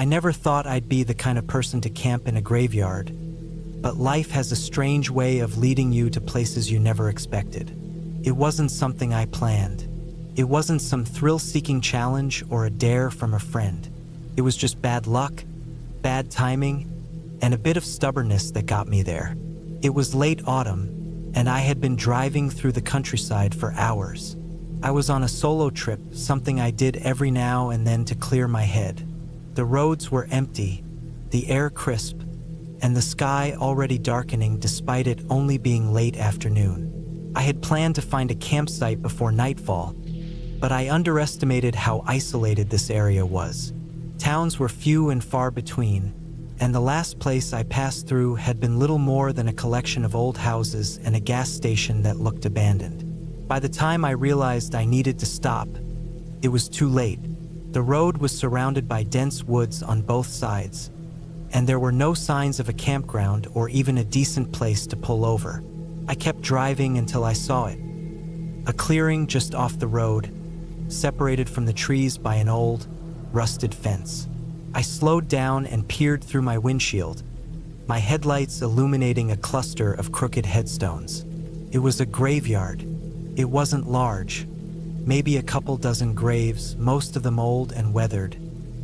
I never thought I'd be the kind of person to camp in a graveyard, but life has a strange way of leading you to places you never expected. It wasn't something I planned. It wasn't some thrill-seeking challenge or a dare from a friend. It was just bad luck, bad timing, and a bit of stubbornness that got me there. It was late autumn, and I had been driving through the countryside for hours. I was on a solo trip, something I did every now and then to clear my head. The roads were empty, the air crisp, and the sky already darkening despite it only being late afternoon. I had planned to find a campsite before nightfall, but I underestimated how isolated this area was. Towns were few and far between, and the last place I passed through had been little more than a collection of old houses and a gas station that looked abandoned. By the time I realized I needed to stop, it was too late. The road was surrounded by dense woods on both sides, and there were no signs of a campground or even a decent place to pull over. I kept driving until I saw it. A clearing just off the road, separated from the trees by an old, rusted fence. I slowed down and peered through my windshield, my headlights illuminating a cluster of crooked headstones. It was a graveyard. It wasn't large, maybe a couple dozen graves, most of them old and weathered.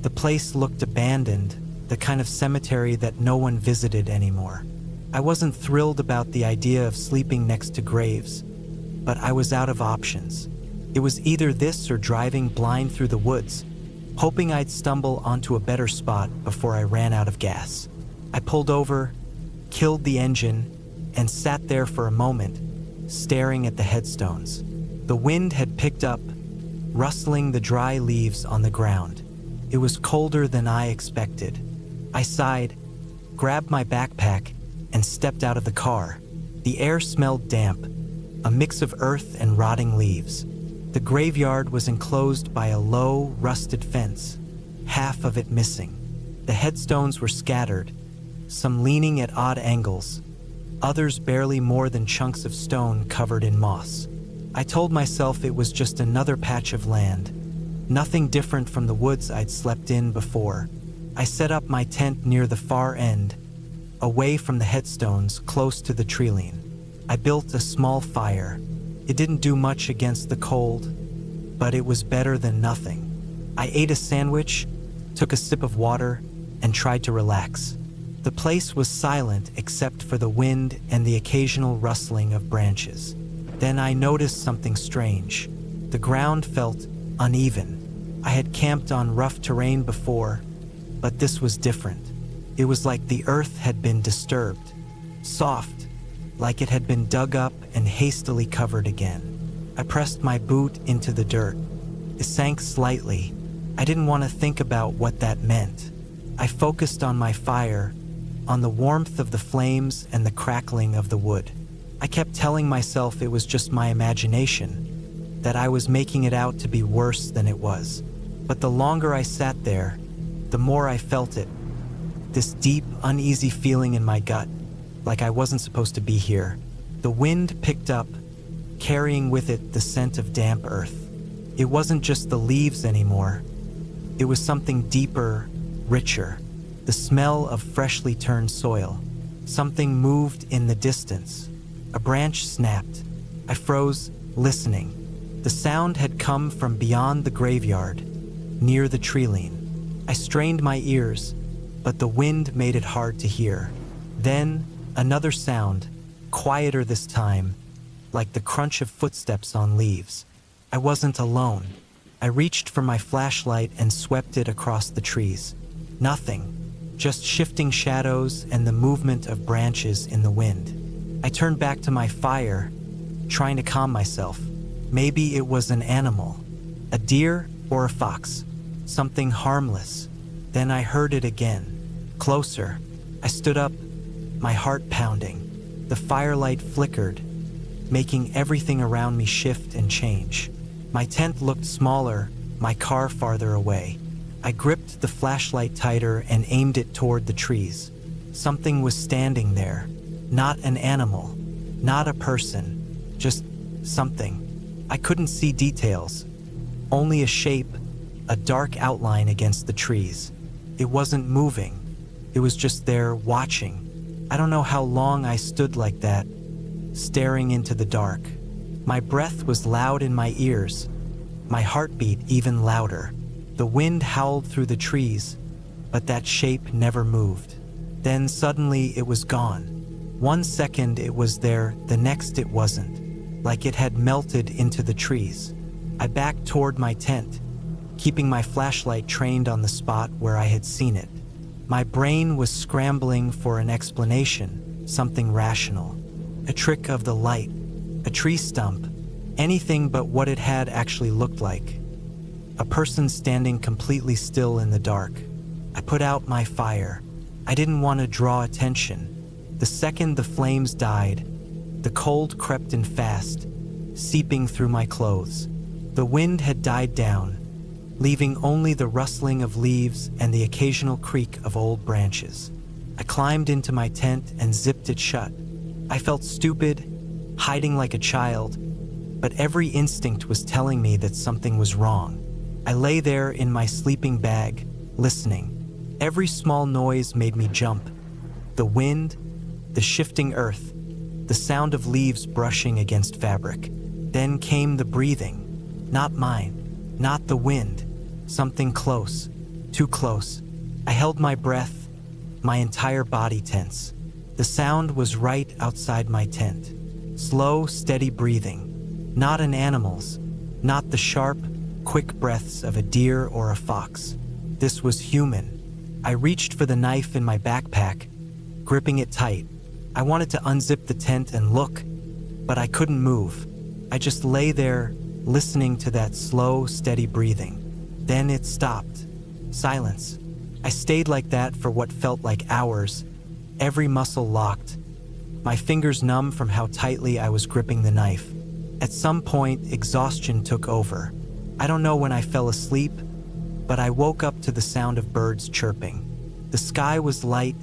The place looked abandoned, the kind of cemetery that no one visited anymore. I wasn't thrilled about the idea of sleeping next to graves, but I was out of options. It was either this or driving blind through the woods, hoping I'd stumble onto a better spot before I ran out of gas. I pulled over, killed the engine, and sat there for a moment, staring at the headstones. The wind had picked up, rustling the dry leaves on the ground. It was colder than I expected. I sighed, grabbed my backpack, and stepped out of the car. The air smelled damp, a mix of earth and rotting leaves. The graveyard was enclosed by a low, rusted fence, half of it missing. The headstones were scattered, some leaning at odd angles, others barely more than chunks of stone covered in moss. I told myself it was just another patch of land, nothing different from the woods I'd slept in before. I set up my tent near the far end, away from the headstones, close to the treeline. I built a small fire. It didn't do much against the cold, but it was better than nothing. I ate a sandwich, took a sip of water, and tried to relax. The place was silent except for the wind and the occasional rustling of branches. Then I noticed something strange. The ground felt uneven. I had camped on rough terrain before, but this was different. It was like the earth had been disturbed, soft, like it had been dug up and hastily covered again. I pressed my boot into the dirt. It sank slightly. I didn't want to think about what that meant. I focused on my fire, on the warmth of the flames and the crackling of the wood. I kept telling myself it was just my imagination, that I was making it out to be worse than it was. But the longer I sat there, the more I felt it. This deep, uneasy feeling in my gut, like I wasn't supposed to be here. The wind picked up, carrying with it the scent of damp earth. It wasn't just the leaves anymore. It was something deeper, richer. The smell of freshly turned soil. Something moved in the distance. A branch snapped. I froze, listening. The sound had come from beyond the graveyard, near the treeline. I strained my ears, but the wind made it hard to hear. Then, another sound, quieter this time, like the crunch of footsteps on leaves. I wasn't alone. I reached for my flashlight and swept it across the trees. Nothing, just shifting shadows and the movement of branches in the wind. I turned back to my fire, trying to calm myself. Maybe it was an animal, a deer or a fox, something harmless. Then I heard it again, closer. I stood up, my heart pounding. The firelight flickered, making everything around me shift and change. My tent looked smaller, my car farther away. I gripped the flashlight tighter and aimed it toward the trees. Something was standing there. Not an animal, not a person, just something. I couldn't see details, only a shape, a dark outline against the trees. It wasn't moving. It was just there, watching. I don't know how long I stood like that, staring into the dark. My breath was loud in my ears, my heartbeat even louder. The wind howled through the trees, but that shape never moved. Then suddenly it was gone. 1 second it was there, the next it wasn't, like it had melted into the trees. I backed toward my tent, keeping my flashlight trained on the spot where I had seen it. My brain was scrambling for an explanation, something rational. A trick of the light, a tree stump, anything but what it had actually looked like. A person standing completely still in the dark. I put out my fire. I didn't want to draw attention. The second the flames died, the cold crept in fast, seeping through my clothes. The wind had died down, leaving only the rustling of leaves and the occasional creak of old branches. I climbed into my tent and zipped it shut. I felt stupid, hiding like a child, but every instinct was telling me that something was wrong. I lay there in my sleeping bag, listening. Every small noise made me jump. The wind, the shifting earth, the sound of leaves brushing against fabric. Then came the breathing. Not mine, not the wind. Something close, too close. I held my breath, my entire body tense. The sound was right outside my tent. Slow, steady breathing. Not an animal's, not the sharp, quick breaths of a deer or a fox. This was human. I reached for the knife in my backpack, gripping it tight. I wanted to unzip the tent and look, but I couldn't move. I just lay there, listening to that slow, steady breathing. Then it stopped. Silence. I stayed like that for what felt like hours, every muscle locked, my fingers numb from how tightly I was gripping the knife. At some point, exhaustion took over. I don't know when I fell asleep, but I woke up to the sound of birds chirping. The sky was light,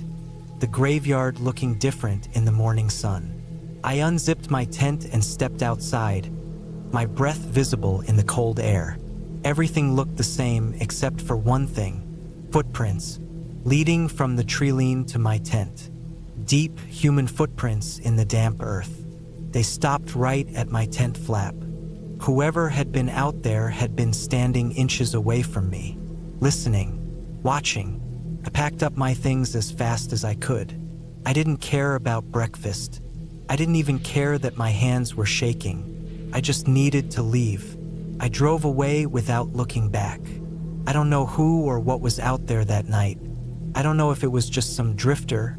the graveyard looking different in the morning sun. I unzipped my tent and stepped outside, my breath visible in the cold air. Everything looked the same except for one thing: footprints, leading from the treeline to my tent. Deep, human footprints in the damp earth. They stopped right at my tent flap. Whoever had been out there had been standing inches away from me, listening, watching. I packed up my things as fast as I could. I didn't care about breakfast. I didn't even care that my hands were shaking. I just needed to leave. I drove away without looking back. I don't know who or what was out there that night. I don't know if it was just some drifter,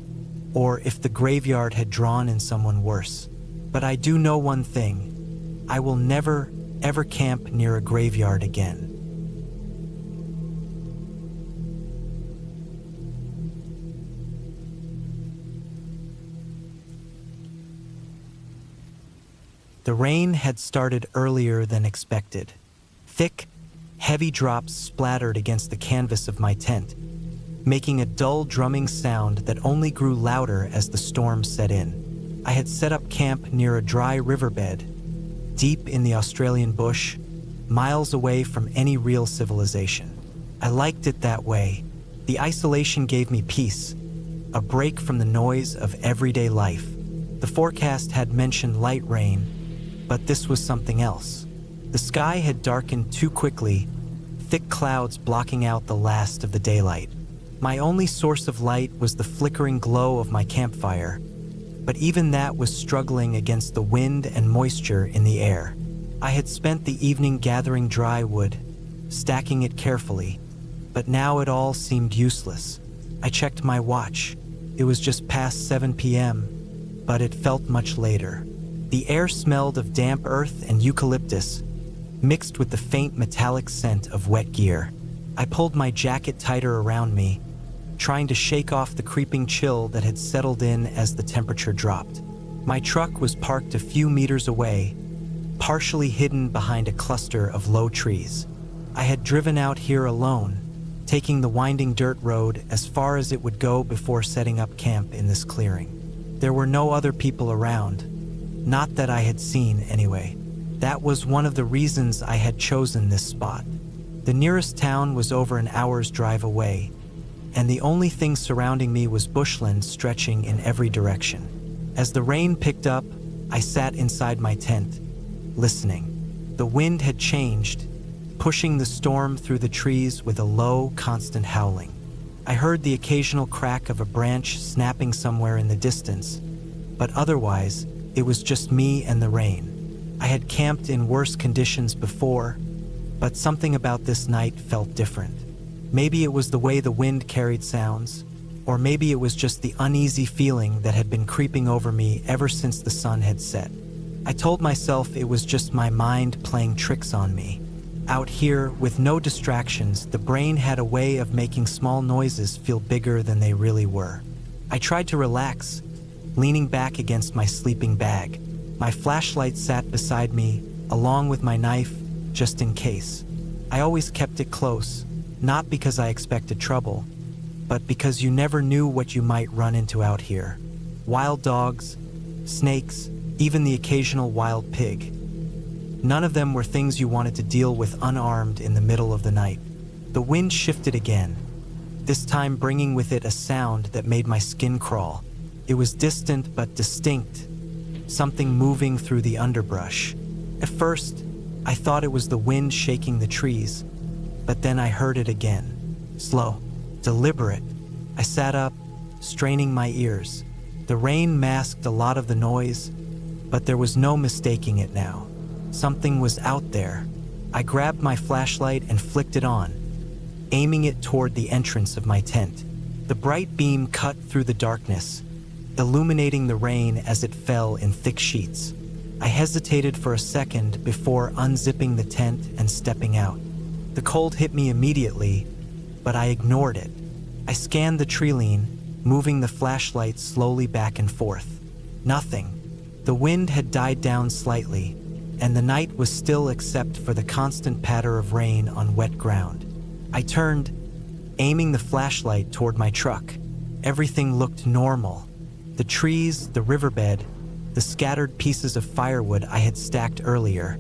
or if the graveyard had drawn in someone worse. But I do know one thing: I will never, ever camp near a graveyard again. The rain had started earlier than expected. Thick, heavy drops splattered against the canvas of my tent, making a dull drumming sound that only grew louder as the storm set in. I had set up camp near a dry riverbed, deep in the Australian bush, miles away from any real civilization. I liked it that way. The isolation gave me peace, a break from the noise of everyday life. The forecast had mentioned light rain, but this was something else. The sky had darkened too quickly, thick clouds blocking out the last of the daylight. My only source of light was the flickering glow of my campfire, but even that was struggling against the wind and moisture in the air. I had spent the evening gathering dry wood, stacking it carefully, but now it all seemed useless. I checked my watch. It was just past 7 p.m., but it felt much later. The air smelled of damp earth and eucalyptus, mixed with the faint metallic scent of wet gear. I pulled my jacket tighter around me, trying to shake off the creeping chill that had settled in as the temperature dropped. My truck was parked a few meters away, partially hidden behind a cluster of low trees. I had driven out here alone, taking the winding dirt road as far as it would go before setting up camp in this clearing. There were no other people around. Not that I had seen, anyway. That was one of the reasons I had chosen this spot. The nearest town was over an hour's drive away, and the only thing surrounding me was bushland stretching in every direction. As the rain picked up, I sat inside my tent, listening. The wind had changed, pushing the storm through the trees with a low, constant howling. I heard the occasional crack of a branch snapping somewhere in the distance, but otherwise, it was just me and the rain. I had camped in worse conditions before, but something about this night felt different. Maybe it was the way the wind carried sounds, or maybe it was just the uneasy feeling that had been creeping over me ever since the sun had set. I told myself it was just my mind playing tricks on me. Out here, with no distractions, the brain had a way of making small noises feel bigger than they really were. I tried to relax, leaning back against my sleeping bag. My flashlight sat beside me, along with my knife, just in case. I always kept it close, not because I expected trouble, but because you never knew what you might run into out here. Wild dogs, snakes, even the occasional wild pig. None of them were things you wanted to deal with unarmed in the middle of the night. The wind shifted again, this time bringing with it a sound that made my skin crawl. It was distant but distinct, something moving through the underbrush. At first, I thought it was the wind shaking the trees, but then I heard it again. Slow, deliberate. I sat up, straining my ears. The rain masked a lot of the noise, but there was no mistaking it now. Something was out there. I grabbed my flashlight and flicked it on, aiming it toward the entrance of my tent. The bright beam cut through the darkness, illuminating the rain as it fell in thick sheets. I hesitated for a second before unzipping the tent and stepping out. The cold hit me immediately, but I ignored it. I scanned the treeline, moving the flashlight slowly back and forth. Nothing. The wind had died down slightly, and the night was still except for the constant patter of rain on wet ground. I turned, aiming the flashlight toward my truck. Everything looked normal. The trees, the riverbed, the scattered pieces of firewood I had stacked earlier.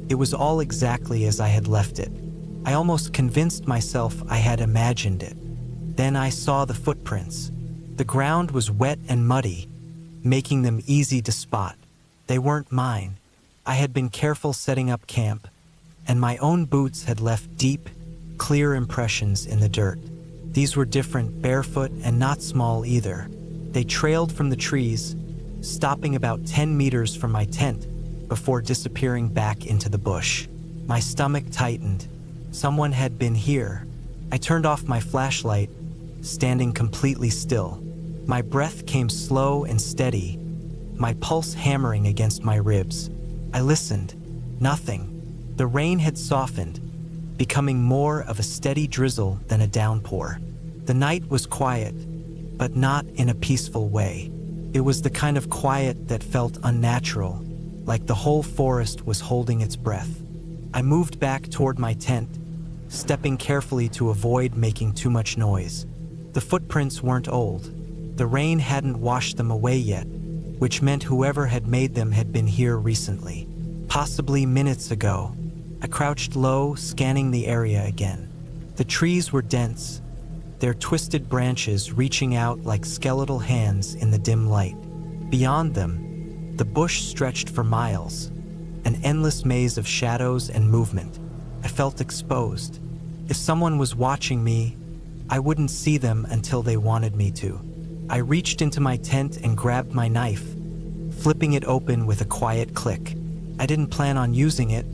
It was all exactly as I had left it. I almost convinced myself I had imagined it. Then I saw the footprints. The ground was wet and muddy, making them easy to spot. They weren't mine. I had been careful setting up camp, and my own boots had left deep, clear impressions in the dirt. These were different, barefoot, and not small either. They trailed from the trees, stopping about 10 meters from my tent before disappearing back into the bush. My stomach tightened. Someone had been here. I turned off my flashlight, standing completely still. My breath came slow and steady, my pulse hammering against my ribs. I listened. Nothing. The rain had softened, becoming more of a steady drizzle than a downpour. The night was quiet, but not in a peaceful way. It was the kind of quiet that felt unnatural, like the whole forest was holding its breath. I moved back toward my tent, stepping carefully to avoid making too much noise. The footprints weren't old. The rain hadn't washed them away yet, which meant whoever had made them had been here recently, possibly minutes ago. I crouched low, scanning the area again. The trees were dense, their twisted branches reaching out like skeletal hands in the dim light. Beyond them, the bush stretched for miles, an endless maze of shadows and movement. I felt exposed. If someone was watching me, I wouldn't see them until they wanted me to. I reached into my tent and grabbed my knife, flipping it open with a quiet click. I didn't plan on using it,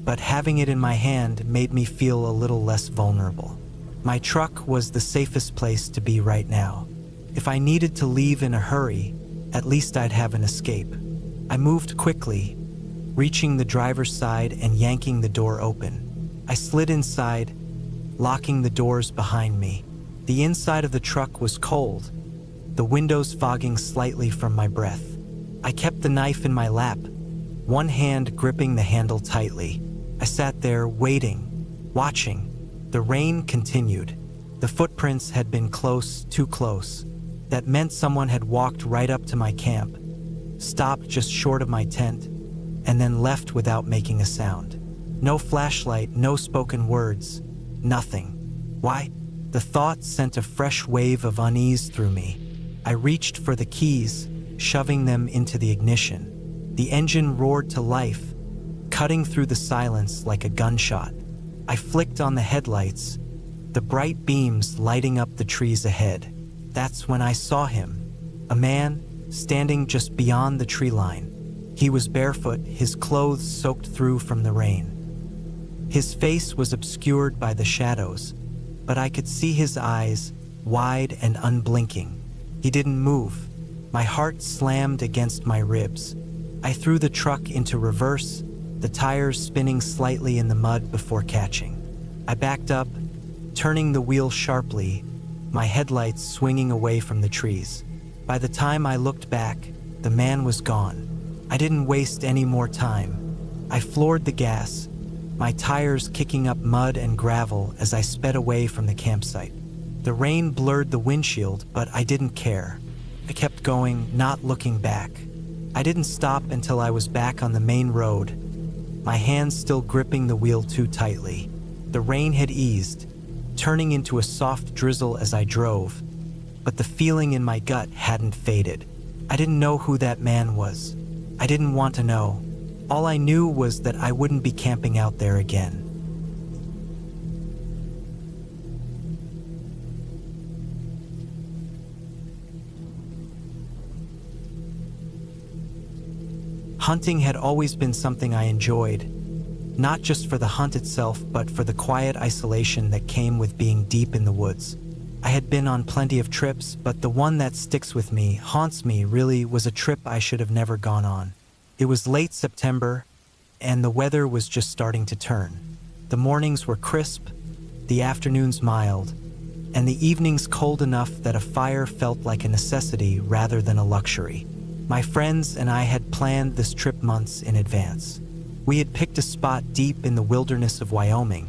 but having it in my hand made me feel a little less vulnerable. My truck was the safest place to be right now. If I needed to leave in a hurry, at least I'd have an escape. I moved quickly, reaching the driver's side and yanking the door open. I slid inside, locking the doors behind me. The inside of the truck was cold, the windows fogging slightly from my breath. I kept the knife in my lap, one hand gripping the handle tightly. I sat there waiting, watching. The rain continued. The footprints had been close, too close. That meant someone had walked right up to my camp, stopped just short of my tent, and then left without making a sound. No flashlight, no spoken words, nothing. Why? The thought sent a fresh wave of unease through me. I reached for the keys, shoving them into the ignition. The engine roared to life, cutting through the silence like a gunshot. I flicked on the headlights, the bright beams lighting up the trees ahead. That's when I saw him, a man standing just beyond the tree line. He was barefoot, his clothes soaked through from the rain. His face was obscured by the shadows, but I could see his eyes, wide and unblinking. He didn't move. My heart slammed against my ribs. I threw the truck into reverse, the tires spinning slightly in the mud before catching. I backed up, turning the wheel sharply, my headlights swinging away from the trees. By the time I looked back, the man was gone. I didn't waste any more time. I floored the gas, my tires kicking up mud and gravel as I sped away from the campsite. The rain blurred the windshield, but I didn't care. I kept going, not looking back. I didn't stop until I was back on the main road, my hands still gripping the wheel too tightly. The rain had eased, turning into a soft drizzle as I drove, but the feeling in my gut hadn't faded. I didn't know who that man was. I didn't want to know. All I knew was that I wouldn't be camping out there again. Hunting had always been something I enjoyed, not just for the hunt itself, but for the quiet isolation that came with being deep in the woods. I had been on plenty of trips, but the one that sticks with me, haunts me really, was a trip I should have never gone on. It was late September, and the weather was just starting to turn. The mornings were crisp, the afternoons mild, and the evenings cold enough that a fire felt like a necessity rather than a luxury. My friends and I had planned this trip months in advance. We had picked a spot deep in the wilderness of Wyoming,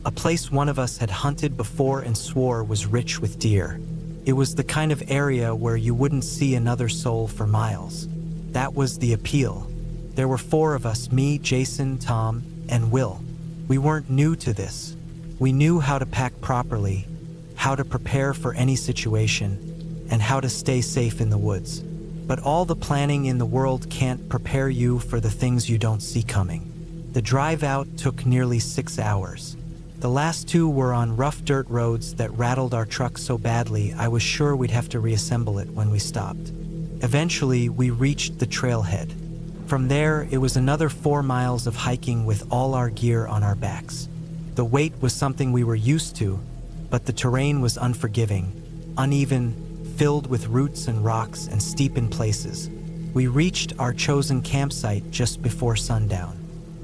a place one of us had hunted before and swore was rich with deer. It was the kind of area where you wouldn't see another soul for miles. That was the appeal. There were 4 of us, me, Jason, Tom, and Will. We weren't new to this. We knew how to pack properly, how to prepare for any situation, and how to stay safe in the woods. But all the planning in the world can't prepare you for the things you don't see coming. The drive out took nearly 6 hours. The last 2 were on rough dirt roads that rattled our truck so badly I was sure we'd have to reassemble it when we stopped. Eventually, we reached the trailhead. From there, it was another 4 miles of hiking with all our gear on our backs. The weight was something we were used to, but the terrain was unforgiving, uneven, filled with roots and rocks and steep in places. We reached our chosen campsite just before sundown.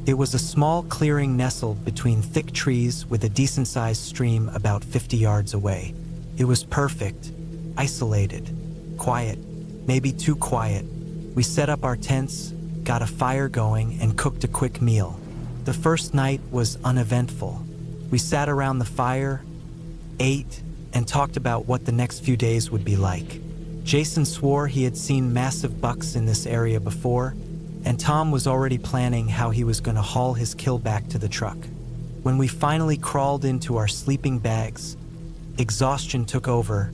It was a small clearing nestled between thick trees with a decent-sized stream about 50 yards away. It was perfect, isolated, quiet, maybe too quiet. We set up our tents, got a fire going, and cooked a quick meal. The first night was uneventful. We sat around the fire, ate, and talked about what the next few days would be like. Jason swore he had seen massive bucks in this area before, and Tom was already planning how he was going to haul his kill back to the truck. When we finally crawled into our sleeping bags, exhaustion took over,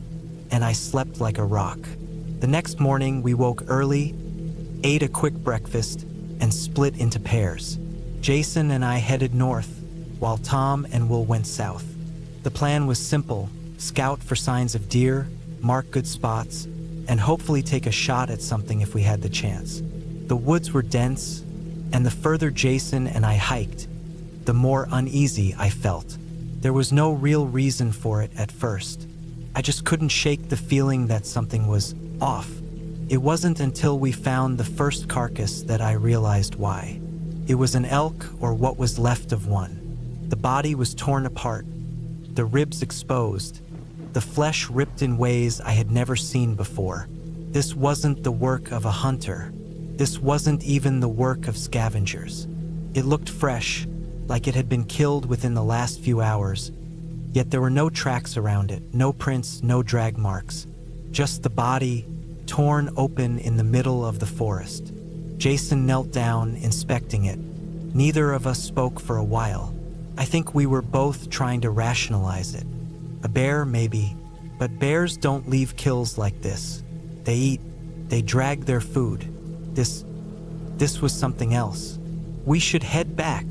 and I slept like a rock. The next morning, we woke early, ate a quick breakfast, and split into pairs. Jason and I headed north, while Tom and Will went south. The plan was simple: scout for signs of deer, mark good spots, and hopefully take a shot at something if we had the chance. The woods were dense, and the further Jason and I hiked, the more uneasy I felt. There was no real reason for it at first. I just couldn't shake the feeling that something was off. It wasn't until we found the first carcass that I realized why. It was an elk, or what was left of one. The body was torn apart, the ribs exposed, the flesh ripped in ways I had never seen before. This wasn't the work of a hunter. This wasn't even the work of scavengers. It looked fresh, like it had been killed within the last few hours, yet there were no tracks around it, no prints, no drag marks. Just the body, torn open in the middle of the forest. Jason knelt down, inspecting it. Neither of us spoke for a while. I think we were both trying to rationalize it. A bear, maybe. But bears don't leave kills like this. They eat. They drag their food. This was something else. We should head back,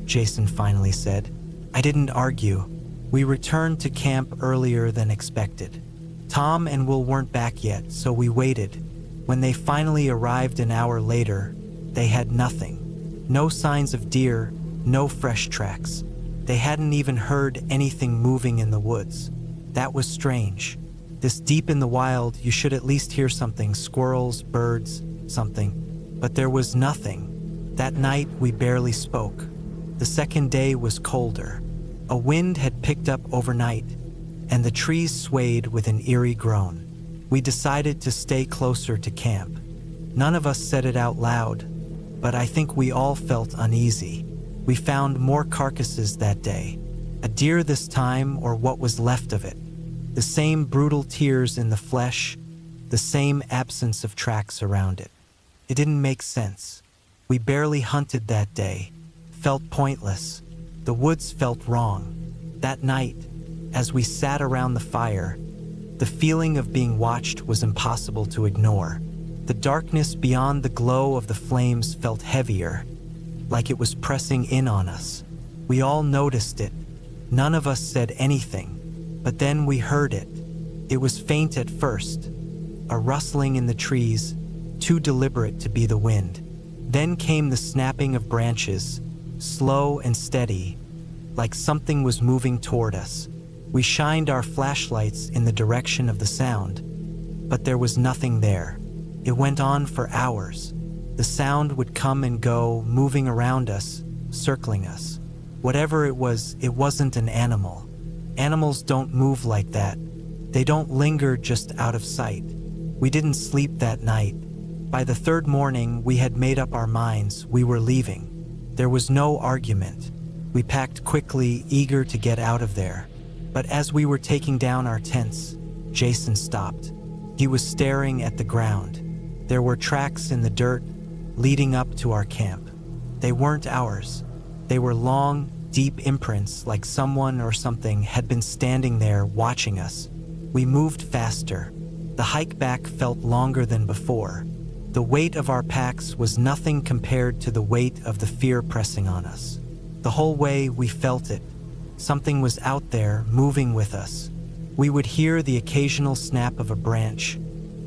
Jason finally said. I didn't argue. We returned to camp earlier than expected. Tom and Will weren't back yet, so we waited. When they finally arrived an hour later, they had nothing. No signs of deer, no fresh tracks. They hadn't even heard anything moving in the woods. That was strange. This deep in the wild, you should at least hear something, squirrels, birds, something. But there was nothing. That night, we barely spoke. The second day was colder. A wind had picked up overnight, and the trees swayed with an eerie groan. We decided to stay closer to camp. None of us said it out loud, but I think we all felt uneasy. We found more carcasses that day. A deer this time, or what was left of it. The same brutal tears in the flesh, the same absence of tracks around it. It didn't make sense. We barely hunted that day. Felt pointless. The woods felt wrong. That night, as we sat around the fire, the feeling of being watched was impossible to ignore. The darkness beyond the glow of the flames felt heavier, like it was pressing in on us. We all noticed it. None of us said anything, but then we heard it. It was faint at first, a rustling in the trees, too deliberate to be the wind. Then came the snapping of branches, slow and steady, like something was moving toward us. We shined our flashlights in the direction of the sound, but there was nothing there. It went on for hours. The sound would come and go, moving around us, circling us. Whatever it was, it wasn't an animal. Animals don't move like that. They don't linger just out of sight. We didn't sleep that night. By the third morning, we had made up our minds. We were leaving. There was no argument. We packed quickly, eager to get out of there. But as we were taking down our tents, Jason stopped. He was staring at the ground. There were tracks in the dirt leading up to our camp. They weren't ours. They were long, deep imprints, like someone or something had been standing there watching us. We moved faster. The hike back felt longer than before. The weight of our packs was nothing compared to the weight of the fear pressing on us. The whole way we felt it. Something was out there, moving with us. We would hear the occasional snap of a branch,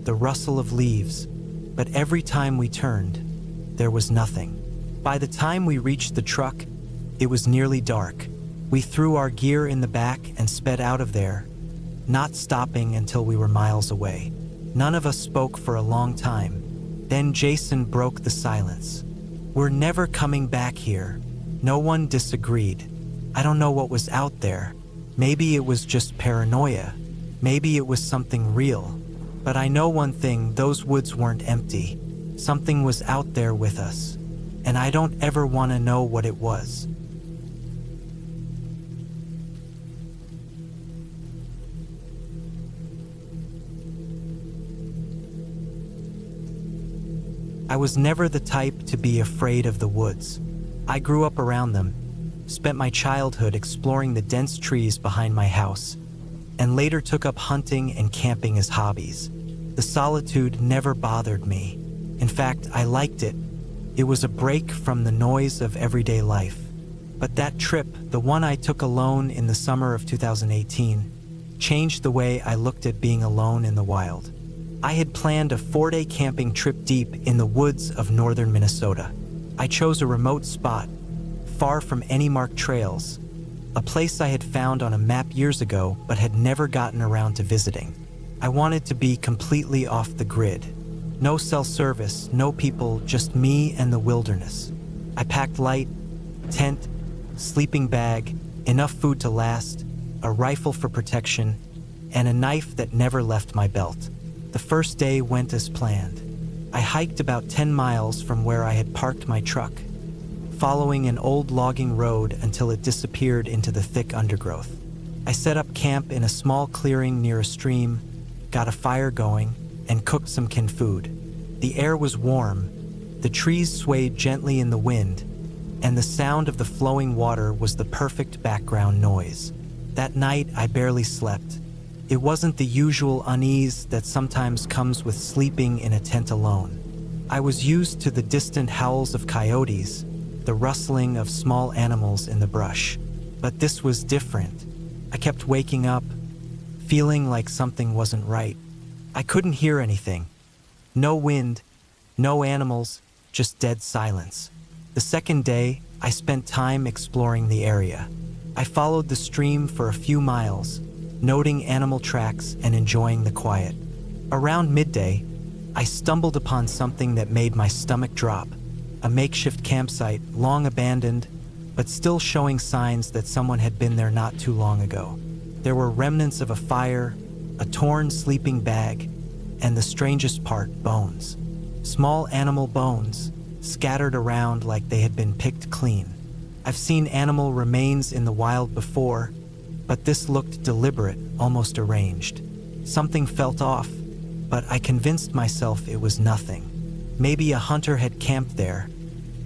the rustle of leaves, but every time we turned, there was nothing. By the time we reached the truck, it was nearly dark. We threw our gear in the back and sped out of there, not stopping until we were miles away. None of us spoke for a long time. Then Jason broke the silence. We're never coming back here. No one disagreed. I don't know what was out there. Maybe it was just paranoia. Maybe it was something real. But I know one thing, those woods weren't empty. Something was out there with us. And I don't ever want to know what it was. I was never the type to be afraid of the woods. I grew up around them, spent my childhood exploring the dense trees behind my house, and later took up hunting and camping as hobbies. The solitude never bothered me. In fact, I liked it. It was a break from the noise of everyday life. But that trip, the one I took alone in the summer of 2018, changed the way I looked at being alone in the wild. I had planned a 4-day camping trip deep in the woods of northern Minnesota. I chose a remote spot, far from any marked trails, a place I had found on a map years ago but had never gotten around to visiting. I wanted to be completely off the grid. No cell service, no people, just me and the wilderness. I packed light, tent, sleeping bag, enough food to last, a rifle for protection, and a knife that never left my belt. The first day went as planned. I hiked about 10 miles from where I had parked my truck, following an old logging road until it disappeared into the thick undergrowth. I set up camp in a small clearing near a stream, got a fire going, and cooked some canned food. The air was warm, the trees swayed gently in the wind, and the sound of the flowing water was the perfect background noise. That night, I barely slept. It wasn't the usual unease that sometimes comes with sleeping in a tent alone. I was used to the distant howls of coyotes, the rustling of small animals in the brush. But this was different. I kept waking up, feeling like something wasn't right. I couldn't hear anything. No wind, no animals, just dead silence. The second day, I spent time exploring the area. I followed the stream for a few miles, noting animal tracks and enjoying the quiet. Around midday, I stumbled upon something that made my stomach drop. A makeshift campsite, long abandoned, but still showing signs that someone had been there not too long ago. There were remnants of a fire, a torn sleeping bag, and the strangest part, bones. Small animal bones, scattered around like they had been picked clean. I've seen animal remains in the wild before, but this looked deliberate, almost arranged. Something felt off, but I convinced myself it was nothing. Maybe a hunter had camped there.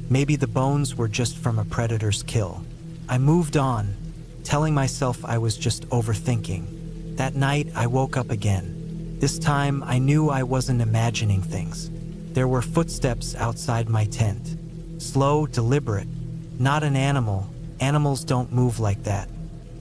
Maybe the bones were just from a predator's kill. I moved on, telling myself I was just overthinking. That night, I woke up again. This time, I knew I wasn't imagining things. There were footsteps outside my tent. Slow, deliberate. Not an animal. Animals don't move like that.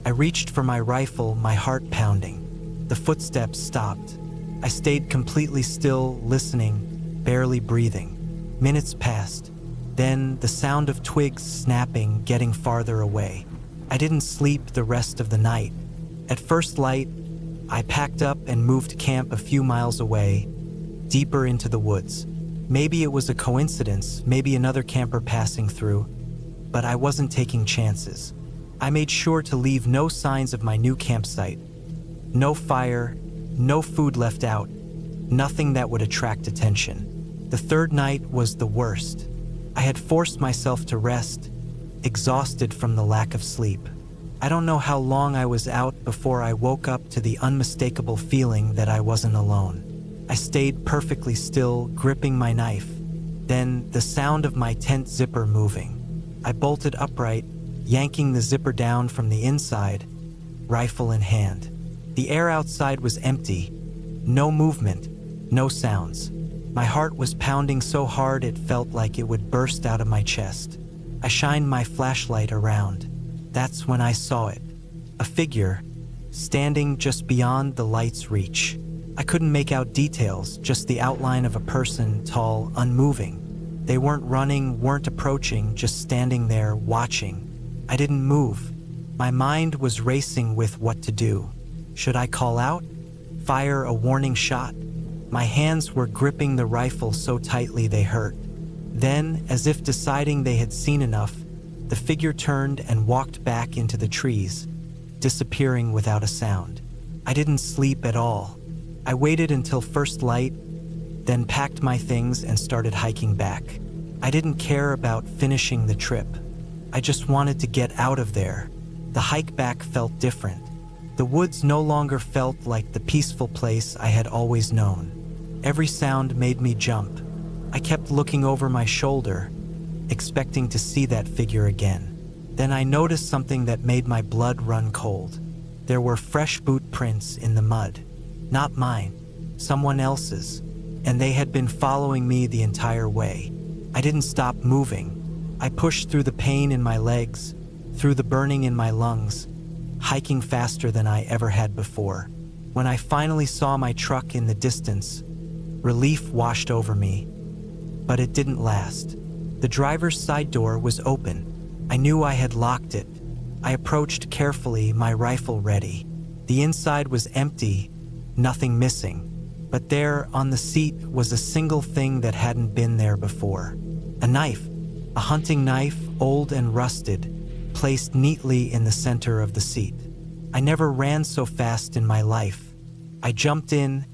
I reached for my rifle, my heart pounding. The footsteps stopped. I stayed completely still, listening, barely breathing. Minutes passed. Then the sound of twigs snapping, getting farther away. I didn't sleep the rest of the night. At first light, I packed up and moved camp a few miles away, deeper into the woods. Maybe it was a coincidence, maybe another camper passing through, but I wasn't taking chances. I made sure to leave no signs of my new campsite. No fire, no food left out, nothing that would attract attention. The third night was the worst. I had forced myself to rest, exhausted from the lack of sleep. I don't know how long I was out before I woke up to the unmistakable feeling that I wasn't alone. I stayed perfectly still, gripping my knife. Then the sound of my tent zipper moving. I bolted upright, yanking the zipper down from the inside, rifle in hand. The air outside was empty. No movement, no sounds. My heart was pounding so hard it felt like it would burst out of my chest. I shined my flashlight around. That's when I saw it. A figure, standing just beyond the light's reach. I couldn't make out details, just the outline of a person, tall, unmoving. They weren't running, weren't approaching, just standing there, watching. I didn't move. My mind was racing with what to do. Should I call out? Fire a warning shot? My hands were gripping the rifle so tightly they hurt. Then, as if deciding they had seen enough, the figure turned and walked back into the trees, disappearing without a sound. I didn't sleep at all. I waited until first light, then packed my things and started hiking back. I didn't care about finishing the trip. I just wanted to get out of there. The hike back felt different. The woods no longer felt like the peaceful place I had always known. Every sound made me jump. I kept looking over my shoulder, expecting to see that figure again. Then I noticed something that made my blood run cold. There were fresh boot prints in the mud. Not mine, someone else's, and they had been following me the entire way. I didn't stop moving. I pushed through the pain in my legs, through the burning in my lungs, hiking faster than I ever had before. When I finally saw my truck in the distance, relief washed over me, but it didn't last. The driver's side door was open. I knew I had locked it. I approached carefully, my rifle ready. The inside was empty, nothing missing. But there, on the seat, was a single thing that hadn't been there before. A knife, a hunting knife, old and rusted, placed neatly in the center of the seat. I never ran so fast in my life. I jumped in,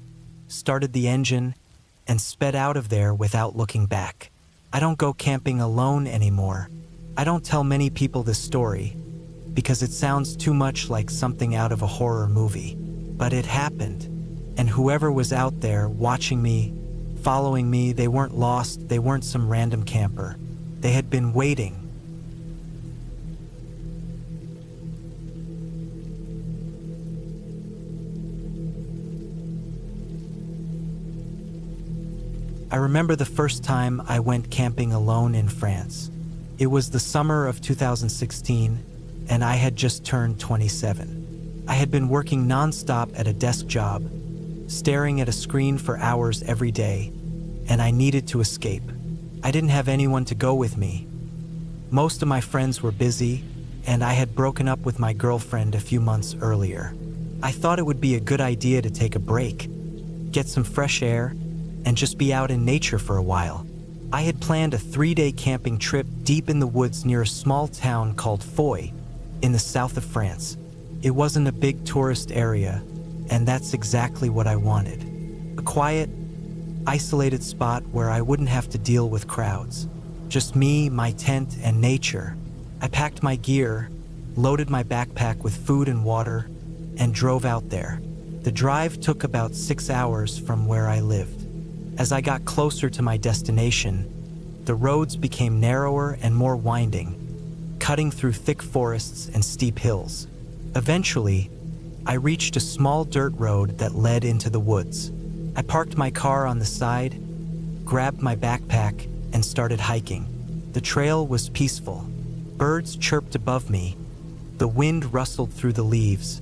started the engine, and sped out of there without looking back. I don't go camping alone anymore. I don't tell many people this story, because it sounds too much like something out of a horror movie. But it happened, and whoever was out there watching me, following me, they weren't lost, they weren't some random camper. They had been waiting. I remember the first time I went camping alone in France. It was the summer of 2016, and I had just turned 27. I had been working nonstop at a desk job, staring at a screen for hours every day, and I needed to escape. I didn't have anyone to go with me. Most of my friends were busy, and I had broken up with my girlfriend a few months earlier. I thought it would be a good idea to take a break, get some fresh air, and just be out in nature for a while. I had planned a 3-day camping trip deep in the woods near a small town called Foy, in the south of France. It wasn't a big tourist area, and that's exactly what I wanted. A quiet, isolated spot where I wouldn't have to deal with crowds. Just me, my tent, and nature. I packed my gear, loaded my backpack with food and water, and drove out there. The drive took about 6 hours from where I lived. As I got closer to my destination, the roads became narrower and more winding, cutting through thick forests and steep hills. Eventually, I reached a small dirt road that led into the woods. I parked my car on the side, grabbed my backpack, and started hiking. The trail was peaceful. Birds chirped above me, the wind rustled through the leaves,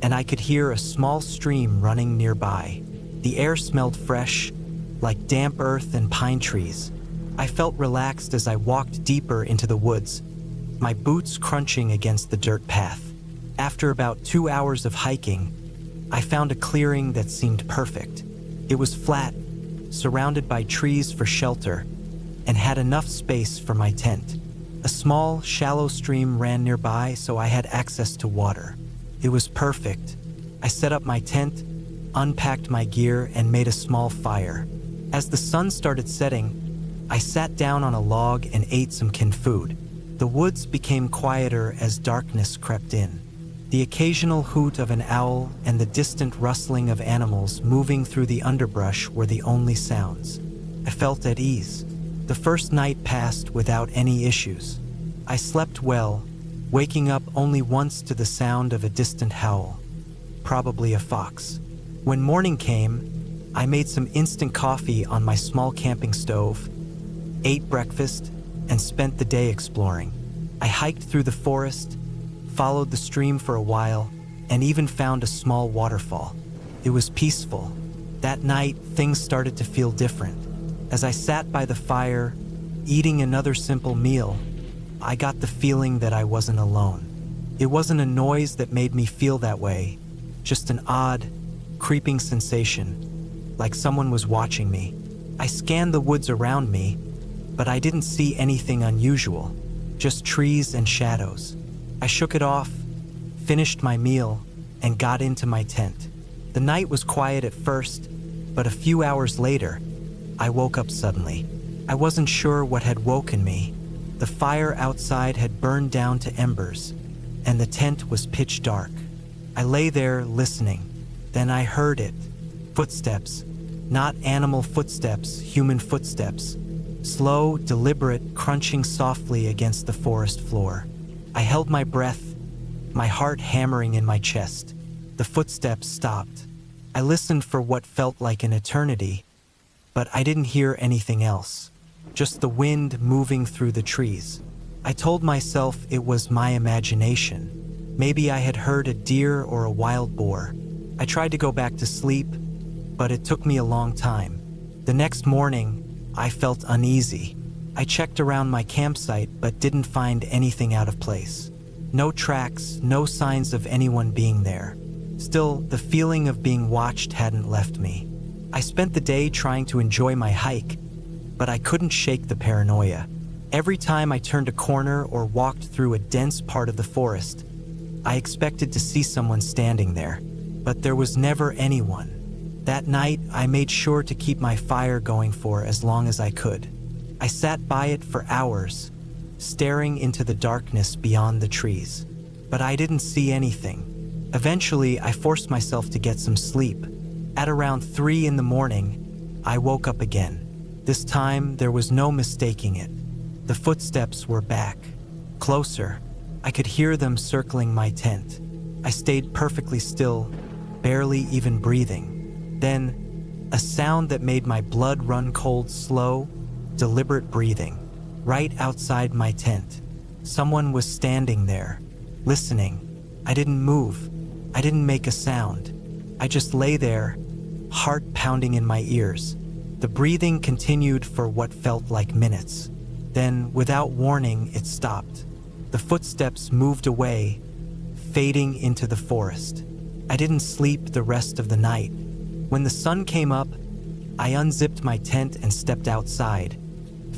and I could hear a small stream running nearby. The air smelled fresh, like damp earth and pine trees. I felt relaxed as I walked deeper into the woods, my boots crunching against the dirt path. After about 2 hours of hiking, I found a clearing that seemed perfect. It was flat, surrounded by trees for shelter, and had enough space for my tent. A small, shallow stream ran nearby, so I had access to water. It was perfect. I set up my tent, unpacked my gear, and made a small fire. As the sun started setting, I sat down on a log and ate some canned food. The woods became quieter as darkness crept in. The occasional hoot of an owl and the distant rustling of animals moving through the underbrush were the only sounds. I felt at ease. The first night passed without any issues. I slept well, waking up only once to the sound of a distant howl, probably a fox. When morning came, I made some instant coffee on my small camping stove, ate breakfast, and spent the day exploring. I hiked through the forest, followed the stream for a while, and even found a small waterfall. It was peaceful. That night, things started to feel different. As I sat by the fire, eating another simple meal, I got the feeling that I wasn't alone. It wasn't a noise that made me feel that way, just an odd, creeping sensation, like someone was watching me. I scanned the woods around me, but I didn't see anything unusual, just trees and shadows. I shook it off, finished my meal, and got into my tent. The night was quiet at first, but a few hours later, I woke up suddenly. I wasn't sure what had woken me. The fire outside had burned down to embers, and the tent was pitch dark. I lay there listening. Then I heard it. Footsteps. Not animal footsteps, human footsteps. Slow, deliberate, crunching softly against the forest floor. I held my breath, my heart hammering in my chest. The footsteps stopped. I listened for what felt like an eternity, but I didn't hear anything else. Just the wind moving through the trees. I told myself it was my imagination. Maybe I had heard a deer or a wild boar. I tried to go back to sleep, but it took me a long time. The next morning, I felt uneasy. I checked around my campsite but didn't find anything out of place. No tracks, no signs of anyone being there. Still, the feeling of being watched hadn't left me. I spent the day trying to enjoy my hike, but I couldn't shake the paranoia. Every time I turned a corner or walked through a dense part of the forest, I expected to see someone standing there, but there was never anyone. That night, I made sure to keep my fire going for as long as I could. I sat by it for hours, staring into the darkness beyond the trees. But I didn't see anything. Eventually, I forced myself to get some sleep. At around 3 in the morning, I woke up again. This time, there was no mistaking it. The footsteps were back, closer. I could hear them circling my tent. I stayed perfectly still, barely even breathing. Then, A sound that made my blood run cold, slow, deliberate breathing, right outside my tent. Someone was standing there, listening. I didn't move. I didn't make a sound. I just lay there, heart pounding in my ears. The breathing continued for what felt like minutes. Then, without warning, it stopped. The footsteps moved away, fading into the forest. I didn't sleep the rest of the night. When the sun came up, I unzipped my tent and stepped outside,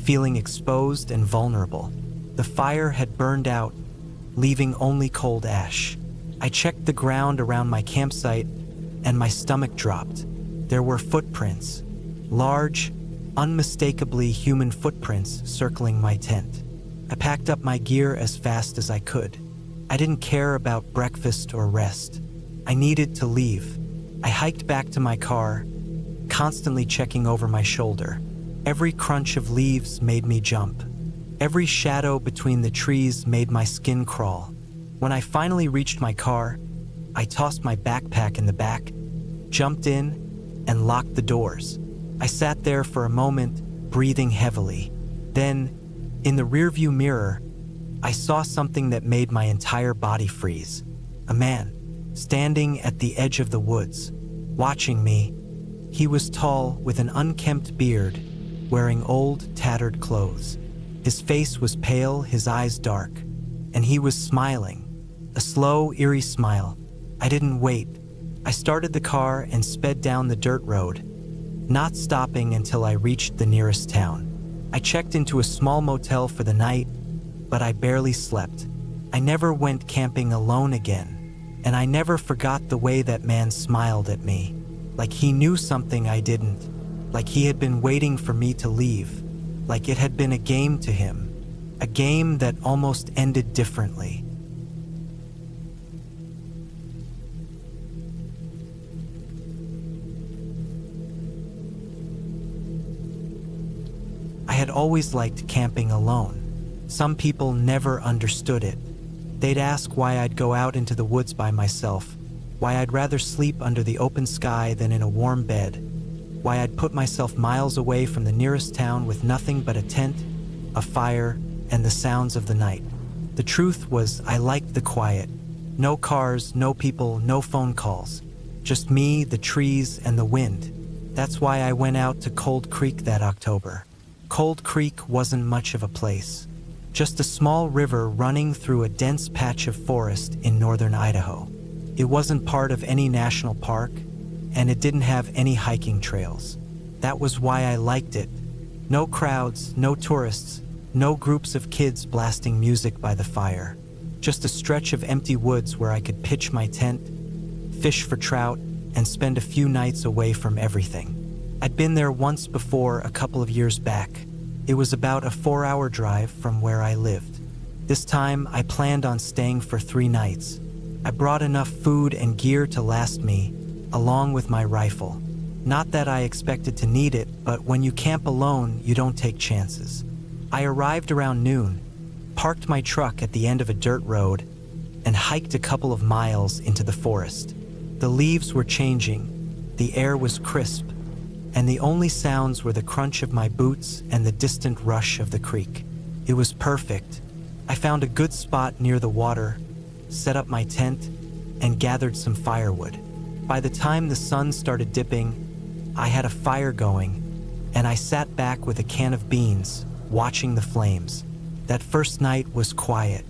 feeling exposed and vulnerable. The fire had burned out, leaving only cold ash. I checked the ground around my campsite, and my stomach dropped. There were footprints, large, unmistakably human footprints circling my tent. I packed up my gear as fast as I could. I didn't care about breakfast or rest. I needed to leave. I hiked back to my car, constantly checking over my shoulder. Every crunch of leaves made me jump. Every shadow between the trees made my skin crawl. When I finally reached my car, I tossed my backpack in the back, jumped in, and locked the doors. I sat there for a moment, breathing heavily. Then, in the rearview mirror, I saw something that made my entire body freeze. A man, standing at the edge of the woods, watching me. He was tall, with an unkempt beard, wearing old, tattered clothes. His face was pale, his eyes dark, and he was smiling. A slow, eerie smile. I didn't wait. I started the car and sped down the dirt road, not stopping until I reached the nearest town. I checked into a small motel for the night, but I barely slept. I never went camping alone again, and I never forgot the way that man smiled at me, like he knew something I didn't, like he had been waiting for me to leave, like it had been a game to him, a game that almost ended differently. I had always liked camping alone. Some people never understood it. They'd ask why I'd go out into the woods by myself, why I'd rather sleep under the open sky than in a warm bed, why I'd put myself miles away from the nearest town with nothing but a tent, a fire, and the sounds of the night. The truth was, I liked the quiet. No cars, no people, no phone calls. Just me, the trees, and the wind. That's why I went out to Cold Creek that October. Cold Creek wasn't much of a place. Just a small river running through a dense patch of forest in northern Idaho. It wasn't part of any national park, and it didn't have any hiking trails. That was why I liked it. No crowds, no tourists, no groups of kids blasting music by the fire. Just a stretch of empty woods where I could pitch my tent, fish for trout, and spend a few nights away from everything. I'd been there once before, a couple of years back. It was about a 4-hour drive from where I lived. This time, I planned on staying for 3 nights. I brought enough food and gear to last me, along with my rifle. Not that I expected to need it, but when you camp alone, you don't take chances. I arrived around noon, parked my truck at the end of a dirt road, and hiked a couple of miles into the forest. The leaves were changing, the air was crisp, and the only sounds were the crunch of my boots and the distant rush of the creek. It was perfect. I found a good spot near the water, set up my tent, and gathered some firewood. By the time the sun started dipping, I had a fire going, and I sat back with a can of beans, watching the flames. That first night was quiet,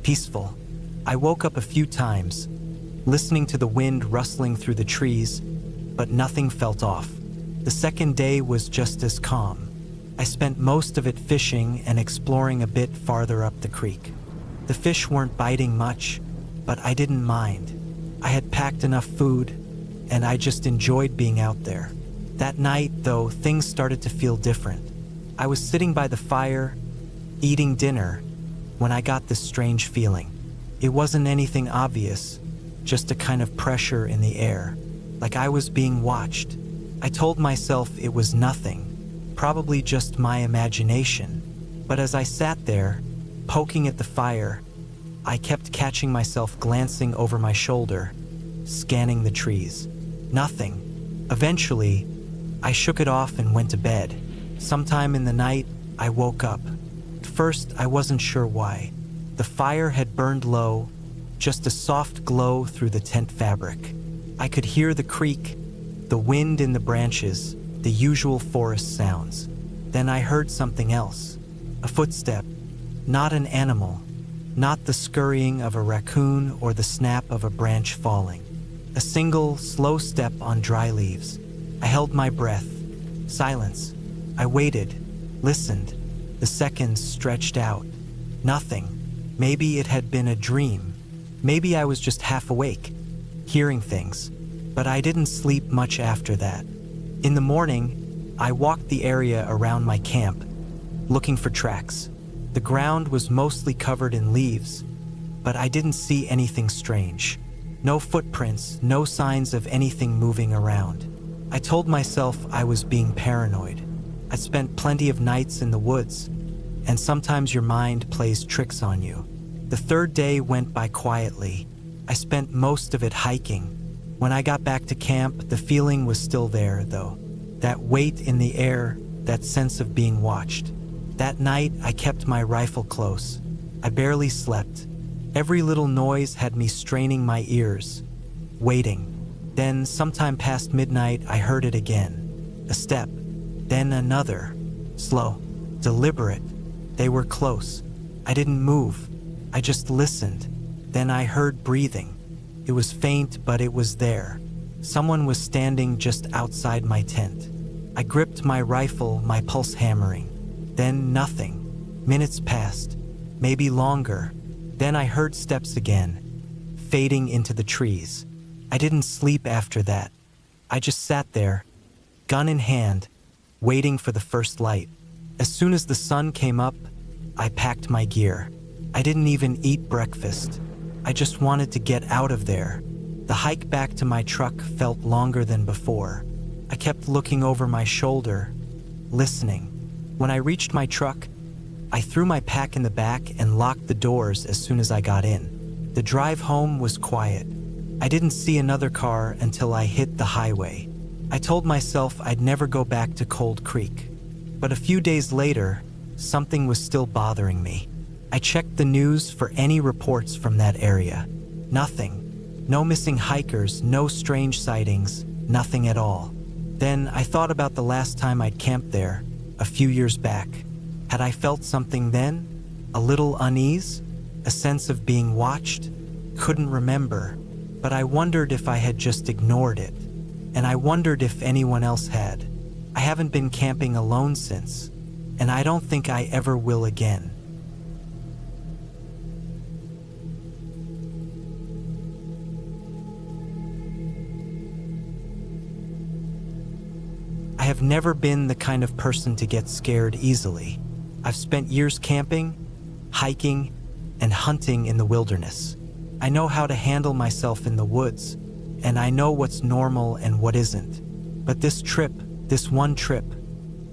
peaceful. I woke up a few times, listening to the wind rustling through the trees, but nothing felt off. The second day was just as calm. I spent most of it fishing and exploring a bit farther up the creek. The fish weren't biting much, but I didn't mind. I had packed enough food, and I just enjoyed being out there. That night, though, things started to feel different. I was sitting by the fire, eating dinner, when I got this strange feeling. It wasn't anything obvious, just a kind of pressure in the air, like I was being watched. I told myself it was nothing, probably just my imagination. But as I sat there, poking at the fire, I kept catching myself glancing over my shoulder, scanning the trees. Nothing. Eventually, I shook it off and went to bed. Sometime in the night, I woke up. At first, I wasn't sure why. The fire had burned low, just a soft glow through the tent fabric. I could hear the creak, the wind in the branches, the usual forest sounds. Then I heard something else. A footstep. Not an animal. Not the scurrying of a raccoon or the snap of a branch falling. A single, slow step on dry leaves. I held my breath. Silence. I waited, listened. The seconds stretched out. Nothing. Maybe it had been a dream. Maybe I was just half awake, hearing things. But I didn't sleep much after that. In the morning, I walked the area around my camp, looking for tracks. The ground was mostly covered in leaves, but I didn't see anything strange. No footprints, no signs of anything moving around. I told myself I was being paranoid. I spent plenty of nights in the woods, and sometimes your mind plays tricks on you. The third day went by quietly. I spent most of it hiking. When I got back to camp, the feeling was still there, though. That weight in the air, that sense of being watched. That night, I kept my rifle close. I barely slept. Every little noise had me straining my ears, waiting. Then, sometime past midnight, I heard it again. A step, then another. Slow, deliberate. They were close. I didn't move. I just listened. Then I heard breathing. It was faint, but it was there. Someone was standing just outside my tent. I gripped my rifle, my pulse hammering. Then nothing. Minutes passed, maybe longer. Then I heard steps again, fading into the trees. I didn't sleep after that. I just sat there, gun in hand, waiting for the first light. As soon as the sun came up, I packed my gear. I didn't even eat breakfast. I just wanted to get out of there. The hike back to my truck felt longer than before. I kept looking over my shoulder, listening. When I reached my truck, I threw my pack in the back and locked the doors as soon as I got in. The drive home was quiet. I didn't see another car until I hit the highway. I told myself I'd never go back to Cold Creek. But a few days later, something was still bothering me. I checked the news for any reports from that area. Nothing. No missing hikers, no strange sightings, nothing at all. Then I thought about the last time I'd camped there, a few years back. Had I felt something then? A little unease? A sense of being watched? Couldn't remember, but I wondered if I had just ignored it. And I wondered if anyone else had. I haven't been camping alone since, and I don't think I ever will again. I have never been the kind of person to get scared easily. I've spent years camping, hiking, and hunting in the wilderness. I know how to handle myself in the woods, and I know what's normal and what isn't. But this one trip,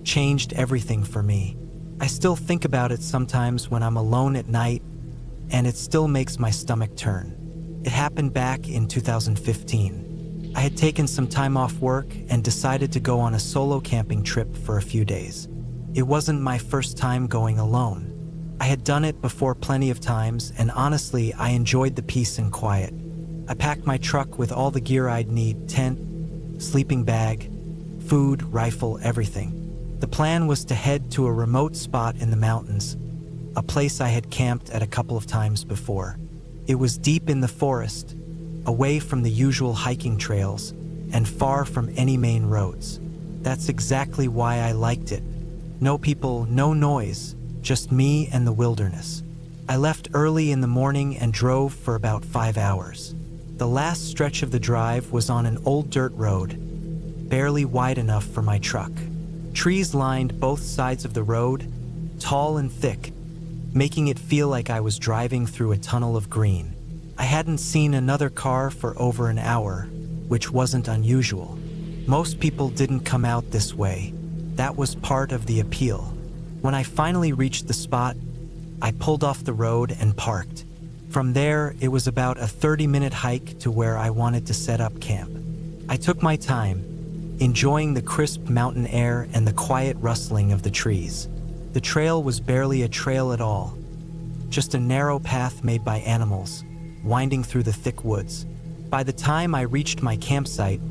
changed everything for me. I still think about it sometimes when I'm alone at night, and it still makes my stomach turn. It happened back in 2015. I had taken some time off work and decided to go on a solo camping trip for a few days. It wasn't my first time going alone. I had done it before plenty of times, and honestly, I enjoyed the peace and quiet. I packed my truck with all the gear I'd need: tent, sleeping bag, food, rifle, everything. The plan was to head to a remote spot in the mountains, a place I had camped at a couple of times before. It was deep in the forest, away from the usual hiking trails, and far from any main roads. That's exactly why I liked it. No people, no noise, just me and the wilderness. I left early in the morning and drove for about 5 hours. The last stretch of the drive was on an old dirt road, barely wide enough for my truck. Trees lined both sides of the road, tall and thick, making it feel like I was driving through a tunnel of green. I hadn't seen another car for over an hour, which wasn't unusual. Most people didn't come out this way. That was part of the appeal. When I finally reached the spot, I pulled off the road and parked. From there, it was about a 30-minute hike to where I wanted to set up camp. I took my time, enjoying the crisp mountain air and the quiet rustling of the trees. The trail was barely a trail at all, just a narrow path made by animals, winding through the thick woods. By the time I reached my campsite,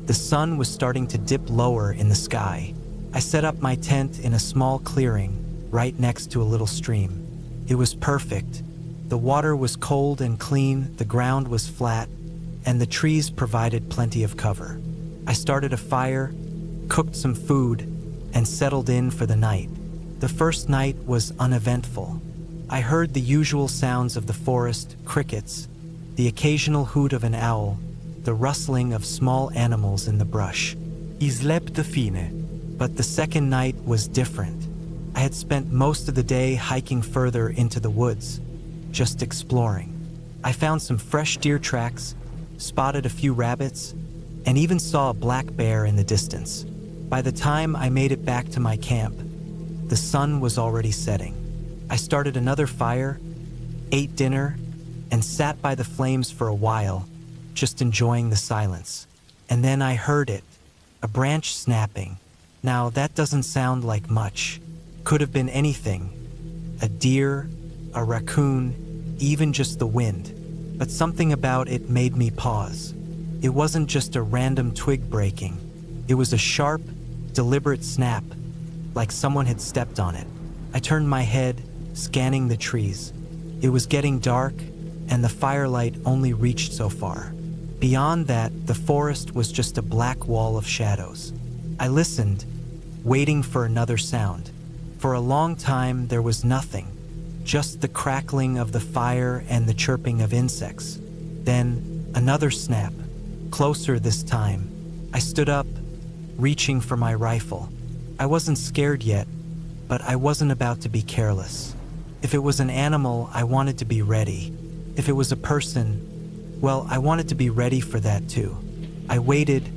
the sun was starting to dip lower in the sky. I set up my tent in a small clearing, right next to a little stream. It was perfect. The water was cold and clean, the ground was flat, and the trees provided plenty of cover. I started a fire, cooked some food, and settled in for the night. The first night was uneventful. I heard the usual sounds of the forest, crickets, the occasional hoot of an owl, the rustling of small animals in the brush. I slept fine. But the second night was different. I had spent most of the day hiking further into the woods, just exploring. I found some fresh deer tracks, spotted a few rabbits, and even saw a black bear in the distance. By the time I made it back to my camp, the sun was already setting. I started another fire, ate dinner, and sat by the flames for a while, just enjoying the silence. And then I heard it, a branch snapping. Now that doesn't sound like much. Could have been anything. A deer, a raccoon, even just the wind. But something about it made me pause. It wasn't just a random twig breaking. It was a sharp, deliberate snap, like someone had stepped on it. I turned my head, scanning the trees. It was getting dark, and the firelight only reached so far. Beyond that, the forest was just a black wall of shadows. I listened, waiting for another sound. For a long time, there was nothing, just the crackling of the fire and the chirping of insects. Then, another snap, closer this time. I stood up, reaching for my rifle. I wasn't scared yet, but I wasn't about to be careless. If it was an animal, I wanted to be ready. If it was a person, well, I wanted to be ready for that too. I waited,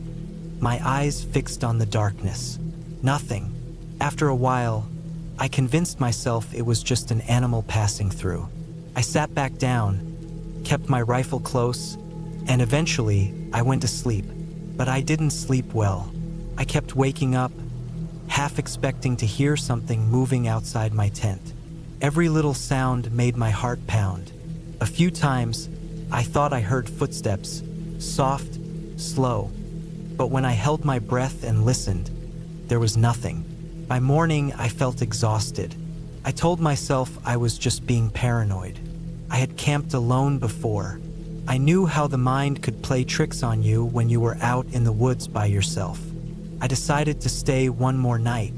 my eyes fixed on the darkness. Nothing. After a while, I convinced myself it was just an animal passing through. I sat back down, kept my rifle close, and eventually I went to sleep. But I didn't sleep well. I kept waking up, half expecting to hear something moving outside my tent. Every little sound made my heart pound. A few times, I thought I heard footsteps, soft, slow. But when I held my breath and listened, there was nothing. By morning, I felt exhausted. I told myself I was just being paranoid. I had camped alone before. I knew how the mind could play tricks on you when you were out in the woods by yourself. I decided to stay one more night.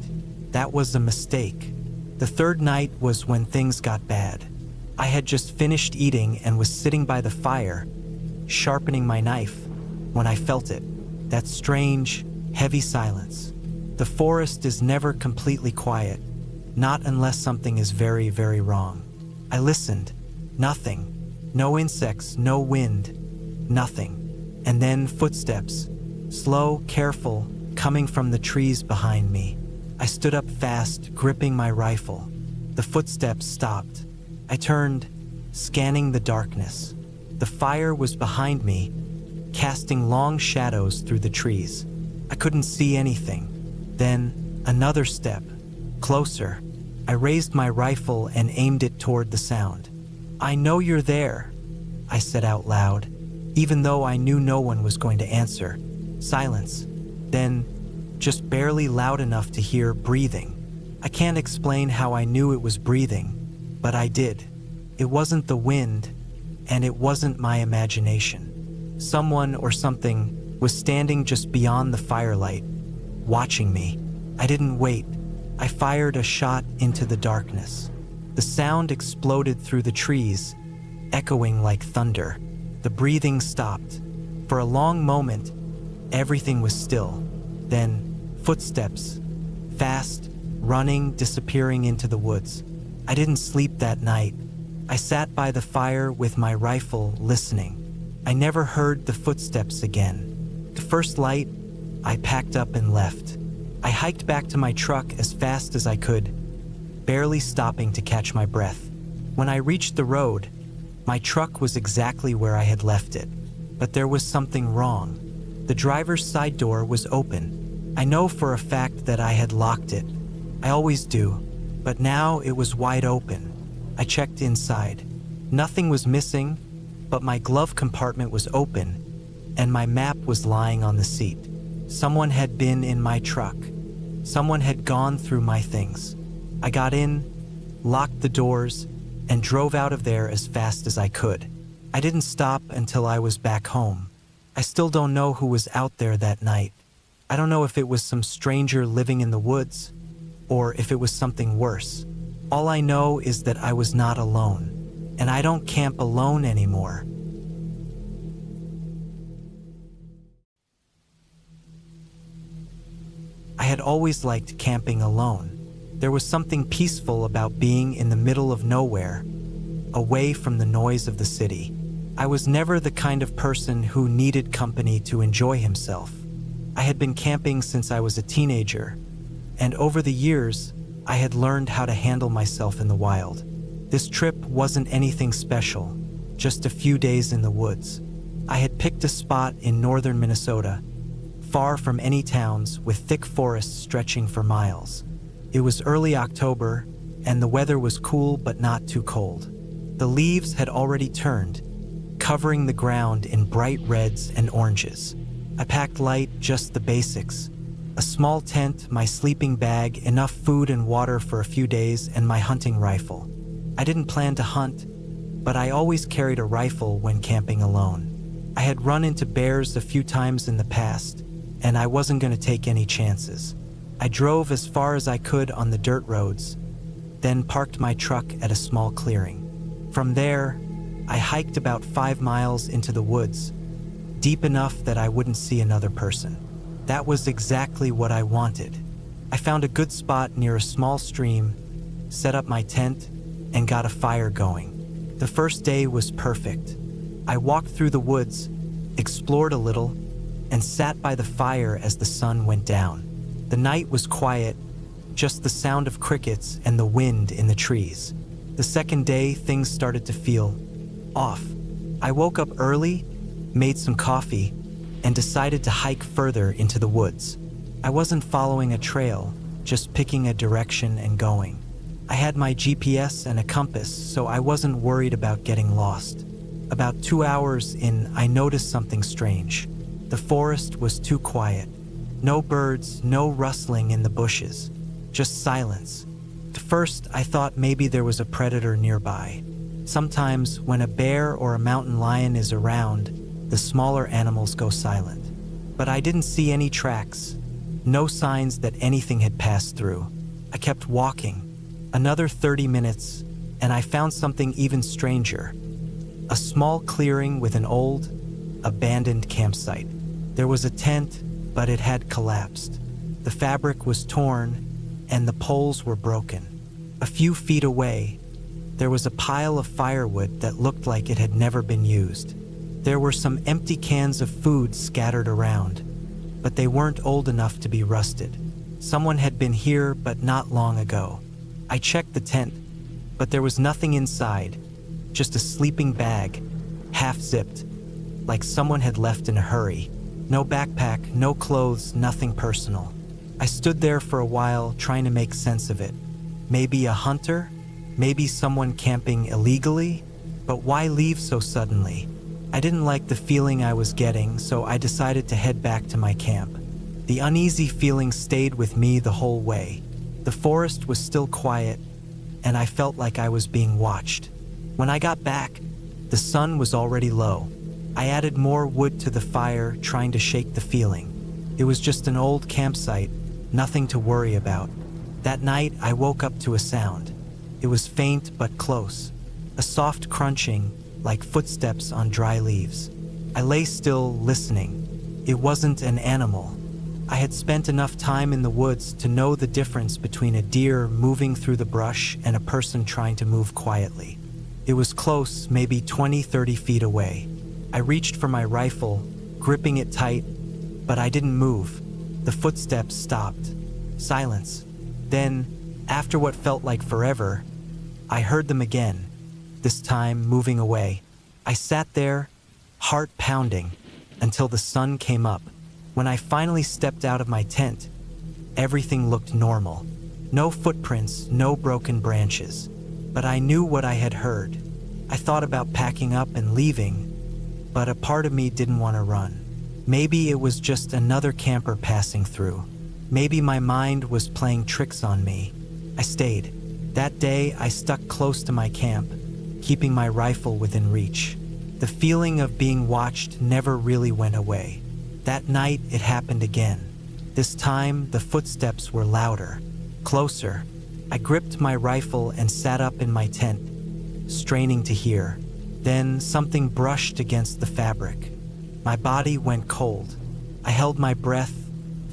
That was a mistake. The third night was when things got bad. I had just finished eating and was sitting by the fire, sharpening my knife, when I felt it. That strange, heavy silence. The forest is never completely quiet, not unless something is very, very wrong. I listened. Nothing. No insects, no wind, nothing. And then footsteps, slow, careful, coming from the trees behind me. I stood up fast, gripping my rifle. The footsteps stopped. I turned, scanning the darkness. The fire was behind me, casting long shadows through the trees. I couldn't see anything. Then, another step, closer. I raised my rifle and aimed it toward the sound. "I know you're there," I said out loud, even though I knew no one was going to answer. Silence. Then, just barely loud enough to hear breathing. I can't explain how I knew it was breathing, but I did. It wasn't the wind, and it wasn't my imagination. Someone or something was standing just beyond the firelight, watching me. I didn't wait. I fired a shot into the darkness. The sound exploded through the trees, echoing like thunder. The breathing stopped. For a long moment, everything was still. Then, footsteps. Fast, running, disappearing into the woods. I didn't sleep that night. I sat by the fire with my rifle, listening. I never heard the footsteps again. The first light, I packed up and left. I hiked back to my truck as fast as I could, barely stopping to catch my breath. When I reached the road, my truck was exactly where I had left it. But there was something wrong. The driver's side door was open, I know for a fact that I had locked it. I always do, but now it was wide open. I checked inside. Nothing was missing, but my glove compartment was open, and my map was lying on the seat. Someone had been in my truck. Someone had gone through my things. I got in, locked the doors, and drove out of there as fast as I could. I didn't stop until I was back home. I still don't know who was out there that night. I don't know if it was some stranger living in the woods, or if it was something worse. All I know is that I was not alone, and I don't camp alone anymore. I had always liked camping alone. There was something peaceful about being in the middle of nowhere, away from the noise of the city. I was never the kind of person who needed company to enjoy himself. I had been camping since I was a teenager, and over the years, I had learned how to handle myself in the wild. This trip wasn't anything special, just a few days in the woods. I had picked a spot in northern Minnesota, far from any towns, with thick forests stretching for miles. It was early October, and the weather was cool but not too cold. The leaves had already turned, covering the ground in bright reds and oranges. I packed light, just the basics. A small tent, my sleeping bag, enough food and water for a few days, and my hunting rifle. I didn't plan to hunt, but I always carried a rifle when camping alone. I had run into bears a few times in the past, and I wasn't going to take any chances. I drove as far as I could on the dirt roads, then parked my truck at a small clearing. From there, I hiked about 5 miles into the woods, deep enough that I wouldn't see another person. That was exactly what I wanted. I found a good spot near a small stream, set up my tent, and got a fire going. The first day was perfect. I walked through the woods, explored a little, and sat by the fire as the sun went down. The night was quiet, just the sound of crickets and the wind in the trees. The second day, things started to feel off. I woke up early, made some coffee, and decided to hike further into the woods. I wasn't following a trail, just picking a direction and going. I had my GPS and a compass, so I wasn't worried about getting lost. About 2 hours in, I noticed something strange. The forest was too quiet. No birds, no rustling in the bushes, just silence. At first, I thought maybe there was a predator nearby. Sometimes, when a bear or a mountain lion is around, the smaller animals go silent. But I didn't see any tracks, no signs that anything had passed through. I kept walking. Another 30 minutes, and I found something even stranger. A small clearing with an old, abandoned campsite. There was a tent, but it had collapsed. The fabric was torn, and the poles were broken. A few feet away, there was a pile of firewood that looked like it had never been used. There were some empty cans of food scattered around, but they weren't old enough to be rusted. Someone had been here, but not long ago. I checked the tent, but there was nothing inside, just a sleeping bag, half-zipped, like someone had left in a hurry. No backpack, no clothes, nothing personal. I stood there for a while, trying to make sense of it. Maybe a hunter? Maybe someone camping illegally? But why leave so suddenly? I didn't like the feeling I was getting, so I decided to head back to my camp. The uneasy feeling stayed with me the whole way. The forest was still quiet, and I felt like I was being watched. When I got back, the sun was already low. I added more wood to the fire, trying to shake the feeling. It was just an old campsite, nothing to worry about. That night, I woke up to a sound. It was faint but close, a soft crunching, like footsteps on dry leaves. I lay still, listening. It wasn't an animal. I had spent enough time in the woods to know the difference between a deer moving through the brush and a person trying to move quietly. It was close, maybe 20-30 feet away. I reached for my rifle, gripping it tight, but I didn't move. The footsteps stopped. Silence. Then, after what felt like forever, I heard them again, this time moving away. I sat there, heart pounding, until the sun came up. When I finally stepped out of my tent, everything looked normal. No footprints, no broken branches. But I knew what I had heard. I thought about packing up and leaving, but a part of me didn't want to run. Maybe it was just another camper passing through. Maybe my mind was playing tricks on me. I stayed. That day, I stuck close to my camp, keeping my rifle within reach. The feeling of being watched never really went away. That night, it happened again. This time, the footsteps were louder, closer. I gripped my rifle and sat up in my tent, straining to hear. Then something brushed against the fabric. My body went cold. I held my breath,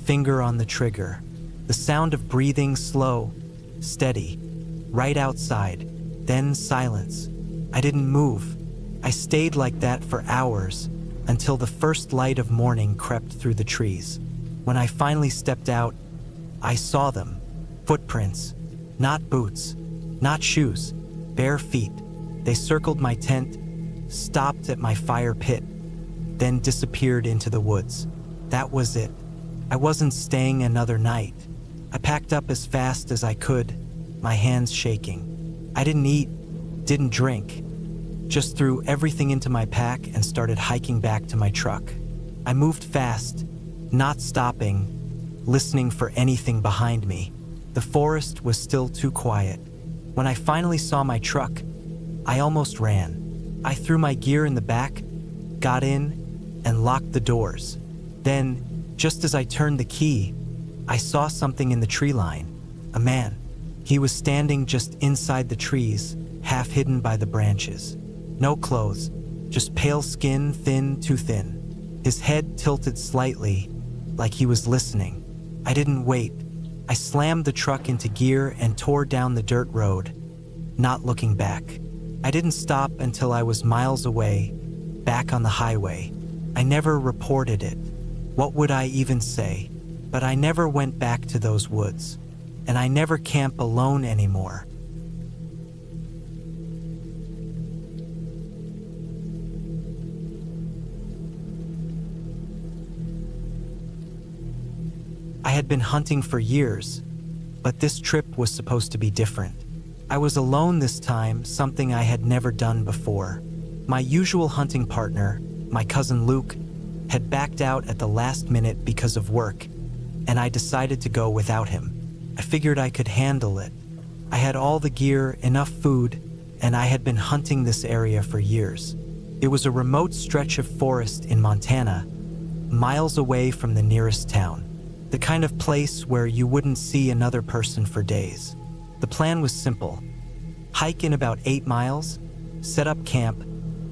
finger on the trigger. The sound of breathing slow, steady, right outside. Then silence. I didn't move. I stayed like that for hours until the first light of morning crept through the trees. When I finally stepped out, I saw them. Footprints. Not boots, not shoes, bare feet. They circled my tent, stopped at my fire pit, then disappeared into the woods. That was it. I wasn't staying another night. I packed up as fast as I could, my hands shaking. I didn't eat, didn't drink, just threw everything into my pack and started hiking back to my truck. I moved fast, not stopping, listening for anything behind me. The forest was still too quiet. When I finally saw my truck, I almost ran. I threw my gear in the back, got in, and locked the doors. Then, just as I turned the key, I saw something in the tree line. A man. He was standing just inside the trees, half hidden by the branches. No clothes, just pale skin, thin, too thin. His head tilted slightly, like he was listening. I didn't wait. I slammed the truck into gear and tore down the dirt road, not looking back. I didn't stop until I was miles away, back on the highway. I never reported it. What would I even say? But I never went back to those woods, and I never camp alone anymore. I had been hunting for years, but this trip was supposed to be different. I was alone this time, something I had never done before. My usual hunting partner, my cousin Luke, had backed out at the last minute because of work, and I decided to go without him. I figured I could handle it. I had all the gear, enough food, and I had been hunting this area for years. It was a remote stretch of forest in Montana, miles away from the nearest town. The kind of place where you wouldn't see another person for days. The plan was simple. Hike in about 8 miles, set up camp,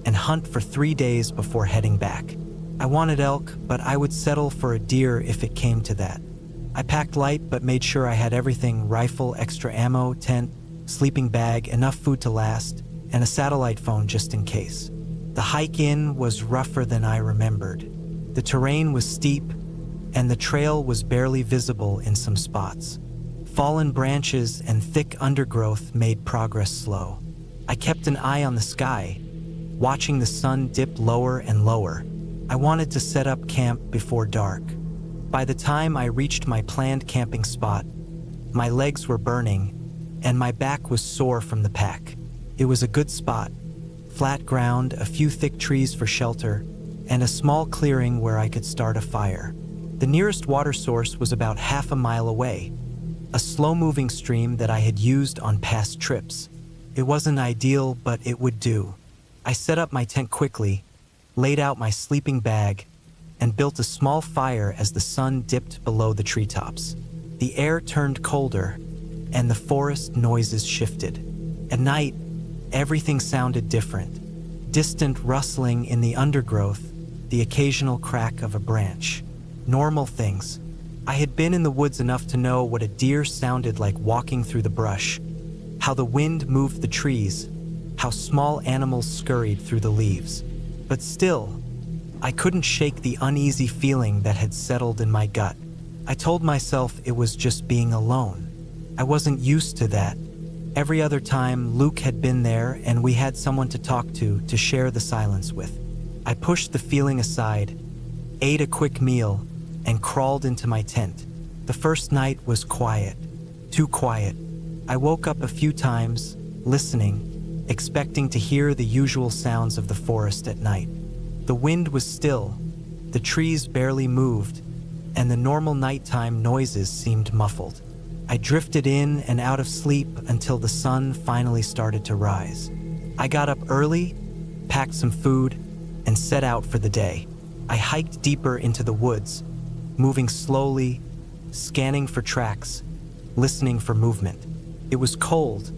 and hunt for 3 days before heading back. I wanted elk, but I would settle for a deer if it came to that. I packed light but made sure I had everything: rifle, extra ammo, tent, sleeping bag, enough food to last, and a satellite phone just in case. The hike in was rougher than I remembered. The terrain was steep, and the trail was barely visible in some spots. Fallen branches and thick undergrowth made progress slow. I kept an eye on the sky, watching the sun dip lower and lower. I wanted to set up camp before dark. By the time I reached my planned camping spot, my legs were burning, and my back was sore from the pack. It was a good spot. Flat ground, a few thick trees for shelter, and a small clearing where I could start a fire. The nearest water source was about half a mile away, a slow-moving stream that I had used on past trips. It wasn't ideal, but it would do. I set up my tent quickly, laid out my sleeping bag, and built a small fire as the sun dipped below the treetops. The air turned colder, and the forest noises shifted. At night, everything sounded different. Distant rustling in the undergrowth, the occasional crack of a branch. Normal things. I had been in the woods enough to know what a deer sounded like walking through the brush, how the wind moved the trees, how small animals scurried through the leaves. But still, I couldn't shake the uneasy feeling that had settled in my gut. I told myself it was just being alone. I wasn't used to that. Every other time, Luke had been there and we had someone to talk to share the silence with. I pushed the feeling aside, ate a quick meal, and crawled into my tent. The first night was quiet, too quiet. I woke up a few times, listening, expecting to hear the usual sounds of the forest at night. The wind was still, the trees barely moved, and the normal nighttime noises seemed muffled. I drifted in and out of sleep until the sun finally started to rise. I got up early, packed some food, and set out for the day. I hiked deeper into the woods, moving slowly, scanning for tracks, listening for movement. It was cold,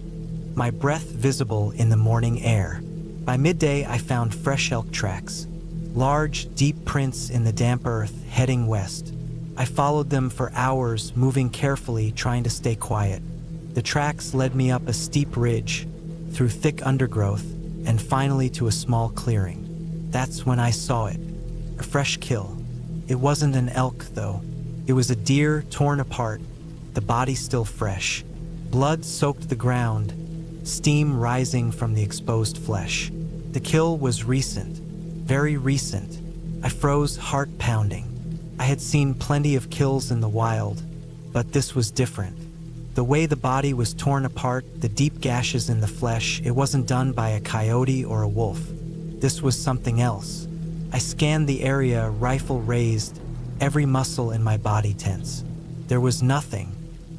my breath visible in the morning air. By midday, I found fresh elk tracks, large, deep prints in the damp earth heading west. I followed them for hours, moving carefully, trying to stay quiet. The tracks led me up a steep ridge, through thick undergrowth, and finally to a small clearing. That's when I saw it. A fresh kill. It wasn't an elk, though. It was a deer torn apart, the body still fresh. Blood soaked the ground, steam rising from the exposed flesh. The kill was recent, very recent. I froze, heart pounding. I had seen plenty of kills in the wild, but this was different. The way the body was torn apart, the deep gashes in the flesh, it wasn't done by a coyote or a wolf. This was something else. I scanned the area, rifle raised, every muscle in my body tense. There was nothing,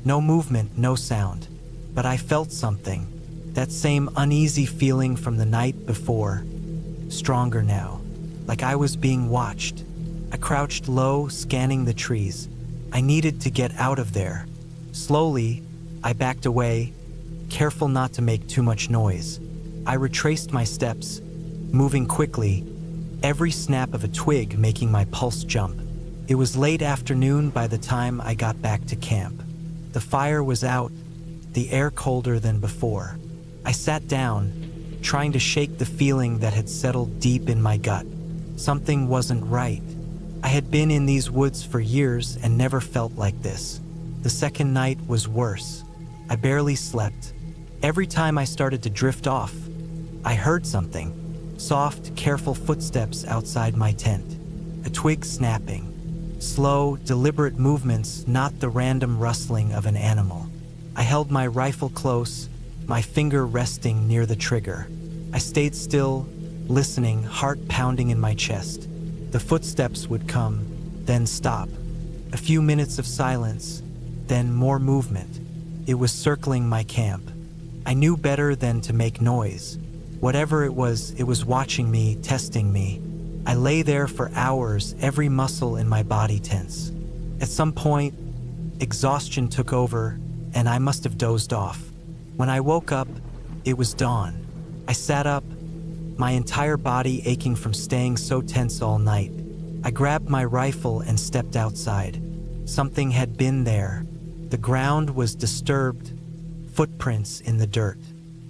no movement, no sound, but I felt something, that same uneasy feeling from the night before, stronger now, like I was being watched. I crouched low, scanning the trees. I needed to get out of there. Slowly, I backed away, careful not to make too much noise. I retraced my steps, moving quickly, every snap of a twig making my pulse jump. It was late afternoon by the time I got back to camp. The fire was out, the air colder than before. I sat down, trying to shake the feeling that had settled deep in my gut. Something wasn't right. I had been in these woods for years and never felt like this. The second night was worse. I barely slept. Every time I started to drift off, I heard something. Soft, careful footsteps outside my tent. A twig snapping. Slow, deliberate movements, not the random rustling of an animal. I held my rifle close, my finger resting near the trigger. I stayed still, listening, heart pounding in my chest. The footsteps would come, then stop. A few minutes of silence, then more movement. It was circling my camp. I knew better than to make noise. Whatever it was watching me, testing me. I lay there for hours, every muscle in my body tense. At some point, exhaustion took over, and I must have dozed off. When I woke up, it was dawn. I sat up, my entire body aching from staying so tense all night. I grabbed my rifle and stepped outside. Something had been there. The ground was disturbed, footprints in the dirt.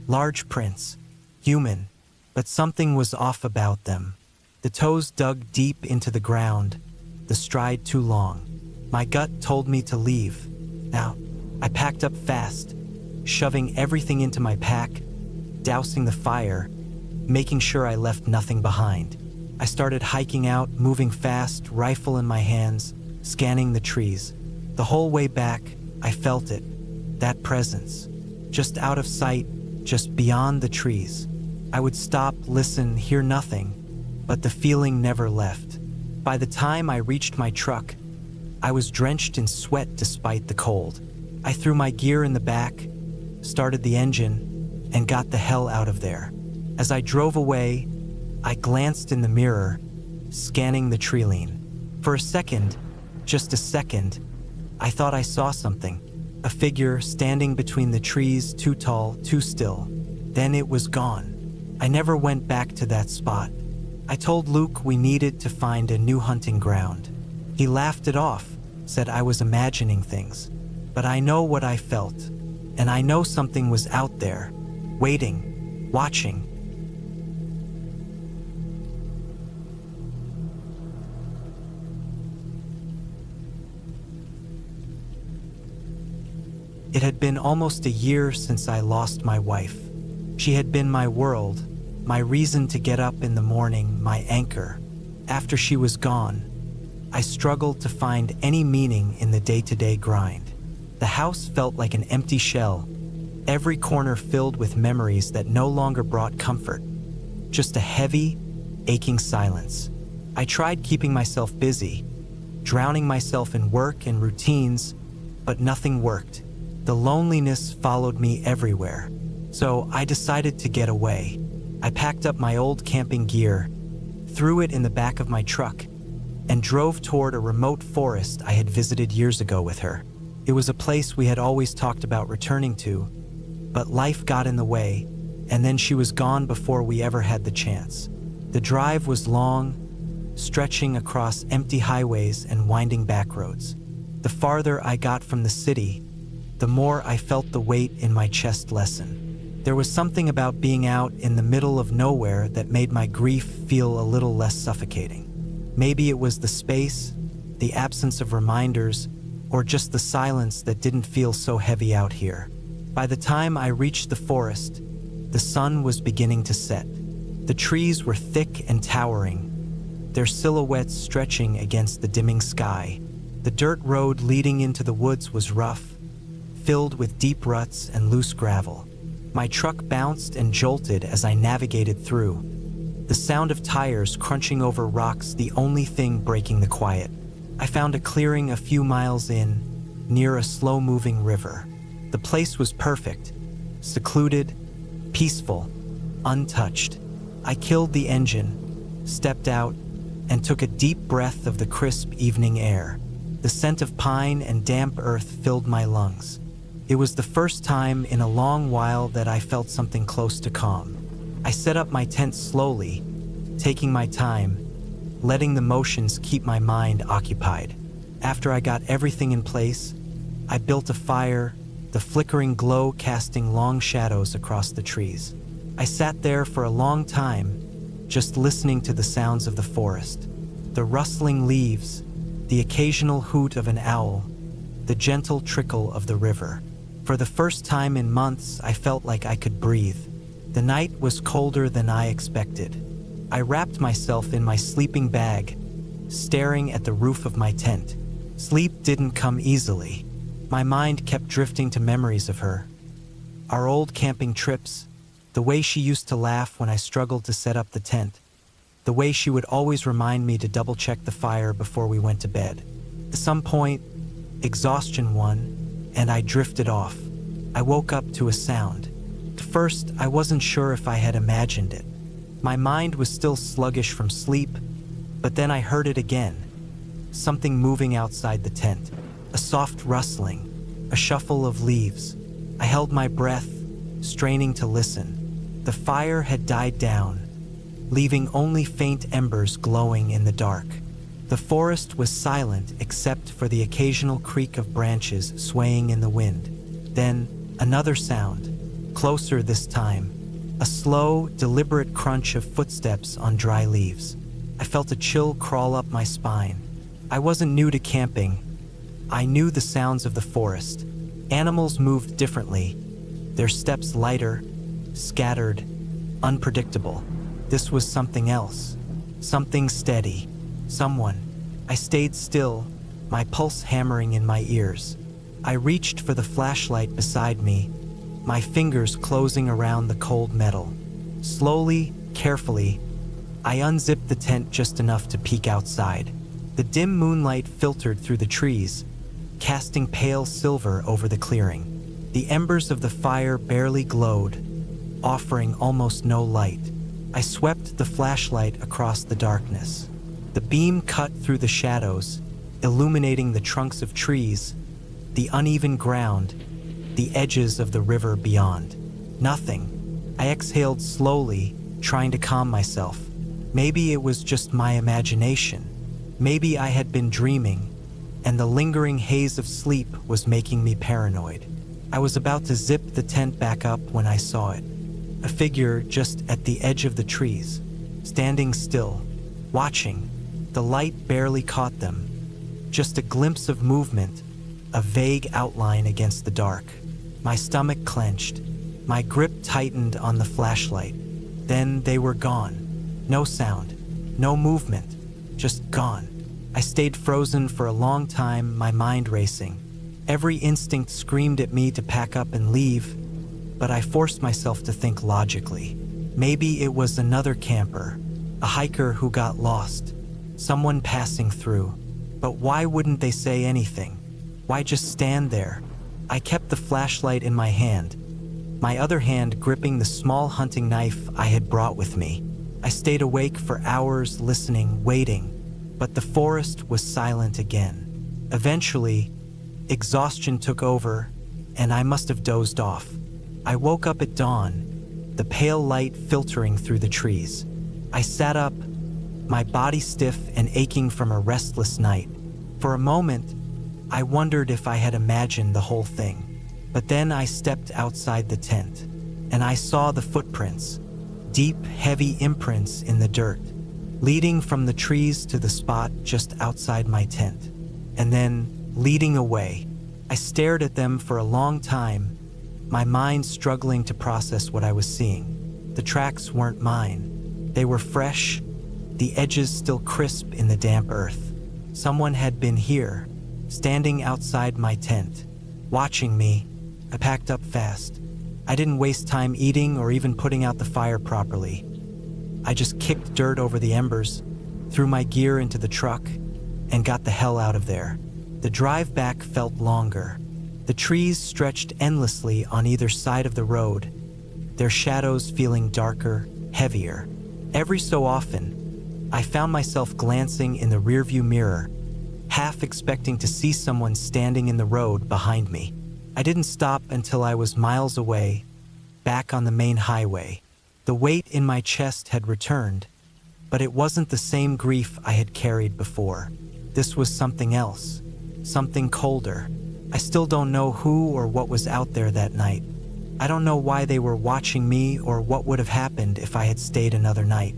Large prints, human, but something was off about them. The toes dug deep into the ground, the stride too long. My gut told me to leave. Now, I packed up fast, shoving everything into my pack, dousing the fire, making sure I left nothing behind. I started hiking out, moving fast, rifle in my hands, scanning the trees. The whole way back, I felt it, that presence, just out of sight, just beyond the trees. I would stop, listen, hear nothing, but the feeling never left. By the time I reached my truck, I was drenched in sweat despite the cold. I threw my gear in the back, started the engine, and got the hell out of there. As I drove away, I glanced in the mirror, scanning the treeline. For a second, just a second, I thought I saw something. A figure standing between the trees, too tall, too still. Then it was gone. I never went back to that spot. I told Luke we needed to find a new hunting ground. He laughed it off, said I was imagining things. But I know what I felt, and I know something was out there, waiting, watching. It had been almost a year since I lost my wife. She had been my world, my reason to get up in the morning, my anchor. After she was gone, I struggled to find any meaning in the day-to-day grind. The house felt like an empty shell, every corner filled with memories that no longer brought comfort, just a heavy, aching silence. I tried keeping myself busy, drowning myself in work and routines, but nothing worked. The loneliness followed me everywhere, so I decided to get away. I packed up my old camping gear, threw it in the back of my truck, and drove toward a remote forest I had visited years ago with her. It was a place we had always talked about returning to, but life got in the way, and then she was gone before we ever had the chance. The drive was long, stretching across empty highways and winding back roads. The farther I got from the city, the more I felt the weight in my chest lessen. There was something about being out in the middle of nowhere that made my grief feel a little less suffocating. Maybe it was the space, the absence of reminders, or just the silence that didn't feel so heavy out here. By the time I reached the forest, the sun was beginning to set. The trees were thick and towering, their silhouettes stretching against the dimming sky. The dirt road leading into the woods was rough, filled with deep ruts and loose gravel. My truck bounced and jolted as I navigated through, the sound of tires crunching over rocks the only thing breaking the quiet. I found a clearing a few miles in, near a slow-moving river. The place was perfect, secluded, peaceful, untouched. I killed the engine, stepped out, and took a deep breath of the crisp evening air. The scent of pine and damp earth filled my lungs. It was the first time in a long while that I felt something close to calm. I set up my tent slowly, taking my time, letting the motions keep my mind occupied. After I got everything in place, I built a fire, the flickering glow casting long shadows across the trees. I sat there for a long time, just listening to the sounds of the forest, the rustling leaves, the occasional hoot of an owl, the gentle trickle of the river. For the first time in months, I felt like I could breathe. The night was colder than I expected. I wrapped myself in my sleeping bag, staring at the roof of my tent. Sleep didn't come easily. My mind kept drifting to memories of her, our old camping trips, the way she used to laugh when I struggled to set up the tent, the way she would always remind me to double-check the fire before we went to bed. At some point, exhaustion won, and I drifted off. I woke up to a sound. At first, I wasn't sure if I had imagined it. My mind was still sluggish from sleep, but then I heard it again. Something moving outside the tent. A soft rustling, a shuffle of leaves. I held my breath, straining to listen. The fire had died down, leaving only faint embers glowing in the dark. The forest was silent except for the occasional creak of branches swaying in the wind. Then, another sound, closer this time, a slow, deliberate crunch of footsteps on dry leaves. I felt a chill crawl up my spine. I wasn't new to camping. I knew the sounds of the forest. Animals moved differently, their steps lighter, scattered, unpredictable. This was something else, something steady, someone. I stayed still, my pulse hammering in my ears. I reached for the flashlight beside me, my fingers closing around the cold metal. Slowly, carefully, I unzipped the tent just enough to peek outside. The dim moonlight filtered through the trees, casting pale silver over the clearing. The embers of the fire barely glowed, offering almost no light. I swept the flashlight across the darkness. The beam cut through the shadows, illuminating the trunks of trees, the uneven ground, the edges of the river beyond. Nothing. I exhaled slowly, trying to calm myself. Maybe it was just my imagination. Maybe I had been dreaming, and the lingering haze of sleep was making me paranoid. I was about to zip the tent back up when I saw it. A figure just at the edge of the trees, standing still, watching. The light barely caught them. Just a glimpse of movement, a vague outline against the dark. My stomach clenched. My grip tightened on the flashlight. Then they were gone. No sound, no movement, just gone. I stayed frozen for a long time, my mind racing. Every instinct screamed at me to pack up and leave, but I forced myself to think logically. Maybe it was another camper, a hiker who got lost, someone passing through. But why wouldn't they say anything? Why just stand there? I kept the flashlight in my hand, my other hand gripping the small hunting knife I had brought with me. I stayed awake for hours, listening, waiting, but the forest was silent again. Eventually, exhaustion took over, and I must have dozed off. I woke up at dawn, the pale light filtering through the trees. I sat up, my body stiff and aching from a restless night. For a moment, I wondered if I had imagined the whole thing. But then I stepped outside the tent, and I saw the footprints, deep, heavy imprints in the dirt, leading from the trees to the spot just outside my tent, and then leading away. I stared at them for a long time, my mind struggling to process what I was seeing. The tracks weren't mine. They were fresh, the edges still crisp in the damp earth. Someone had been here, standing outside my tent, watching me. I packed up fast. I didn't waste time eating or even putting out the fire properly. I just kicked dirt over the embers, threw my gear into the truck, and got the hell out of there. The drive back felt longer. The trees stretched endlessly on either side of the road, their shadows feeling darker, heavier. Every so often, I found myself glancing in the rearview mirror, half expecting to see someone standing in the road behind me. I didn't stop until I was miles away, back on the main highway. The weight in my chest had returned, but it wasn't the same grief I had carried before. This was something else, something colder. I still don't know who or what was out there that night. I don't know why they were watching me or what would have happened if I had stayed another night.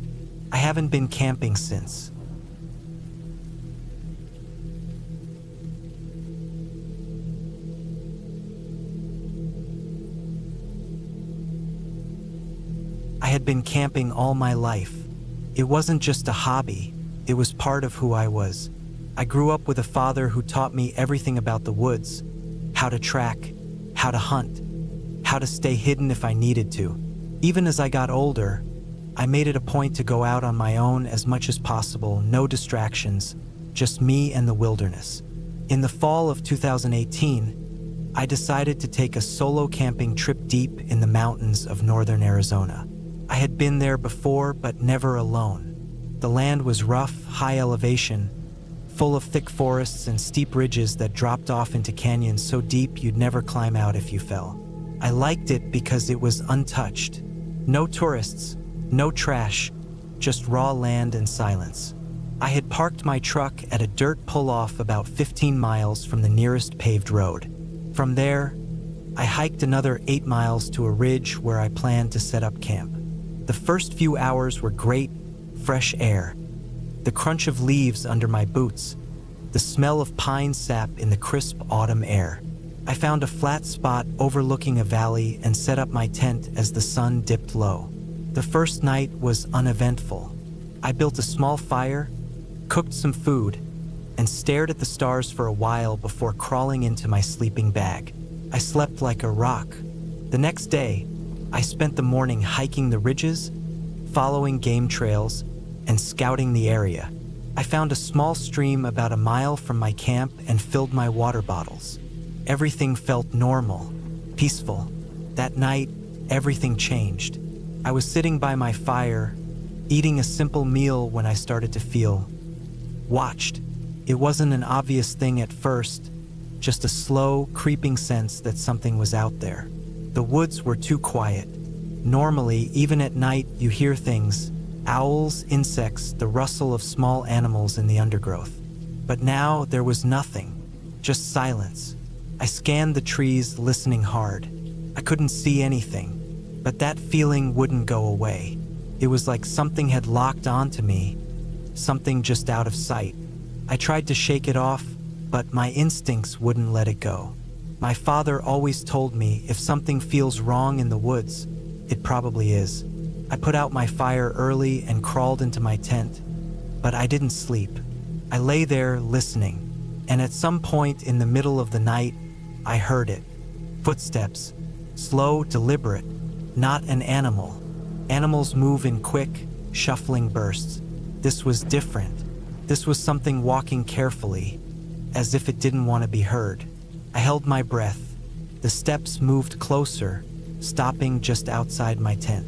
I haven't been camping since. I had been camping all my life. It wasn't just a hobby, it was part of who I was. I grew up with a father who taught me everything about the woods, how to track, how to hunt, how to stay hidden if I needed to. Even as I got older, I made it a point to go out on my own as much as possible, no distractions, just me and the wilderness. In the fall of 2018, I decided to take a solo camping trip deep in the mountains of northern Arizona. I had been there before, but never alone. The land was rough, high elevation, full of thick forests and steep ridges that dropped off into canyons so deep you'd never climb out if you fell. I liked it because it was untouched. No tourists, no trash, just raw land and silence. I had parked my truck at a dirt pull-off about 15 miles from the nearest paved road. From there, I hiked another 8 miles to a ridge where I planned to set up camp. The first few hours were great, fresh air, the crunch of leaves under my boots, the smell of pine sap in the crisp autumn air. I found a flat spot overlooking a valley and set up my tent as the sun dipped low. The first night was uneventful. I built a small fire, cooked some food, and stared at the stars for a while before crawling into my sleeping bag. I slept like a rock. The next day, I spent the morning hiking the ridges, following game trails, and scouting the area. I found a small stream about a mile from my camp and filled my water bottles. Everything felt normal, peaceful. That night, everything changed. I was sitting by my fire, eating a simple meal when I started to feel watched. It wasn't an obvious thing at first, just a slow, creeping sense that something was out there. The woods were too quiet. Normally, even at night, you hear things, owls, insects, the rustle of small animals in the undergrowth. But now there was nothing, just silence. I scanned the trees, listening hard. I couldn't see anything, but that feeling wouldn't go away. It was like something had locked onto me, something just out of sight. I tried to shake it off, but my instincts wouldn't let it go. My father always told me if something feels wrong in the woods, it probably is. I put out my fire early and crawled into my tent, but I didn't sleep. I lay there listening, and at some point in the middle of the night, I heard it. Footsteps, slow, deliberate, not an animal. Animals move in quick, shuffling bursts. This was different. This was something walking carefully, as if it didn't want to be heard. I held my breath. The steps moved closer, stopping just outside my tent.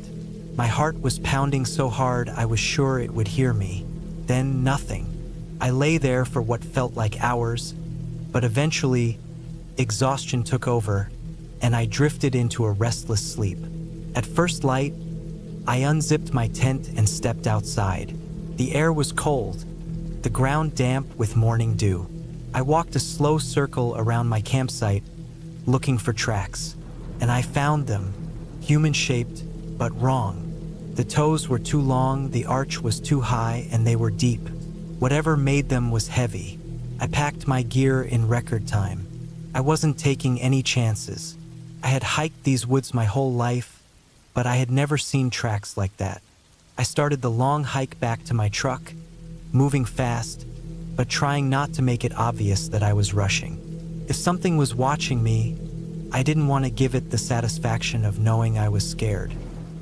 My heart was pounding so hard I was sure it would hear me. Then nothing. I lay there for what felt like hours, but eventually, exhaustion took over, and I drifted into a restless sleep. At first light, I unzipped my tent and stepped outside. The air was cold, the ground damp with morning dew. I walked a slow circle around my campsite, looking for tracks, and I found them, human-shaped, but wrong. The toes were too long, the arch was too high, and they were deep. Whatever made them was heavy. I packed my gear in record time. I wasn't taking any chances. I had hiked these woods my whole life, but I had never seen tracks like that. I started the long hike back to my truck, moving fast, but trying not to make it obvious that I was rushing. If something was watching me, I didn't want to give it the satisfaction of knowing I was scared.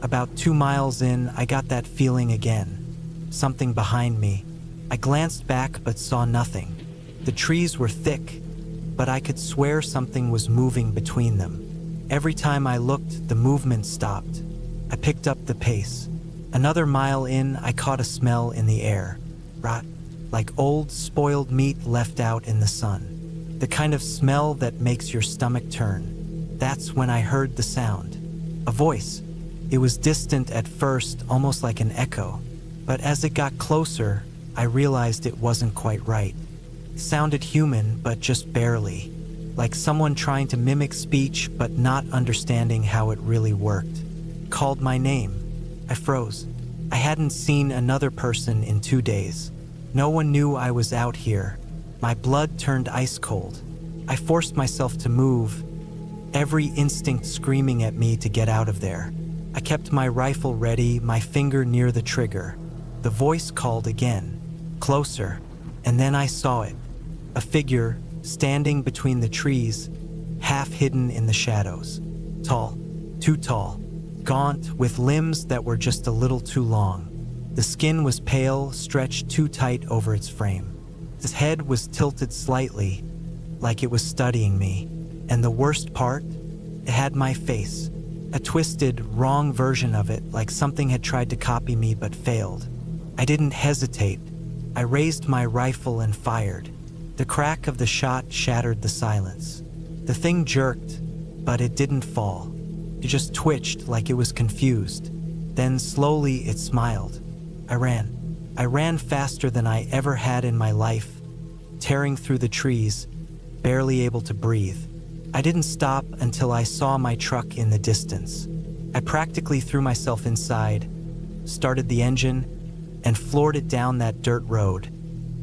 About 2 miles in, I got that feeling again. Something behind me. I glanced back but saw nothing. The trees were thick, but I could swear something was moving between them. Every time I looked, the movement stopped. I picked up the pace. Another mile in, I caught a smell in the air. Rot, like old, spoiled meat left out in the sun. The kind of smell that makes your stomach turn. That's when I heard the sound. A voice. It was distant at first, almost like an echo. But as it got closer, I realized it wasn't quite right. It sounded human, but just barely. Like someone trying to mimic speech, but not understanding how it really worked. Called my name. I froze. I hadn't seen another person in 2 days. No one knew I was out here. My blood turned ice cold. I forced myself to move, every instinct screaming at me to get out of there. I kept my rifle ready, my finger near the trigger. The voice called again, closer, and then I saw it. A figure, standing between the trees, half hidden in the shadows. Tall, too tall, gaunt, with limbs that were just a little too long. The skin was pale, stretched too tight over its frame. His head was tilted slightly, like it was studying me. And the worst part? It had my face. A twisted, wrong version of it, like something had tried to copy me but failed. I didn't hesitate. I raised my rifle and fired. The crack of the shot shattered the silence. The thing jerked, but it didn't fall. It just twitched like it was confused. Then slowly it smiled. I ran. I ran faster than I ever had in my life, tearing through the trees, barely able to breathe. I didn't stop until I saw my truck in the distance. I practically threw myself inside, started the engine, and floored it down that dirt road,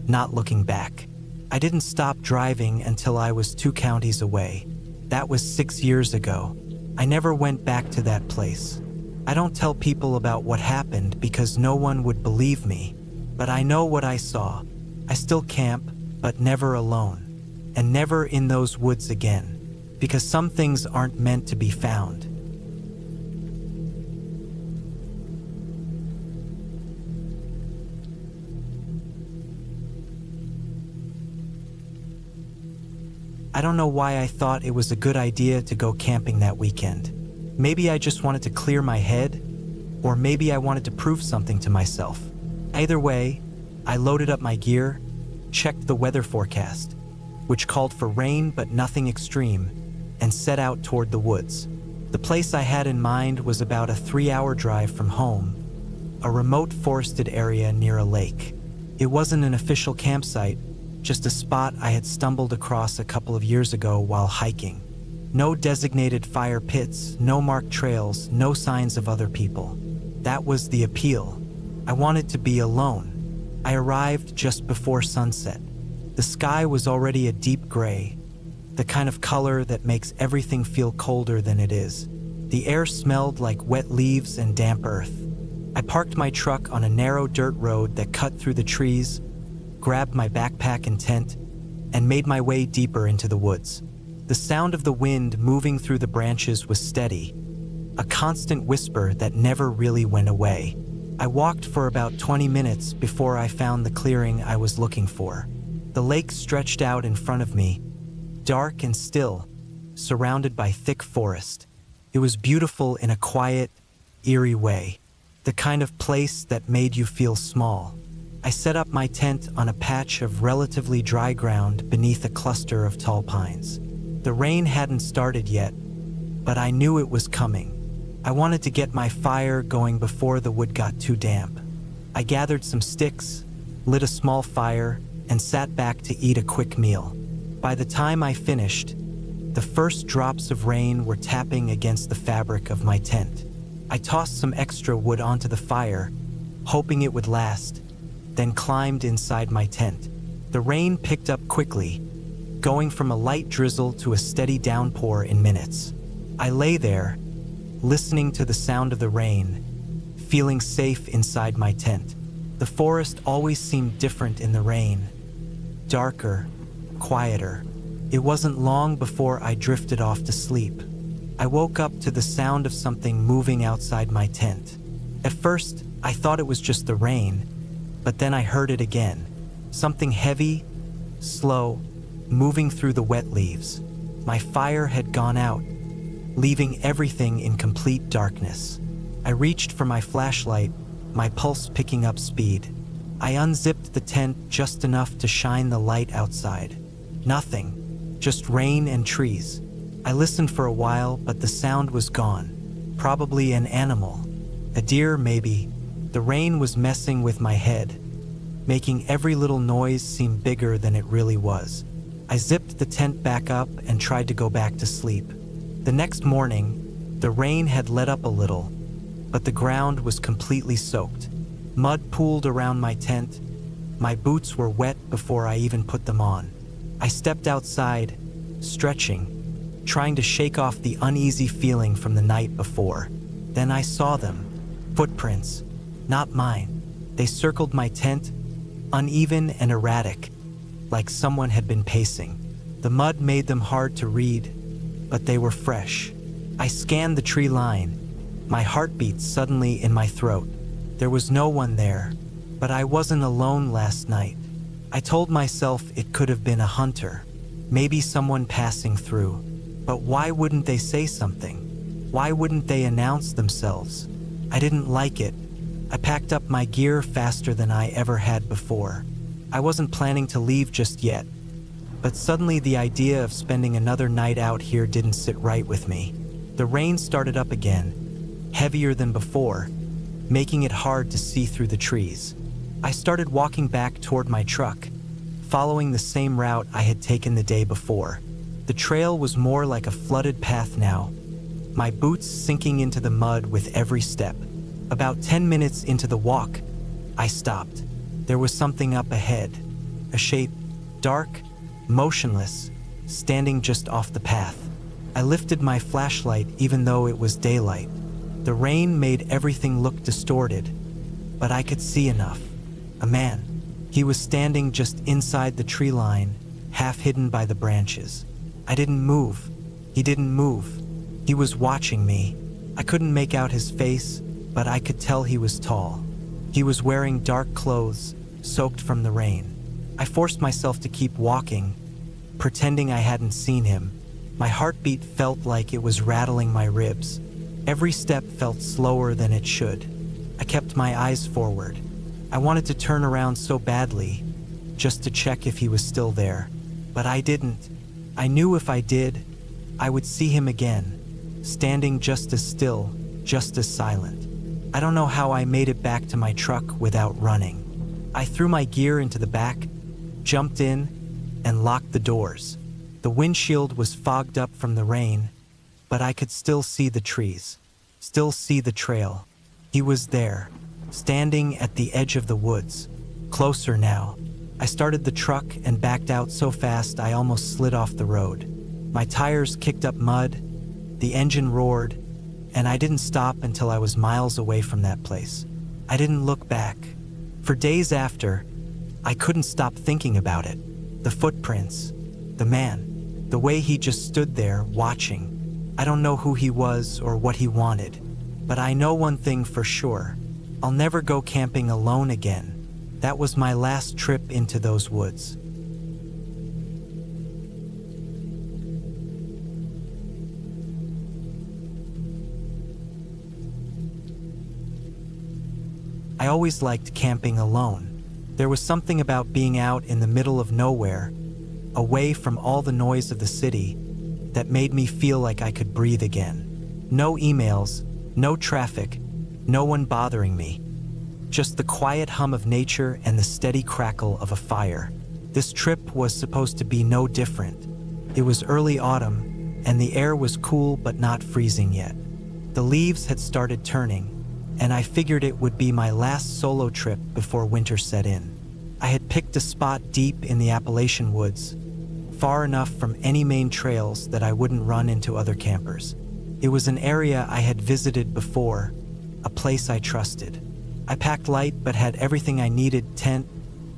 not looking back. I didn't stop driving until I was 2 counties away. That was 6 years ago. I never went back to that place. I don't tell people about what happened because no one would believe me, but I know what I saw. I still camp, but never alone, and never in those woods again, because some things aren't meant to be found. I don't know why I thought it was a good idea to go camping that weekend. Maybe I just wanted to clear my head, or maybe I wanted to prove something to myself. Either way, I loaded up my gear, checked the weather forecast, which called for rain but nothing extreme, and set out toward the woods. The place I had in mind was about a 3-hour drive from home, a remote forested area near a lake. It wasn't an official campsite, just a spot I had stumbled across a couple of years ago while hiking. No designated fire pits, no marked trails, no signs of other people. That was the appeal. I wanted to be alone. I arrived just before sunset. The sky was already a deep gray, the kind of color that makes everything feel colder than it is. The air smelled like wet leaves and damp earth. I parked my truck on a narrow dirt road that cut through the trees, grabbed my backpack and tent, and made my way deeper into the woods. The sound of the wind moving through the branches was steady, a constant whisper that never really went away. I walked for about 20 minutes before I found the clearing I was looking for. The lake stretched out in front of me, dark and still, surrounded by thick forest. It was beautiful in a quiet, eerie way, the kind of place that made you feel small. I set up my tent on a patch of relatively dry ground beneath a cluster of tall pines. The rain hadn't started yet, but I knew it was coming. I wanted to get my fire going before the wood got too damp. I gathered some sticks, lit a small fire, and sat back to eat a quick meal. By the time I finished, the first drops of rain were tapping against the fabric of my tent. I tossed some extra wood onto the fire, hoping it would last, then climbed inside my tent. The rain picked up quickly, going from a light drizzle to a steady downpour in minutes. I lay there, listening to the sound of the rain, feeling safe inside my tent. The forest always seemed different in the rain, darker, quieter. It wasn't long before I drifted off to sleep. I woke up to the sound of something moving outside my tent. At first, I thought it was just the rain, but then I heard it again. Something heavy, slow, moving through the wet leaves. My fire had gone out, leaving everything in complete darkness. I reached for my flashlight, my pulse picking up speed. I unzipped the tent just enough to shine the light outside. Nothing, just rain and trees. I listened for a while, but the sound was gone. Probably an animal. A deer, maybe. The rain was messing with my head, making every little noise seem bigger than it really was. I zipped the tent back up and tried to go back to sleep. The next morning, the rain had let up a little, but the ground was completely soaked. Mud pooled around my tent. My boots were wet before I even put them on. I stepped outside, stretching, trying to shake off the uneasy feeling from the night before. Then I saw them. Footprints. Not mine. They circled my tent, uneven and erratic, like someone had been pacing. The mud made them hard to read, but they were fresh. I scanned the tree line, my heartbeat suddenly in my throat. There was no one there, but I wasn't alone last night. I told myself it could have been a hunter, maybe someone passing through. But why wouldn't they say something? Why wouldn't they announce themselves? I didn't like it. I packed up my gear faster than I ever had before. I wasn't planning to leave just yet, but suddenly the idea of spending another night out here didn't sit right with me. The rain started up again, heavier than before, making it hard to see through the trees. I started walking back toward my truck, following the same route I had taken the day before. The trail was more like a flooded path now, my boots sinking into the mud with every step. About 10 minutes into the walk, I stopped. There was something up ahead, a shape, dark, motionless, standing just off the path. I lifted my flashlight even though it was daylight. The rain made everything look distorted, but I could see enough. A man. He was standing just inside the tree line, half hidden by the branches. I didn't move. He didn't move. He was watching me. I couldn't make out his face, but I could tell he was tall. He was wearing dark clothes, soaked from the rain. I forced myself to keep walking, pretending I hadn't seen him. My heartbeat felt like it was rattling my ribs. Every step felt slower than it should. I kept my eyes forward. I wanted to turn around so badly, just to check if he was still there. But I didn't. I knew if I did, I would see him again, standing just as still, just as silent. I don't know how I made it back to my truck without running. I threw my gear into the back, jumped in, and locked the doors. The windshield was fogged up from the rain, but I could still see the trees, still see the trail. He was there, standing at the edge of the woods, closer now. I started the truck and backed out so fast I almost slid off the road. My tires kicked up mud, the engine roared, and I didn't stop until I was miles away from that place. I didn't look back. For days after, I couldn't stop thinking about it. The footprints, the man, the way he just stood there watching. I don't know who he was or what he wanted, but I know one thing for sure. I'll never go camping alone again. That was my last trip into those woods. I always liked camping alone. There was something about being out in the middle of nowhere, away from all the noise of the city, that made me feel like I could breathe again. No emails, no traffic, no one bothering me. Just the quiet hum of nature and the steady crackle of a fire. This trip was supposed to be no different. It was early autumn, and the air was cool but not freezing yet. The leaves had started turning, and I figured it would be my last solo trip before winter set in. I had picked a spot deep in the Appalachian woods, far enough from any main trails that I wouldn't run into other campers. It was an area I had visited before, a place I trusted. I packed light but had everything I needed: tent,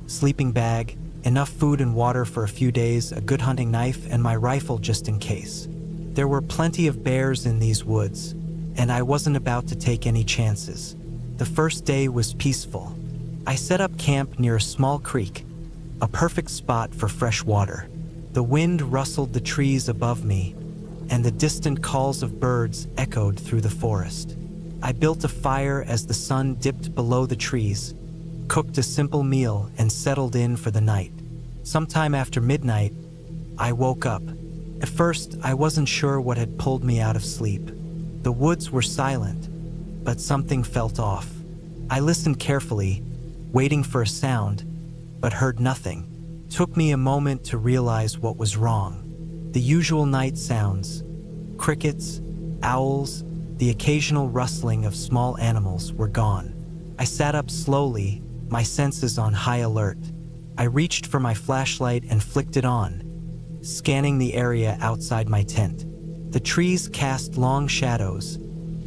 sleeping bag, enough food and water for a few days, a good hunting knife, and my rifle just in case. There were plenty of bears in these woods, and I wasn't about to take any chances. The first day was peaceful. I set up camp near a small creek, a perfect spot for fresh water. The wind rustled the trees above me, and the distant calls of birds echoed through the forest. I built a fire as the sun dipped below the trees, cooked a simple meal, and settled in for the night. Sometime after midnight, I woke up. At first, I wasn't sure what had pulled me out of sleep. The woods were silent, but something felt off. I listened carefully, waiting for a sound, but heard nothing. It took me a moment to realize what was wrong. The usual night sounds, crickets, owls, the occasional rustling of small animals, were gone. I sat up slowly, my senses on high alert. I reached for my flashlight and flicked it on, scanning the area outside my tent. The trees cast long shadows,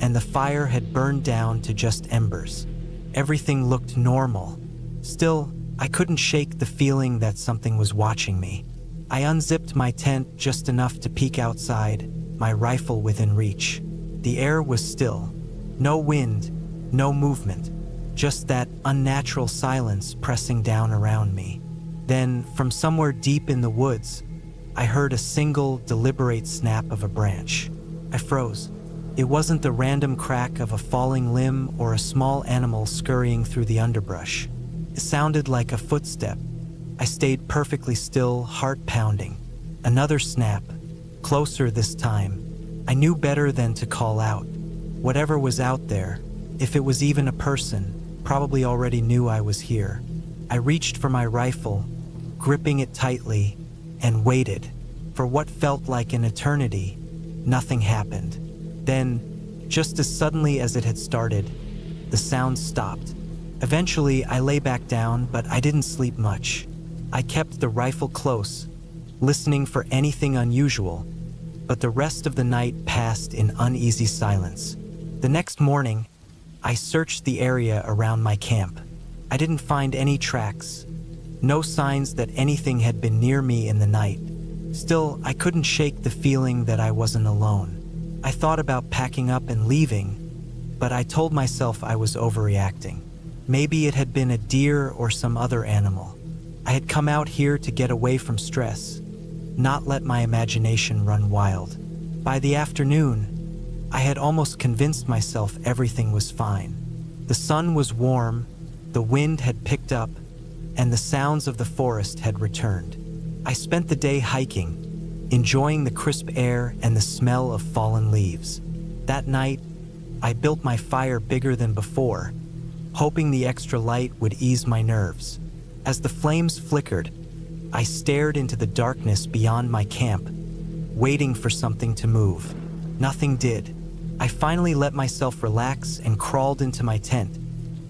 and the fire had burned down to just embers. Everything looked normal. Still, I couldn't shake the feeling that something was watching me. I unzipped my tent just enough to peek outside, my rifle within reach. The air was still. No wind, no movement, just that unnatural silence pressing down around me. Then, from somewhere deep in the woods, I heard a single, deliberate snap of a branch. I froze. It wasn't the random crack of a falling limb or a small animal scurrying through the underbrush. It sounded like a footstep. I stayed perfectly still, heart pounding. Another snap, closer this time. I knew better than to call out. Whatever was out there, if it was even a person, probably already knew I was here. I reached for my rifle, gripping it tightly, and waited. For what felt like an eternity, nothing happened. Then, just as suddenly as it had started, the sound stopped. Eventually, I lay back down, but I didn't sleep much. I kept the rifle close, listening for anything unusual, but the rest of the night passed in uneasy silence. The next morning, I searched the area around my camp. I didn't find any tracks, no signs that anything had been near me in the night. Still, I couldn't shake the feeling that I wasn't alone. I thought about packing up and leaving, but I told myself I was overreacting. Maybe it had been a deer or some other animal. I had come out here to get away from stress, not let my imagination run wild. By the afternoon, I had almost convinced myself everything was fine. The sun was warm, the wind had picked up, and the sounds of the forest had returned. I spent the day hiking, enjoying the crisp air and the smell of fallen leaves. That night, I built my fire bigger than before, hoping the extra light would ease my nerves. As the flames flickered, I stared into the darkness beyond my camp, waiting for something to move. Nothing did. I finally let myself relax and crawled into my tent,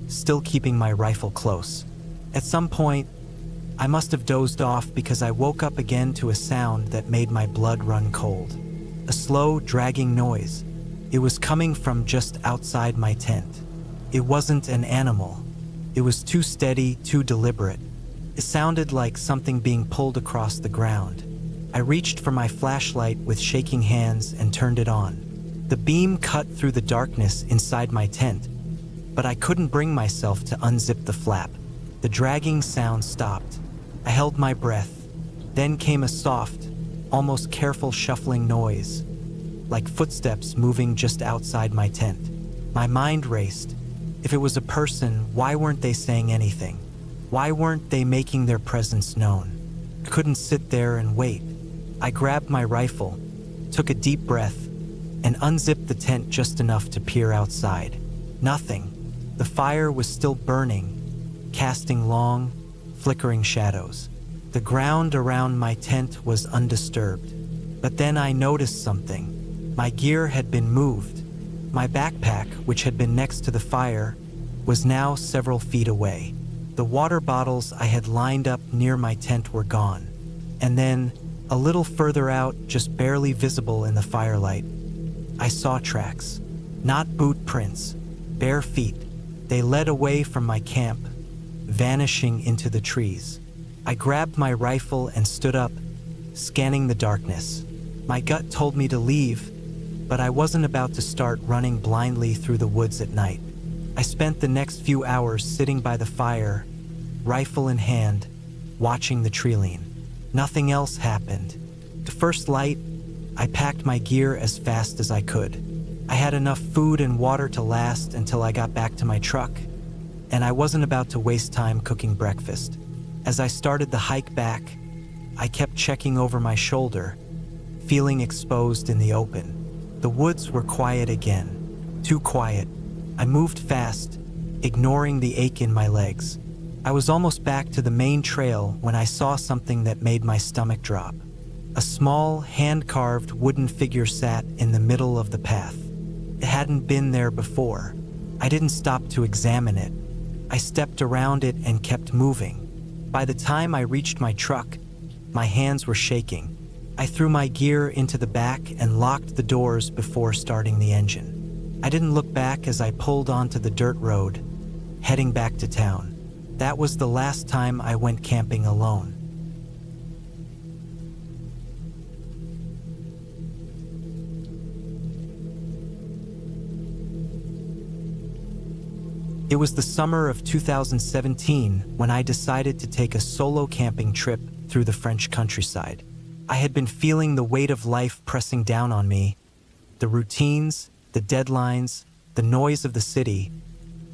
still keeping my rifle close. At some point, I must have dozed off because I woke up again to a sound that made my blood run cold. A slow, dragging noise. It was coming from just outside my tent. It wasn't an animal. It was too steady, too deliberate. It sounded like something being pulled across the ground. I reached for my flashlight with shaking hands and turned it on. The beam cut through the darkness inside my tent, but I couldn't bring myself to unzip the flap. The dragging sound stopped. I held my breath. Then came a soft, almost careful shuffling noise, like footsteps moving just outside my tent. My mind raced. If it was a person, why weren't they saying anything? Why weren't they making their presence known? I couldn't sit there and wait. I grabbed my rifle, took a deep breath, and unzipped the tent just enough to peer outside. Nothing. The fire was still burning, casting long, flickering shadows. The ground around my tent was undisturbed. But then I noticed something. My gear had been moved. My backpack, which had been next to the fire, was now several feet away. The water bottles I had lined up near my tent were gone. And then, a little further out, just barely visible in the firelight, I saw tracks. Not boot prints, bare feet. They led away from my camp, vanishing into the trees. I grabbed my rifle and stood up, scanning the darkness. My gut told me to leave, but I wasn't about to start running blindly through the woods at night. I spent the next few hours sitting by the fire, rifle in hand, watching the treeline. Nothing else happened. The first light, I packed my gear as fast as I could. I had enough food and water to last until I got back to my truck, and I wasn't about to waste time cooking breakfast. As I started the hike back, I kept checking over my shoulder, feeling exposed in the open. The woods were quiet again, too quiet. I moved fast, ignoring the ache in my legs. I was almost back to the main trail when I saw something that made my stomach drop. A small, hand-carved wooden figure sat in the middle of the path. It hadn't been there before. I didn't stop to examine it. I stepped around it and kept moving. By the time I reached my truck, my hands were shaking. I threw my gear into the back and locked the doors before starting the engine. I didn't look back as I pulled onto the dirt road, heading back to town. That was the last time I went camping alone. It was the summer of 2017 when I decided to take a solo camping trip through the French countryside. I had been feeling the weight of life pressing down on me, the routines, the deadlines, the noise of the city.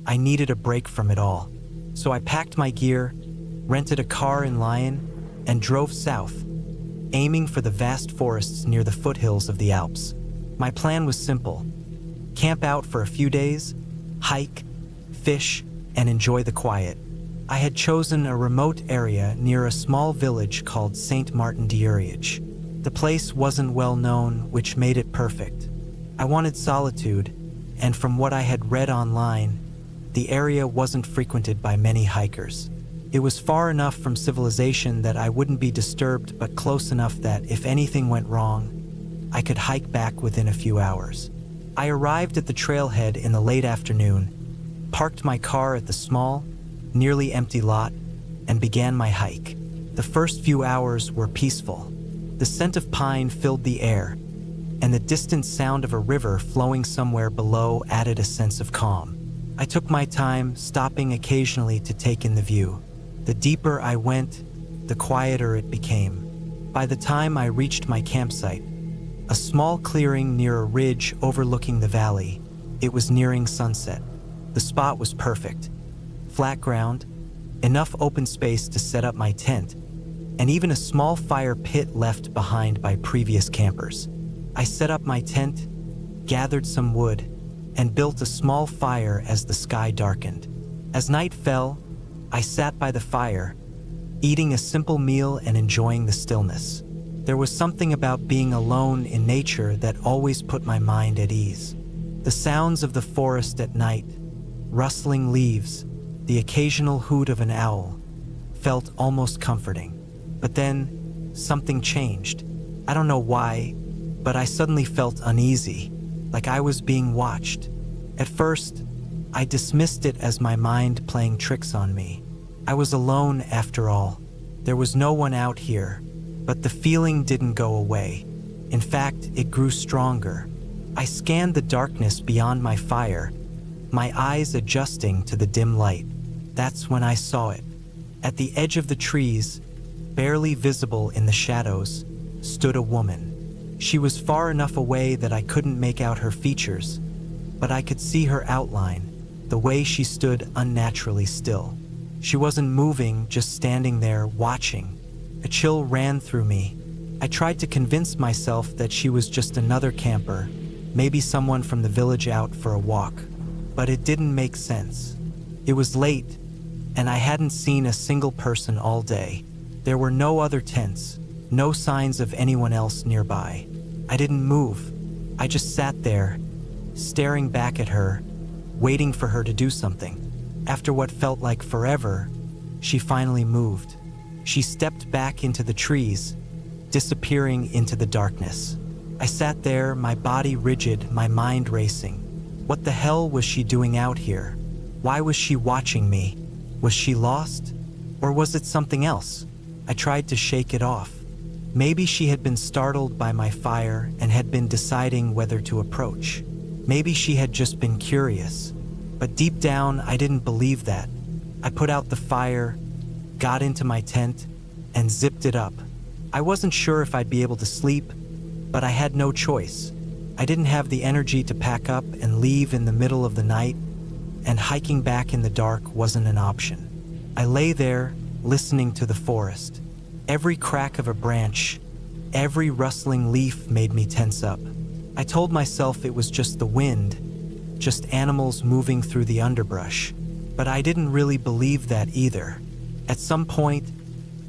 I needed a break from it all. So I packed my gear, rented a car in Lyon, and drove south, aiming for the vast forests near the foothills of the Alps. My plan was simple: camp out for a few days, hike, fish, and enjoy the quiet. I had chosen a remote area near a small village called Saint Martin d'Uriage. The place wasn't well known, which made it perfect. I wanted solitude, and from what I had read online, the area wasn't frequented by many hikers. It was far enough from civilization that I wouldn't be disturbed, but close enough that if anything went wrong, I could hike back within a few hours. I arrived at the trailhead in the late afternoon, parked my car at the small, nearly empty lot, and began my hike. The first few hours were peaceful. The scent of pine filled the air, and the distant sound of a river flowing somewhere below added a sense of calm. I took my time, stopping occasionally to take in the view. The deeper I went, the quieter it became. By the time I reached my campsite, a small clearing near a ridge overlooking the valley, it was nearing sunset. The spot was perfect. Flat ground, enough open space to set up my tent, and even a small fire pit left behind by previous campers. I set up my tent, gathered some wood, and built a small fire as the sky darkened. As night fell, I sat by the fire, eating a simple meal and enjoying the stillness. There was something about being alone in nature that always put my mind at ease. The sounds of the forest at night, rustling leaves, the occasional hoot of an owl, felt almost comforting. But then, something changed. I don't know why, but I suddenly felt uneasy, like I was being watched. At first, I dismissed it as my mind playing tricks on me. I was alone after all. There was no one out here, but the feeling didn't go away. In fact, it grew stronger. I scanned the darkness beyond my fire, my eyes adjusting to the dim light. That's when I saw it. At the edge of the trees, barely visible in the shadows, stood a woman. She was far enough away that I couldn't make out her features, but I could see her outline, the way she stood unnaturally still. She wasn't moving, just standing there, watching. A chill ran through me. I tried to convince myself that she was just another camper, maybe someone from the village out for a walk. But it didn't make sense. It was late, and I hadn't seen a single person all day. There were no other tents, no signs of anyone else nearby. I didn't move. I just sat there, staring back at her, waiting for her to do something. After what felt like forever, she finally moved. She stepped back into the trees, disappearing into the darkness. I sat there, my body rigid, my mind racing. What the hell was she doing out here? Why was she watching me? Was she lost? Or was it something else? I tried to shake it off. Maybe she had been startled by my fire and had been deciding whether to approach. Maybe she had just been curious. But deep down, I didn't believe that. I put out the fire, got into my tent, and zipped it up. I wasn't sure if I'd be able to sleep, but I had no choice. I didn't have the energy to pack up and leave in the middle of the night, and hiking back in the dark wasn't an option. I lay there, listening to the forest. Every crack of a branch, every rustling leaf made me tense up. I told myself it was just the wind, just animals moving through the underbrush. But I didn't really believe that either. At some point,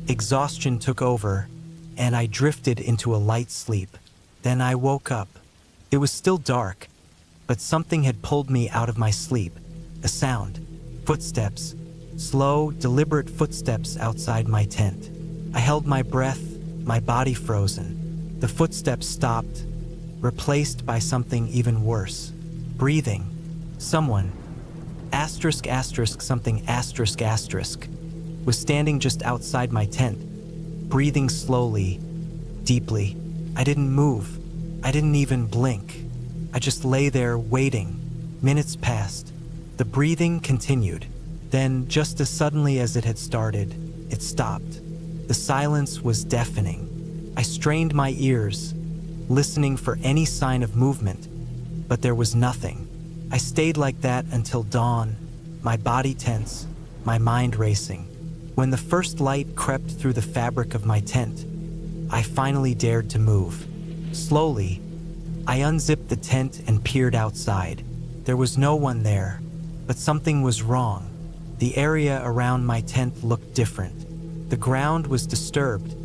exhaustion took over, and I drifted into a light sleep. Then I woke up. It was still dark, but something had pulled me out of my sleep. A sound. Footsteps. Slow, deliberate footsteps outside my tent. I held my breath, my body frozen. The footsteps stopped, replaced by something even worse. Breathing. Someone, something was standing just outside my tent, breathing slowly, deeply. I didn't move. I didn't even blink. I just lay there waiting. Minutes passed. The breathing continued. Then, just as suddenly as it had started, it stopped. The silence was deafening. I strained my ears, listening for any sign of movement, but there was nothing. I stayed like that until dawn, my body tense, my mind racing. When the first light crept through the fabric of my tent, I finally dared to move. Slowly, I unzipped the tent and peered outside. There was no one there, but something was wrong. The area around my tent looked different. The ground was disturbed,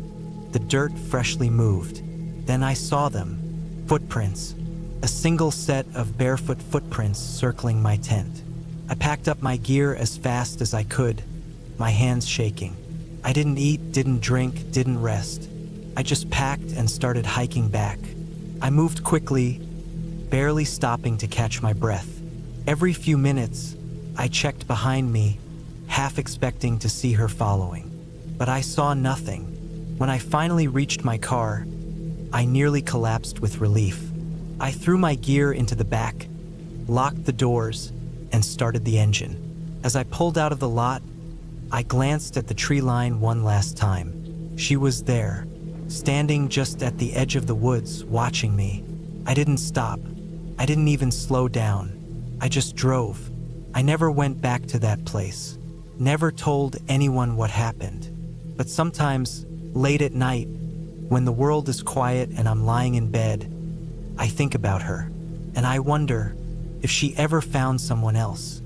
the dirt freshly moved. Then I saw them. Footprints. A single set of barefoot footprints circling my tent. I packed up my gear as fast as I could, my hands shaking. I didn't eat, didn't drink, didn't rest. I just packed and started hiking back. I moved quickly, barely stopping to catch my breath. Every few minutes, I checked behind me, half expecting to see her following. But I saw nothing. When I finally reached my car, I nearly collapsed with relief. I threw my gear into the back, locked the doors, and started the engine. As I pulled out of the lot, I glanced at the tree line one last time. She was there, standing just at the edge of the woods, watching me. I didn't stop. I didn't even slow down. I just drove. I never went back to that place. Never told anyone what happened. But sometimes, late at night, when the world is quiet and I'm lying in bed, I think about her, and I wonder if she ever found someone else.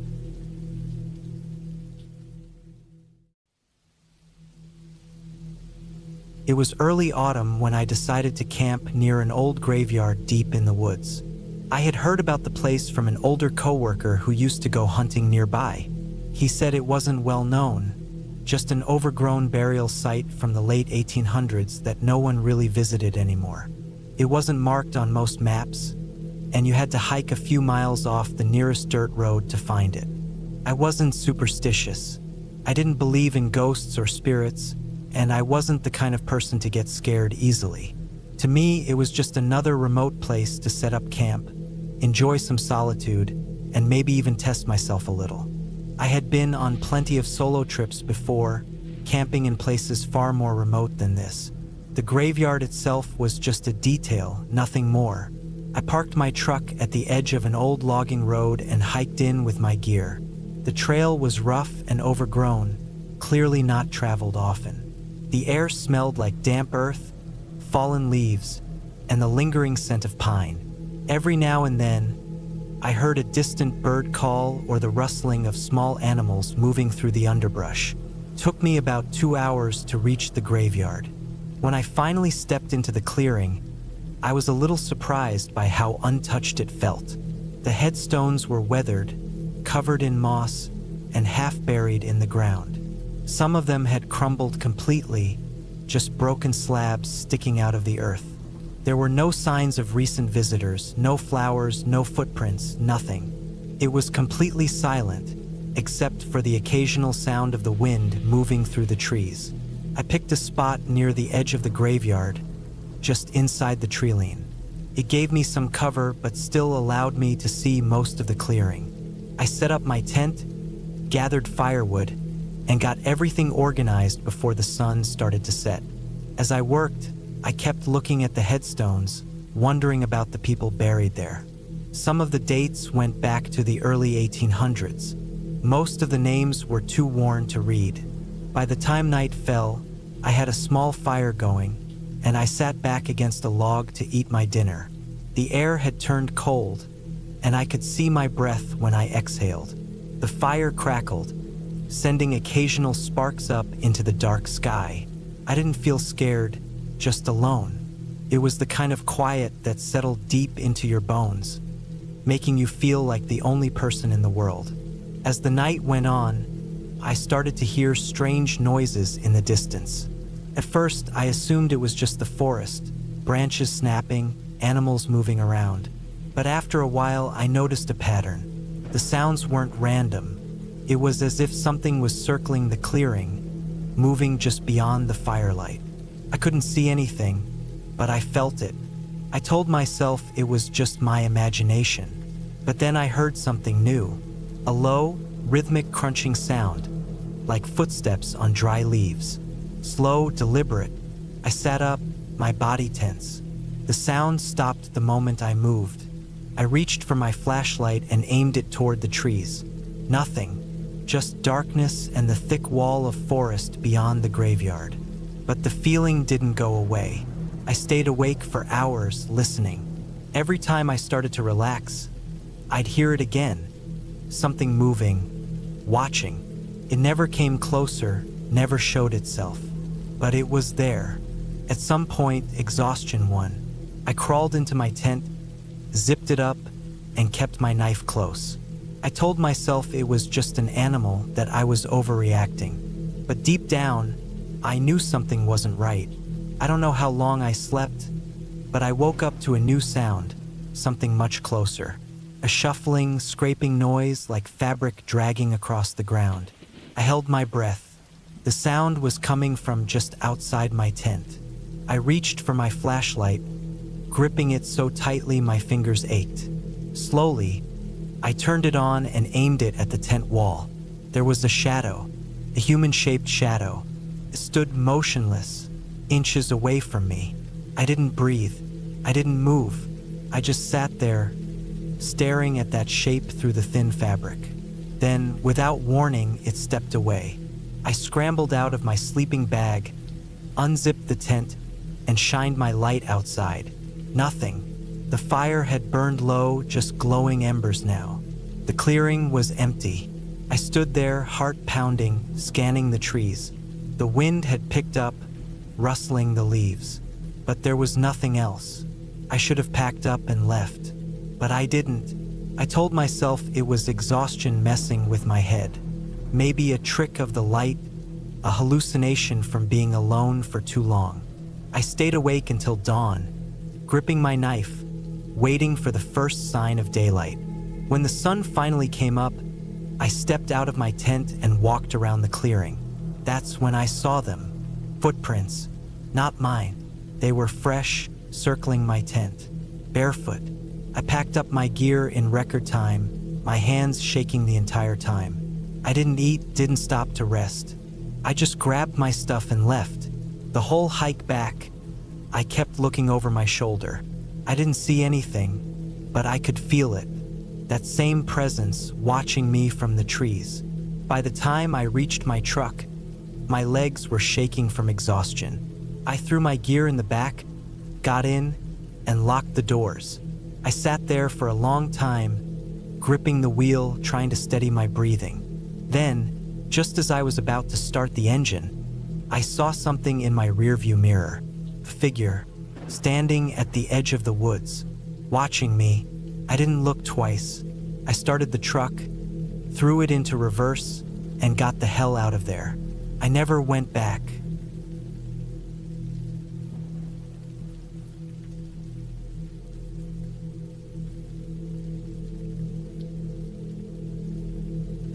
It was early autumn when I decided to camp near an old graveyard deep in the woods. I had heard about the place from an older coworker who used to go hunting nearby. He said it wasn't well known, just an overgrown burial site from the late 1800s that no one really visited anymore. It wasn't marked on most maps, and you had to hike a few miles off the nearest dirt road to find it. I wasn't superstitious, I didn't believe in ghosts or spirits, and I wasn't the kind of person to get scared easily. To me, it was just another remote place to set up camp, enjoy some solitude, and maybe even test myself a little. I had been on plenty of solo trips before, camping in places far more remote than this. The graveyard itself was just a detail, nothing more. I parked my truck at the edge of an old logging road and hiked in with my gear. The trail was rough and overgrown, clearly not traveled often. The air smelled like damp earth, fallen leaves, and the lingering scent of pine. Every now and then, I heard a distant bird call or the rustling of small animals moving through the underbrush. It took me about 2 hours to reach the graveyard. When I finally stepped into the clearing, I was a little surprised by how untouched it felt. The headstones were weathered, covered in moss, and half buried in the ground. Some of them had crumbled completely, just broken slabs sticking out of the earth. There were no signs of recent visitors, no flowers, no footprints, nothing. It was completely silent, except for the occasional sound of the wind moving through the trees. I picked a spot near the edge of the graveyard, just inside the tree-line. It gave me some cover, but still allowed me to see most of the clearing. I set up my tent, gathered firewood, and got everything organized before the sun started to set. As I worked, I kept looking at the headstones, wondering about the people buried there. Some of the dates went back to the early 1800s. Most of the names were too worn to read. By the time night fell, I had a small fire going, and I sat back against a log to eat my dinner. The air had turned cold, and I could see my breath when I exhaled. The fire crackled, sending occasional sparks up into the dark sky. I didn't feel scared, just alone. It was the kind of quiet that settled deep into your bones, making you feel like the only person in the world. As the night went on, I started to hear strange noises in the distance. At first, I assumed it was just the forest, branches snapping, animals moving around. But after a while, I noticed a pattern. The sounds weren't random. It was as if something was circling the clearing, moving just beyond the firelight. I couldn't see anything, but I felt it. I told myself it was just my imagination. But then I heard something new, a low, rhythmic crunching sound, like footsteps on dry leaves. Slow, deliberate. I sat up, my body tense. The sound stopped the moment I moved. I reached for my flashlight and aimed it toward the trees. Nothing, just darkness and the thick wall of forest beyond the graveyard. But the feeling didn't go away. I stayed awake for hours, listening. Every time I started to relax, I'd hear it again. Something moving, watching. It never came closer, never showed itself. But it was there. At some point, exhaustion won. I crawled into my tent, zipped it up, and kept my knife close. I told myself it was just an animal, that I was overreacting. But deep down, I knew something wasn't right. I don't know how long I slept, but I woke up to a new sound, something much closer. A shuffling, scraping noise like fabric dragging across the ground. I held my breath. The sound was coming from just outside my tent. I reached for my flashlight, gripping it so tightly my fingers ached. Slowly, I turned it on and aimed it at the tent wall. There was a shadow, a human-shaped shadow. It stood motionless, inches away from me. I didn't breathe. I didn't move. I just sat there, staring at that shape through the thin fabric. Then, without warning, it stepped away. I scrambled out of my sleeping bag, unzipped the tent, and shined my light outside. Nothing. The fire had burned low, just glowing embers now. The clearing was empty. I stood there, heart pounding, scanning the trees. The wind had picked up, rustling the leaves. But there was nothing else. I should have packed up and left. But I didn't. I told myself it was exhaustion messing with my head. Maybe a trick of the light, a hallucination from being alone for too long. I stayed awake until dawn, gripping my knife, waiting for the first sign of daylight. When the sun finally came up, I stepped out of my tent and walked around the clearing. That's when I saw them. Footprints. Not mine. They were fresh, circling my tent. Barefoot. I packed up my gear in record time, my hands shaking the entire time. I didn't eat, didn't stop to rest. I just grabbed my stuff and left. The whole hike back, I kept looking over my shoulder. I didn't see anything, but I could feel it. That same presence watching me from the trees. By the time I reached my truck, my legs were shaking from exhaustion. I threw my gear in the back, got in, and locked the doors. I sat there for a long time, gripping the wheel, trying to steady my breathing. Then, just as I was about to start the engine, I saw something in my rearview mirror. A figure, standing at the edge of the woods, watching me. I didn't look twice. I started the truck, threw it into reverse, and got the hell out of there. I never went back.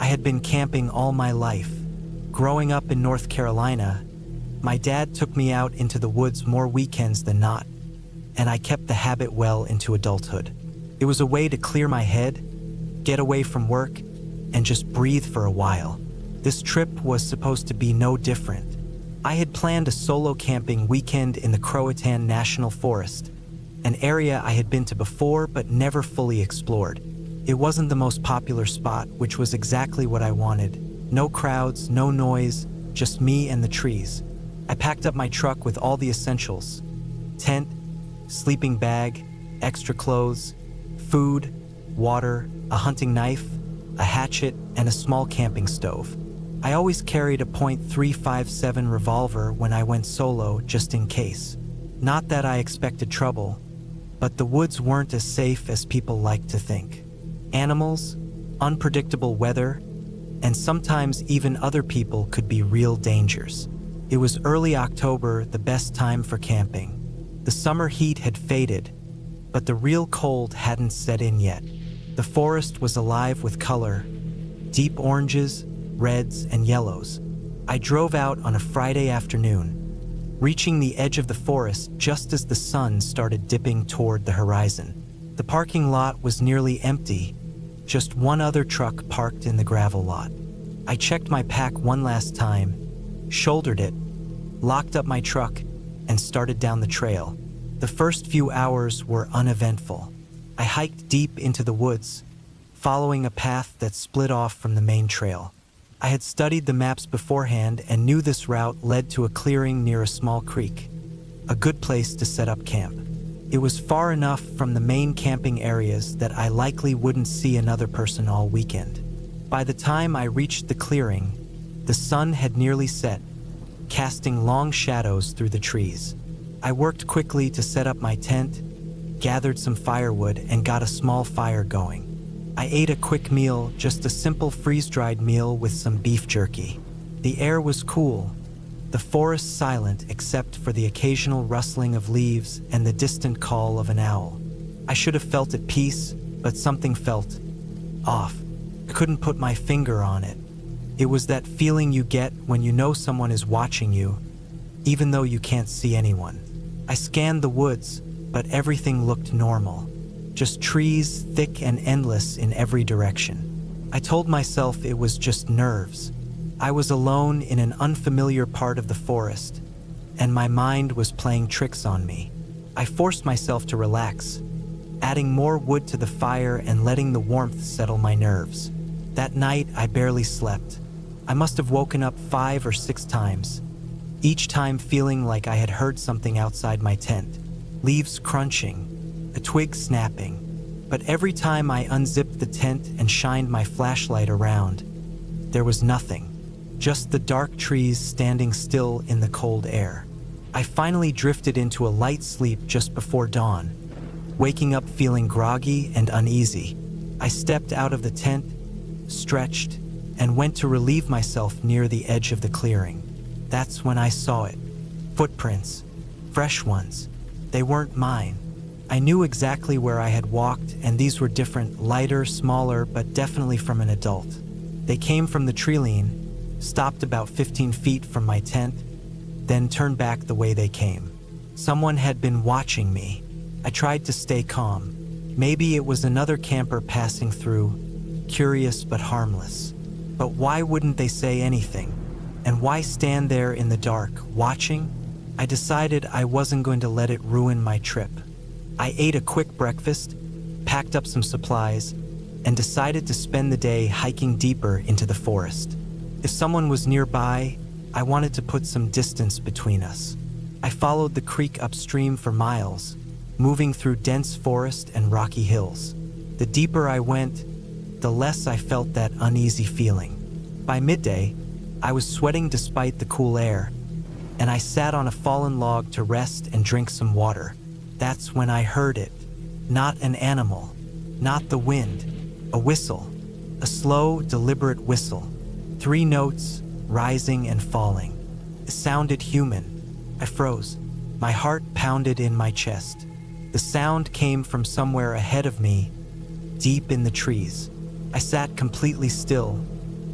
I had been camping all my life. Growing up in North Carolina, my dad took me out into the woods more weekends than not, and I kept the habit well into adulthood. It was a way to clear my head, get away from work, and just breathe for a while. This trip was supposed to be no different. I had planned a solo camping weekend in the Croatan National Forest, an area I had been to before but never fully explored. It wasn't the most popular spot, which was exactly what I wanted. No crowds, no noise, just me and the trees. I packed up my truck with all the essentials: tent, sleeping bag, extra clothes, food, water, a hunting knife, a hatchet, and a small camping stove. I always carried a .357 revolver when I went solo, just in case. Not that I expected trouble, but the woods weren't as safe as people like to think. Animals, unpredictable weather, and sometimes even other people could be real dangers. It was early October, the best time for camping. The summer heat had faded, but the real cold hadn't set in yet. The forest was alive with color, deep oranges, reds, and yellows. I drove out on a Friday afternoon, reaching the edge of the forest just as the sun started dipping toward the horizon. The parking lot was nearly empty, just one other truck parked in the gravel lot. I checked my pack one last time, shouldered it, locked up my truck, and started down the trail. The first few hours were uneventful. I hiked deep into the woods, following a path that split off from the main trail. I had studied the maps beforehand and knew this route led to a clearing near a small creek, a good place to set up camp. It was far enough from the main camping areas that I likely wouldn't see another person all weekend. By the time I reached the clearing, the sun had nearly set, casting long shadows through the trees. I worked quickly to set up my tent, gathered some firewood, and got a small fire going. I ate a quick meal, just a simple freeze-dried meal with some beef jerky. The air was cool, the forest silent except for the occasional rustling of leaves and the distant call of an owl. I should have felt at peace, but something felt off. I couldn't put my finger on it. It was that feeling you get when you know someone is watching you, even though you can't see anyone. I scanned the woods, but everything looked normal. Just trees, thick and endless in every direction. I told myself it was just nerves. I was alone in an unfamiliar part of the forest, and my mind was playing tricks on me. I forced myself to relax, adding more wood to the fire and letting the warmth settle my nerves. That night, I barely slept. I must have woken up 5 or 6 times, each time feeling like I had heard something outside my tent. Leaves crunching, a twig snapping. But every time I unzipped the tent and shined my flashlight around, there was nothing. Just the dark trees standing still in the cold air. I finally drifted into a light sleep just before dawn, waking up feeling groggy and uneasy. I stepped out of the tent, stretched, and went to relieve myself near the edge of the clearing. That's when I saw it. Footprints. Fresh ones. They weren't mine. I knew exactly where I had walked, and these were different, lighter, smaller, but definitely from an adult. They came from the treeline, stopped about 15 feet from my tent, then turned back the way they came. Someone had been watching me. I tried to stay calm. Maybe it was another camper passing through, curious but harmless. But why wouldn't they say anything? And why stand there in the dark, watching? I decided I wasn't going to let it ruin my trip. I ate a quick breakfast, packed up some supplies, and decided to spend the day hiking deeper into the forest. If someone was nearby, I wanted to put some distance between us. I followed the creek upstream for miles, moving through dense forest and rocky hills. The deeper I went, the less I felt that uneasy feeling. By midday, I was sweating despite the cool air, and I sat on a fallen log to rest and drink some water. That's when I heard it. Not an animal, not the wind, a whistle, a slow, deliberate whistle. 3 notes, rising and falling. It sounded human. I froze. My heart pounded in my chest. The sound came from somewhere ahead of me, deep in the trees. I sat completely still,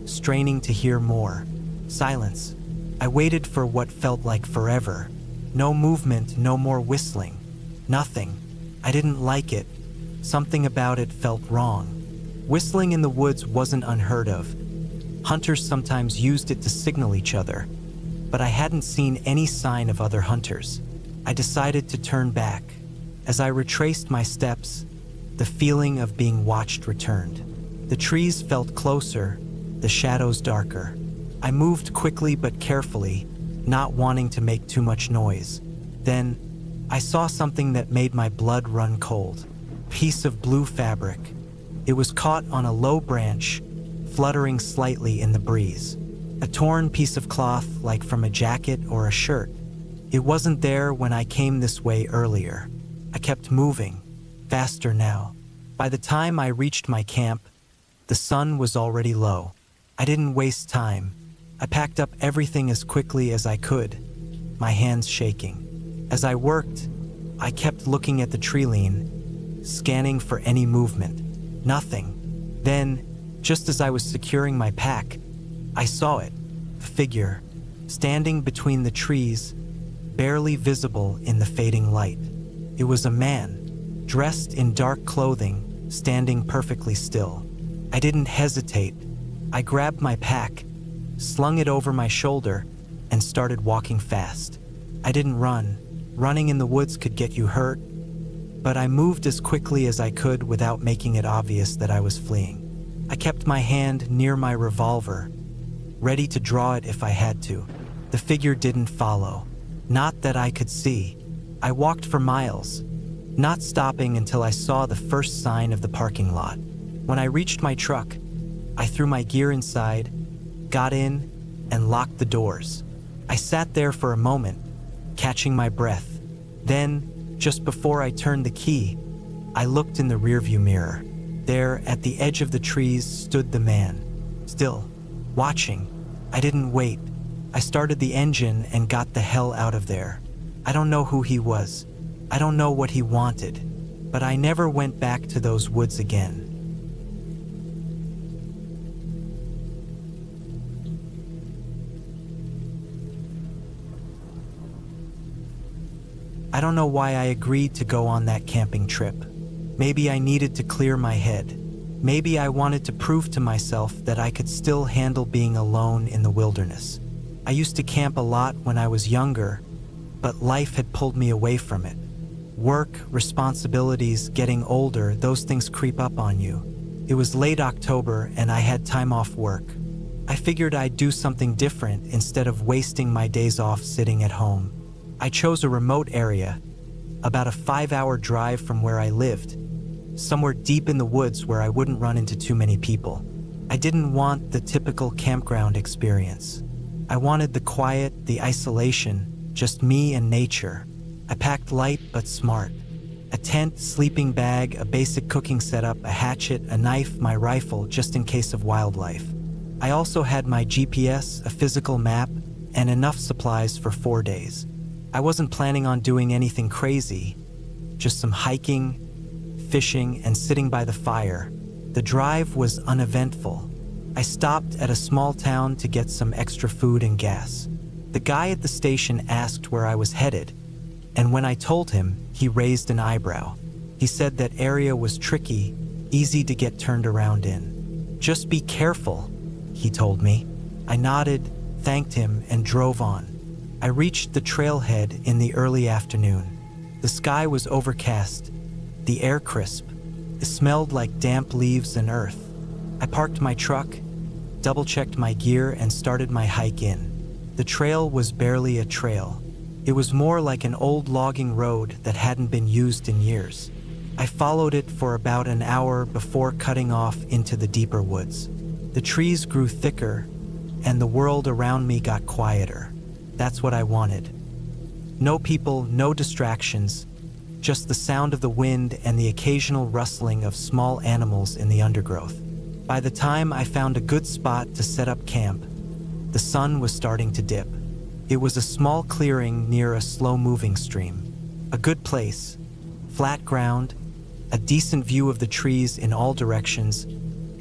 straining to hear more. Silence. I waited for what felt like forever. No movement, no more whistling. Nothing. I didn't like it. Something about it felt wrong. Whistling in the woods wasn't unheard of. Hunters sometimes used it to signal each other, but I hadn't seen any sign of other hunters. I decided to turn back. As I retraced my steps, the feeling of being watched returned. The trees felt closer, the shadows darker. I moved quickly but carefully, not wanting to make too much noise. Then, I saw something that made my blood run cold. A piece of blue fabric. It was caught on a low branch, fluttering slightly in the breeze. A torn piece of cloth like from a jacket or a shirt. It wasn't there when I came this way earlier. I kept moving, faster now. By the time I reached my camp, the sun was already low. I didn't waste time. I packed up everything as quickly as I could, my hands shaking. As I worked, I kept looking at the treeline, scanning for any movement. Nothing. Then, just as I was securing my pack, I saw it, a figure, standing between the trees, barely visible in the fading light. It was a man, dressed in dark clothing, standing perfectly still. I didn't hesitate. I grabbed my pack, slung it over my shoulder, and started walking fast. I didn't run. Running in the woods could get you hurt, but I moved as quickly as I could without making it obvious that I was fleeing. I kept my hand near my revolver, ready to draw it if I had to. The figure didn't follow. Not that I could see. I walked for miles, not stopping until I saw the first sign of the parking lot. When I reached my truck, I threw my gear inside, got in, and locked the doors. I sat there for a moment, catching my breath. Then, just before I turned the key, I looked in the rearview mirror. There, at the edge of the trees, stood the man, still, watching. I didn't wait. I started the engine and got the hell out of there. I don't know who he was. I don't know what he wanted, but I never went back to those woods again. I don't know why I agreed to go on that camping trip. Maybe I needed to clear my head. Maybe I wanted to prove to myself that I could still handle being alone in the wilderness. I used to camp a lot when I was younger, but life had pulled me away from it. Work, responsibilities, getting older, those things creep up on you. It was late October and I had time off work. I figured I'd do something different instead of wasting my days off sitting at home. I chose a remote area, about a 5-hour drive from where I lived, somewhere deep in the woods where I wouldn't run into too many people. I didn't want the typical campground experience. I wanted the quiet, the isolation, just me and nature. I packed light but smart. A tent, sleeping bag, a basic cooking setup, a hatchet, a knife, my rifle, just in case of wildlife. I also had my GPS, a physical map, and enough supplies for 4 days. I wasn't planning on doing anything crazy, just some hiking, fishing, and sitting by the fire. The drive was uneventful. I stopped at a small town to get some extra food and gas. The guy at the station asked where I was headed, and when I told him, he raised an eyebrow. He said that area was tricky, easy to get turned around in. "Just be careful," he told me. I nodded, thanked him, and drove on. I reached the trailhead in the early afternoon. The sky was overcast, the air crisp. It smelled like damp leaves and earth. I parked my truck, double-checked my gear, and started my hike in. The trail was barely a trail. It was more like an old logging road that hadn't been used in years. I followed it for about an hour before cutting off into the deeper woods. The trees grew thicker, and the world around me got quieter. That's what I wanted. No people, no distractions, just the sound of the wind and the occasional rustling of small animals in the undergrowth. By the time I found a good spot to set up camp, the sun was starting to dip. It was a small clearing near a slow-moving stream. A good place, flat ground, a decent view of the trees in all directions,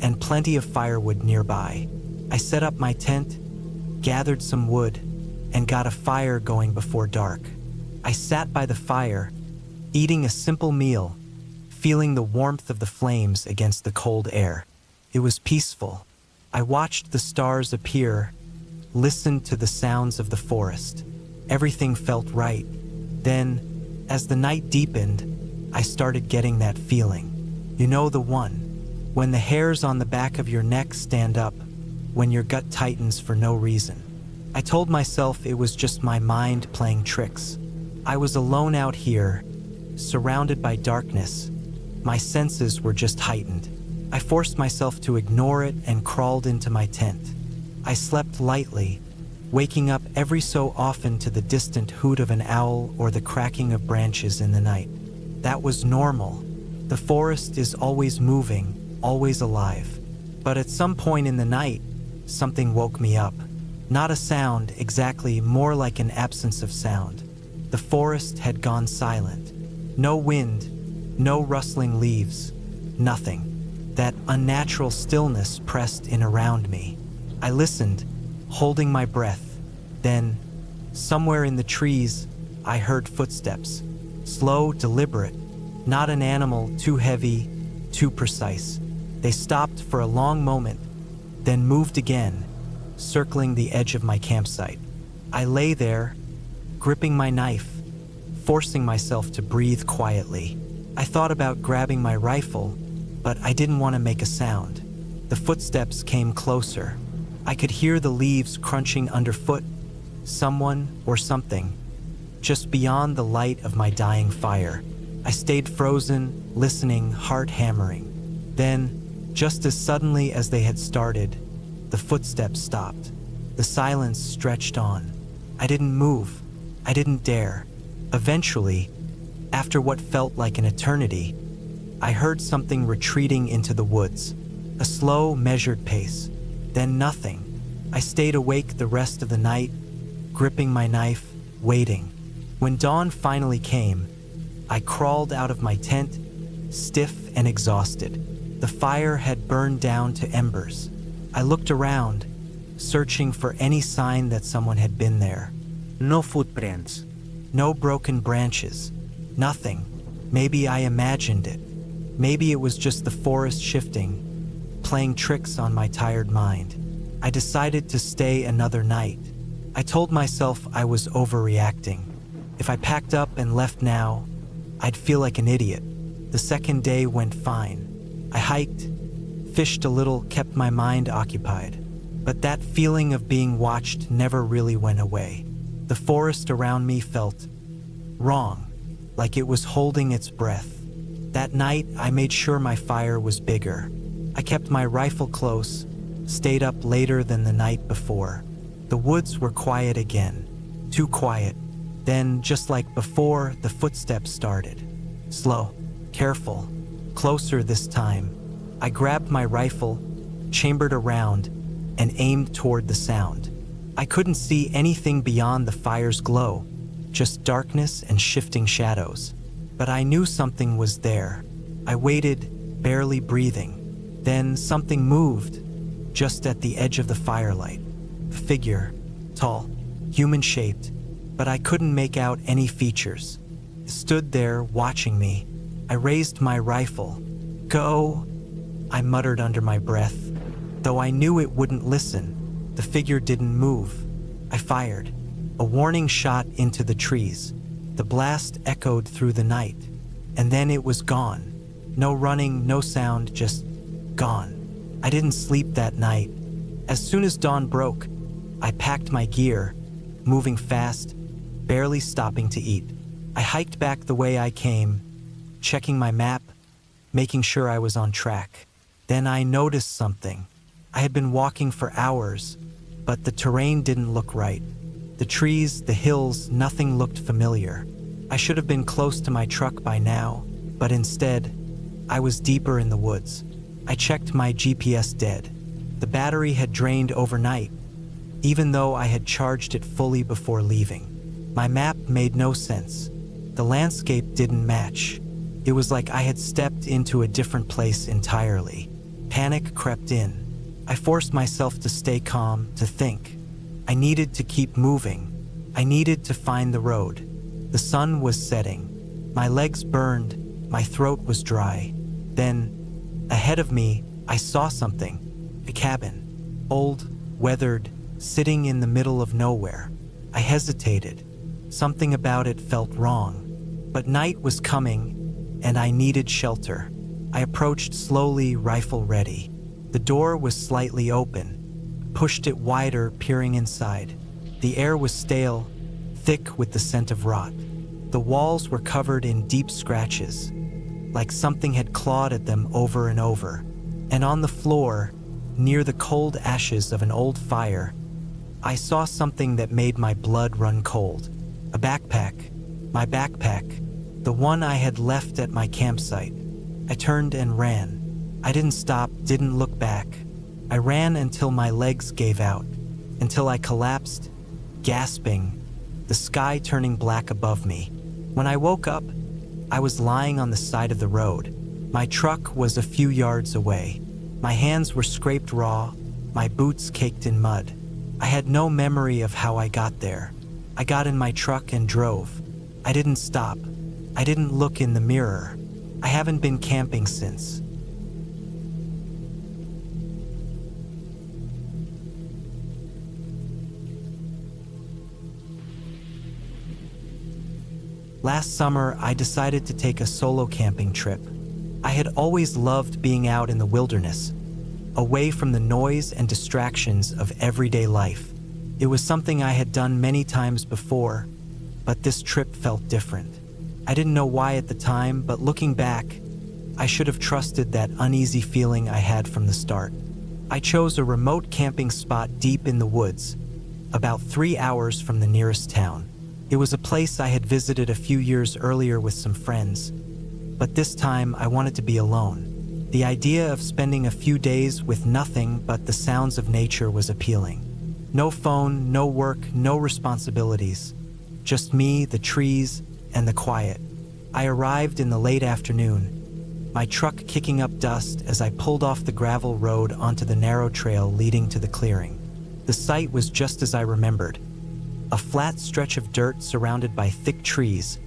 and plenty of firewood nearby. I set up my tent, gathered some wood, and got a fire going before dark. I sat by the fire, eating a simple meal, feeling the warmth of the flames against the cold air. It was peaceful. I watched the stars appear, listened to the sounds of the forest. Everything felt right. Then, as the night deepened, I started getting that feeling. You know, the one, when the hairs on the back of your neck stand up, when your gut tightens for no reason. I told myself it was just my mind playing tricks. I was alone out here, surrounded by darkness. My senses were just heightened. I forced myself to ignore it and crawled into my tent. I slept lightly, waking up every so often to the distant hoot of an owl or the cracking of branches in the night. That was normal. The forest is always moving, always alive. But at some point in the night, something woke me up. Not a sound exactly, more like an absence of sound. The forest had gone silent. No wind, no rustling leaves, nothing. That unnatural stillness pressed in around me. I listened, holding my breath. Then, somewhere in the trees, I heard footsteps. Slow, deliberate. Not an animal too heavy, too precise. They stopped for a long moment, then moved again, circling the edge of my campsite. I lay there, gripping my knife, forcing myself to breathe quietly. I thought about grabbing my rifle, but I didn't want to make a sound. The footsteps came closer. I could hear the leaves crunching underfoot, someone or something, just beyond the light of my dying fire. I stayed frozen, listening, heart hammering. Then, just as suddenly as they had started, the footsteps stopped. The silence stretched on. I didn't move. I didn't dare. Eventually, after what felt like an eternity, I heard something retreating into the woods. A slow, measured pace. Then nothing. I stayed awake the rest of the night, gripping my knife, waiting. When dawn finally came, I crawled out of my tent, stiff and exhausted. The fire had burned down to embers. I looked around, searching for any sign that someone had been there. No footprints. No broken branches. Nothing. Maybe I imagined it. Maybe it was just the forest shifting, playing tricks on my tired mind. I decided to stay another night. I told myself I was overreacting. If I packed up and left now, I'd feel like an idiot. The second day went fine. I hiked, fished a little, kept my mind occupied. But that feeling of being watched never really went away. The forest around me felt wrong, like it was holding its breath. That night, I made sure my fire was bigger. I kept my rifle close, stayed up later than the night before. The woods were quiet again, too quiet. Then, just like before, the footsteps started. Slow, careful, closer this time. I grabbed my rifle, chambered around, and aimed toward the sound. I couldn't see anything beyond the fire's glow, just darkness and shifting shadows. But I knew something was there. I waited, barely breathing. Then something moved, just at the edge of the firelight. A figure, tall, human-shaped, but I couldn't make out any features. It stood there, watching me. I raised my rifle. "Go," I muttered under my breath. Though I knew it wouldn't listen, the figure didn't move. I fired. A warning shot into the trees. The blast echoed through the night. And then it was gone. No running, no sound, just gone. I didn't sleep that night. As soon as dawn broke, I packed my gear, moving fast, barely stopping to eat. I hiked back the way I came, checking my map, making sure I was on track. Then I noticed something. I had been walking for hours, but the terrain didn't look right. The trees, the hills, nothing looked familiar. I should have been close to my truck by now, but instead, I was deeper in the woods. I checked my GPS dead. The battery had drained overnight, even though I had charged it fully before leaving. My map made no sense. The landscape didn't match. It was like I had stepped into a different place entirely. Panic crept in. I forced myself to stay calm, to think. I needed to keep moving. I needed to find the road. The sun was setting. My legs burned. My throat was dry. Then, ahead of me, I saw something. A cabin. Old, weathered, sitting in the middle of nowhere. I hesitated. Something about it felt wrong. But night was coming, and I needed shelter. I approached slowly, rifle ready. The door was slightly open. Pushed it wider, peering inside. The air was stale, thick with the scent of rot. The walls were covered in deep scratches, like something had clawed at them over and over. And on the floor, near the cold ashes of an old fire, I saw something that made my blood run cold. A backpack. My backpack. The one I had left at my campsite. I turned and ran. I didn't stop, didn't look back. I ran until my legs gave out, until I collapsed, gasping, the sky turning black above me. When I woke up, I was lying on the side of the road. My truck was a few yards away. My hands were scraped raw, my boots caked in mud. I had no memory of how I got there. I got in my truck and drove. I didn't stop. I didn't look in the mirror. I haven't been camping since. Last summer, I decided to take a solo camping trip. I had always loved being out in the wilderness, away from the noise and distractions of everyday life. It was something I had done many times before, but this trip felt different. I didn't know why at the time, but looking back, I should have trusted that uneasy feeling I had from the start. I chose a remote camping spot deep in the woods, about 3 hours from the nearest town. It was a place I had visited a few years earlier with some friends, but this time I wanted to be alone. The idea of spending a few days with nothing but the sounds of nature was appealing. No phone, no work, no responsibilities. Just me, the trees, and the quiet. I arrived in the late afternoon, my truck kicking up dust as I pulled off the gravel road onto the narrow trail leading to the clearing. The site was just as I remembered. A flat stretch of dirt surrounded by thick trees,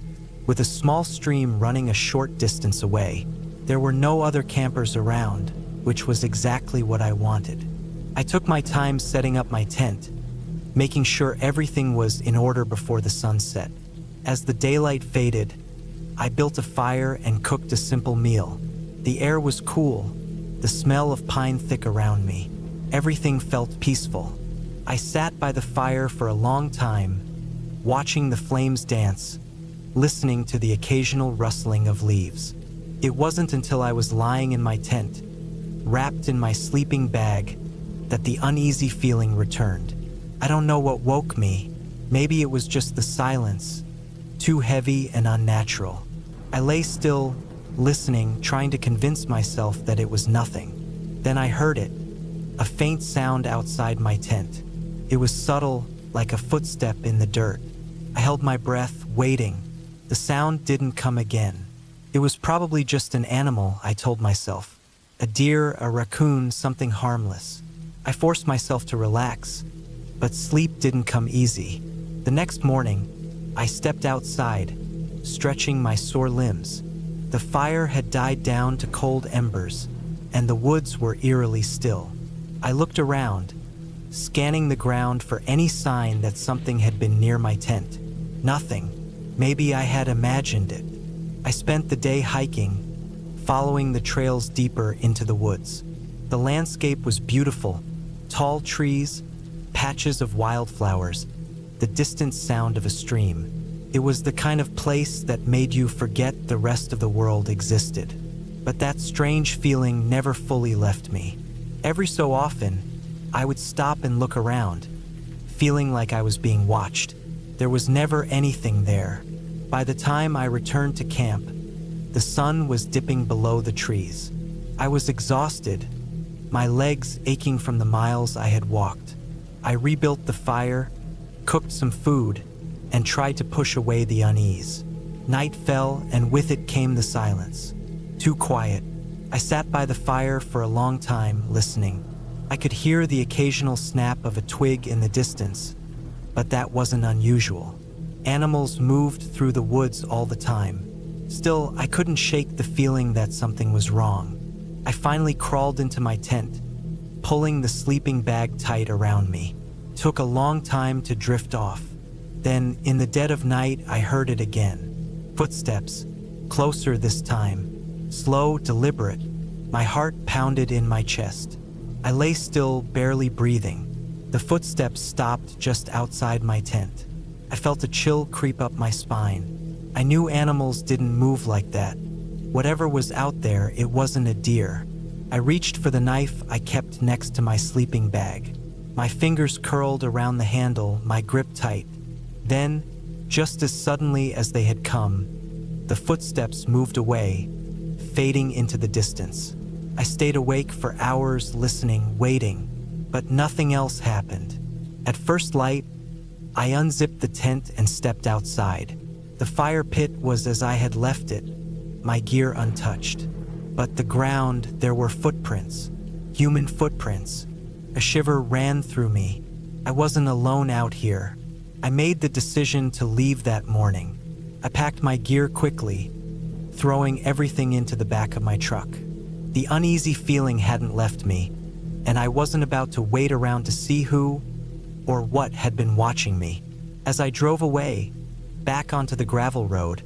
with a small stream running a short distance away. There were no other campers around, which was exactly what I wanted. I took my time setting up my tent, making sure everything was in order before the sun set. As the daylight faded, I built a fire and cooked a simple meal. The air was cool, the smell of pine thick around me. Everything felt peaceful. I sat by the fire for a long time, watching the flames dance, listening to the occasional rustling of leaves. It wasn't until I was lying in my tent, wrapped in my sleeping bag, that the uneasy feeling returned. I don't know what woke me. Maybe it was just the silence, too heavy and unnatural. I lay still, listening, trying to convince myself that it was nothing. Then I heard it, a faint sound outside my tent. It was subtle, like a footstep in the dirt. I held my breath, waiting. The sound didn't come again. It was probably just an animal, I told myself. A deer, a raccoon, something harmless. I forced myself to relax, but sleep didn't come easy. The next morning, I stepped outside, stretching my sore limbs. The fire had died down to cold embers, and the woods were eerily still. I looked around, scanning the ground for any sign that something had been near my tent. Nothing. Maybe I had imagined it. I spent the day hiking, following the trails deeper into the woods. The landscape was beautiful. Tall trees, patches of wildflowers, the distant sound of a stream. It was the kind of place that made you forget the rest of the world existed. But that strange feeling never fully left me. Every so often, I would stop and look around, feeling like I was being watched. There was never anything there. By the time I returned to camp, the sun was dipping below the trees. I was exhausted, my legs aching from the miles I had walked. I rebuilt the fire, cooked some food, and tried to push away the unease. Night fell, and with it came the silence. Too quiet. I sat by the fire for a long time, listening. I could hear the occasional snap of a twig in the distance, but that wasn't unusual. Animals moved through the woods all the time. Still, I couldn't shake the feeling that something was wrong. I finally crawled into my tent, pulling the sleeping bag tight around me. It took a long time to drift off. Then, in the dead of night, I heard it again. Footsteps, closer this time. Slow, deliberate. My heart pounded in my chest. I lay still, barely breathing. The footsteps stopped just outside my tent. I felt a chill creep up my spine. I knew animals didn't move like that. Whatever was out there, it wasn't a deer. I reached for the knife I kept next to my sleeping bag. My fingers curled around the handle, my grip tight. Then, just as suddenly as they had come, the footsteps moved away, fading into the distance. I stayed awake for hours, listening, waiting, but nothing else happened. At first light, I unzipped the tent and stepped outside. The fire pit was as I had left it, my gear untouched. But the ground, there were footprints, human footprints. A shiver ran through me. I wasn't alone out here. I made the decision to leave that morning. I packed my gear quickly, throwing everything into the back of my truck. The uneasy feeling hadn't left me, and I wasn't about to wait around to see who or what had been watching me. As I drove away, back onto the gravel road,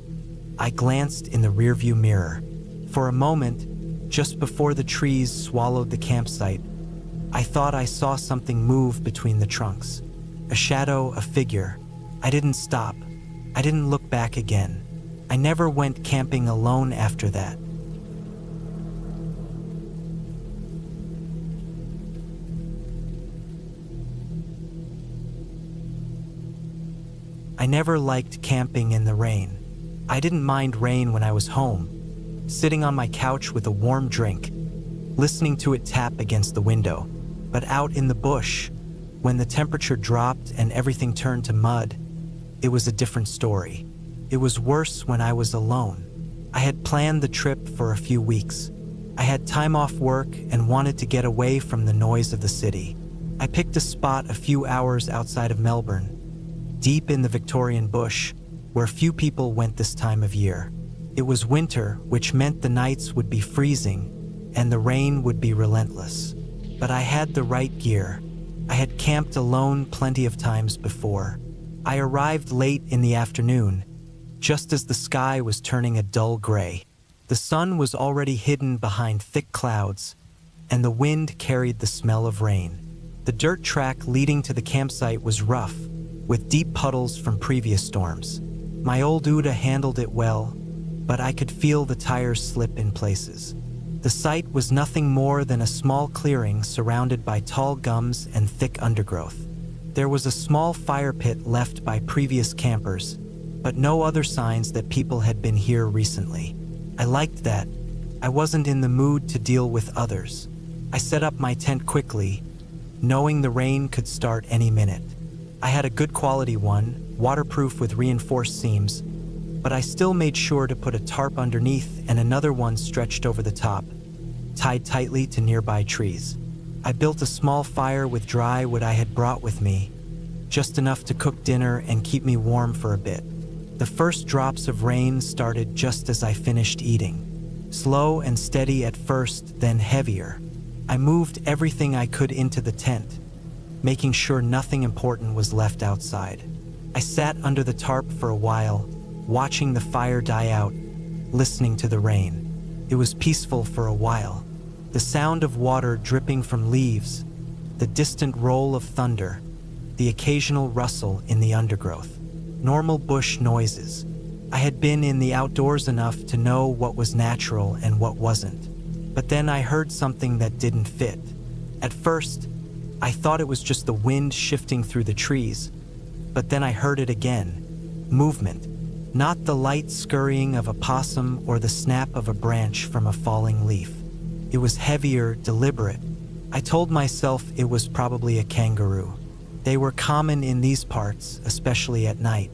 I glanced in the rearview mirror. For a moment, just before the trees swallowed the campsite, I thought I saw something move between the trunks. A shadow, a figure. I didn't stop. I didn't look back again. I never went camping alone after that. I never liked camping in the rain. I didn't mind rain when I was home, sitting on my couch with a warm drink, listening to it tap against the window. But out in the bush, when the temperature dropped and everything turned to mud, it was a different story. It was worse when I was alone. I had planned the trip for a few weeks. I had time off work and wanted to get away from the noise of the city. I picked a spot a few hours outside of Melbourne, deep in the Victorian bush, where few people went this time of year. It was winter, which meant the nights would be freezing and the rain would be relentless. But I had the right gear. I had camped alone plenty of times before. I arrived late in the afternoon, just as the sky was turning a dull gray. The sun was already hidden behind thick clouds, and the wind carried the smell of rain. The dirt track leading to the campsite was rough, with deep puddles from previous storms. My old Uda handled it well, but I could feel the tires slip in places. The site was nothing more than a small clearing surrounded by tall gums and thick undergrowth. There was a small fire pit left by previous campers, but no other signs that people had been here recently. I liked that. I wasn't in the mood to deal with others. I set up my tent quickly, knowing the rain could start any minute. I had a good quality one, waterproof with reinforced seams, but I still made sure to put a tarp underneath and another one stretched over the top, tied tightly to nearby trees. I built a small fire with dry wood I had brought with me, just enough to cook dinner and keep me warm for a bit. The first drops of rain started just as I finished eating. Slow and steady at first, then heavier. I moved everything I could into the tent, making sure nothing important was left outside. I sat under the tarp for a while, watching the fire die out, listening to the rain. It was peaceful for a while. The sound of water dripping from leaves, the distant roll of thunder, the occasional rustle in the undergrowth. Normal bush noises. I had been in the outdoors enough to know what was natural and what wasn't. But then I heard something that didn't fit. At first, I thought it was just the wind shifting through the trees. But then I heard it again. Movement. Not the light scurrying of a possum or the snap of a branch from a falling leaf. It was heavier, deliberate. I told myself it was probably a kangaroo. They were common in these parts, especially at night.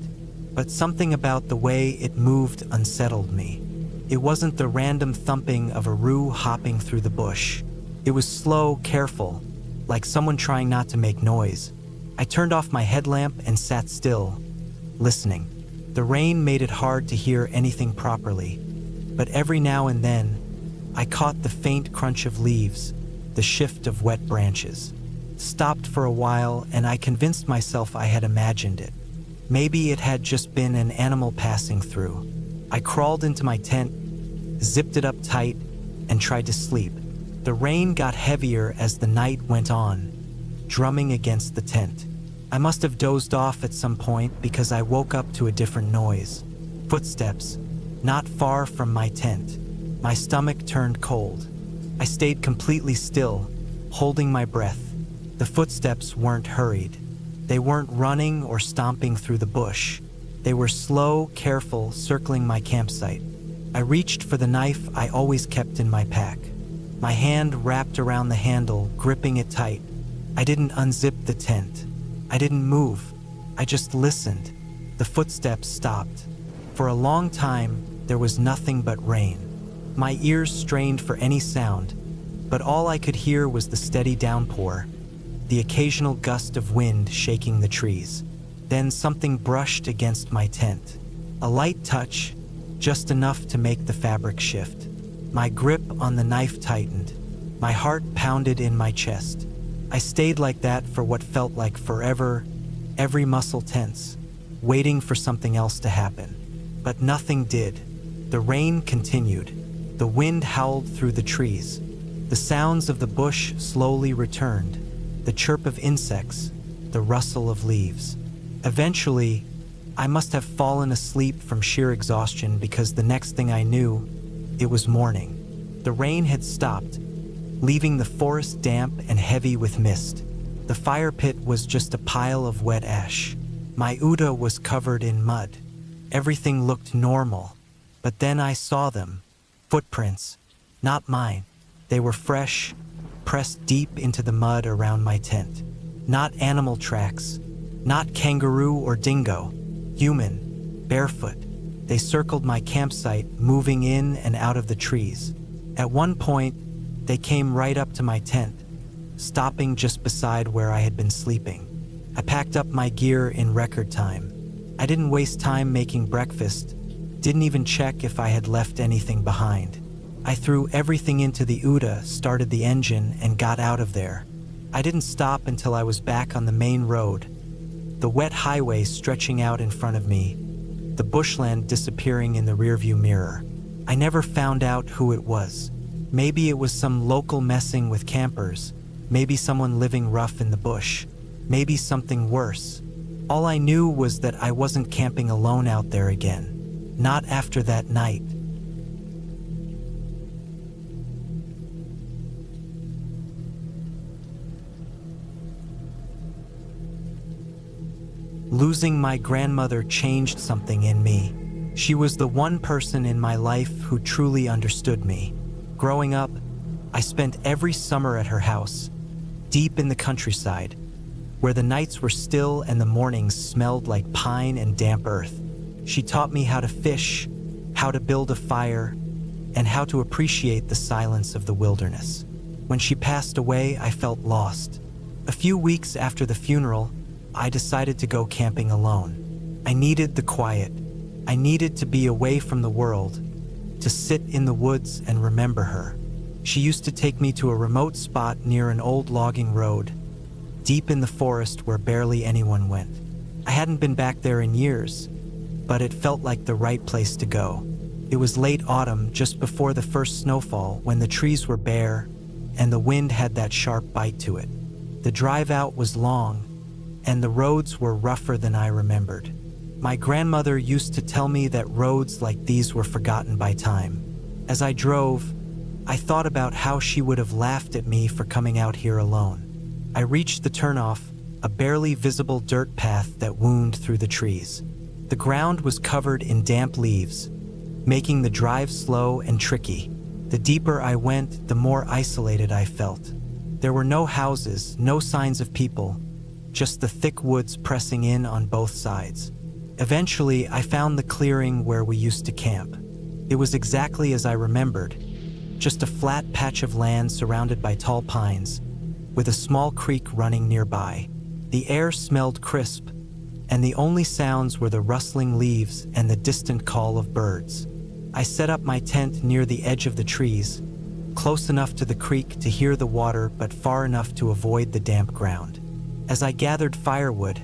But something about the way it moved unsettled me. It wasn't the random thumping of a roo hopping through the bush. It was slow, careful, like someone trying not to make noise. I turned off my headlamp and sat still, listening. The rain made it hard to hear anything properly, but every now and then, I caught the faint crunch of leaves, the shift of wet branches. Stopped for a while, and I convinced myself I had imagined it. Maybe it had just been an animal passing through. I crawled into my tent, zipped it up tight, and tried to sleep. The rain got heavier as the night went on, drumming against the tent. I must have dozed off at some point because I woke up to a different noise. Footsteps, not far from my tent. My stomach turned cold. I stayed completely still, holding my breath. The footsteps weren't hurried. They weren't running or stomping through the bush. They were slow, careful, circling my campsite. I reached for the knife I always kept in my pack. My hand wrapped around the handle, gripping it tight. I didn't unzip the tent. I didn't move. I just listened. The footsteps stopped. For a long time, there was nothing but rain. My ears strained for any sound, but all I could hear was the steady downpour, the occasional gust of wind shaking the trees. Then something brushed against my tent. A light touch, just enough to make the fabric shift. My grip on the knife tightened. My heart pounded in my chest. I stayed like that for what felt like forever, every muscle tense, waiting for something else to happen. But nothing did. The rain continued. The wind howled through the trees. The sounds of the bush slowly returned. The chirp of insects, the rustle of leaves. Eventually, I must have fallen asleep from sheer exhaustion because the next thing I knew, it was morning. The rain had stopped, leaving the forest damp and heavy with mist. The fire pit was just a pile of wet ash. My Uda was covered in mud. Everything looked normal, but then I saw them. Footprints, not mine. They were fresh, pressed deep into the mud around my tent. Not animal tracks, not kangaroo or dingo. Human, barefoot. They circled my campsite, moving in and out of the trees. At one point, they came right up to my tent, stopping just beside where I had been sleeping. I packed up my gear in record time. I didn't waste time making breakfast, didn't even check if I had left anything behind. I threw everything into the Uda, started the engine, and got out of there. I didn't stop until I was back on the main road, the wet highway stretching out in front of me, the bushland disappearing in the rearview mirror. I never found out who it was. Maybe it was some local messing with campers, maybe someone living rough in the bush, maybe something worse. All I knew was that I wasn't camping alone out there again. Not after that night. Losing my grandmother changed something in me. She was the one person in my life who truly understood me. Growing up, I spent every summer at her house, deep in the countryside, where the nights were still and the mornings smelled like pine and damp earth. She taught me how to fish, how to build a fire, and how to appreciate the silence of the wilderness. When she passed away, I felt lost. A few weeks after the funeral, I decided to go camping alone. I needed the quiet. I needed to be away from the world, to sit in the woods and remember her. She used to take me to a remote spot near an old logging road, deep in the forest where barely anyone went. I hadn't been back there in years, but it felt like the right place to go. It was late autumn, just before the first snowfall, when the trees were bare and the wind had that sharp bite to it. The drive out was long, and the roads were rougher than I remembered. My grandmother used to tell me that roads like these were forgotten by time. As I drove, I thought about how she would have laughed at me for coming out here alone. I reached the turnoff, a barely visible dirt path that wound through the trees. The ground was covered in damp leaves, making the drive slow and tricky. The deeper I went, the more isolated I felt. There were no houses, no signs of people, just the thick woods pressing in on both sides. Eventually, I found the clearing where we used to camp. It was exactly as I remembered, just a flat patch of land surrounded by tall pines, with a small creek running nearby. The air smelled crisp, and the only sounds were the rustling leaves and the distant call of birds. I set up my tent near the edge of the trees, close enough to the creek to hear the water but far enough to avoid the damp ground. As I gathered firewood,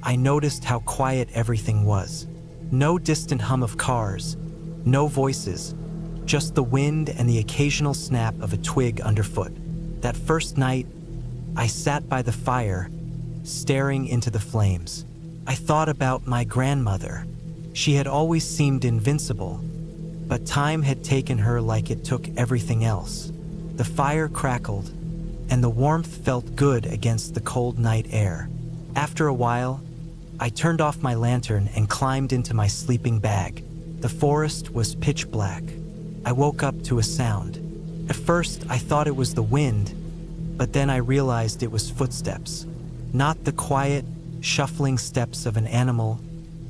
I noticed how quiet everything was. No distant hum of cars, no voices, just the wind and the occasional snap of a twig underfoot. That first night, I sat by the fire, staring into the flames. I thought about my grandmother. She had always seemed invincible, but time had taken her like it took everything else. The fire crackled, and the warmth felt good against the cold night air. After a while, I turned off my lantern and climbed into my sleeping bag. The forest was pitch black. I woke up to a sound. At first, I thought it was the wind, but then I realized it was footsteps. Not the quiet, shuffling steps of an animal,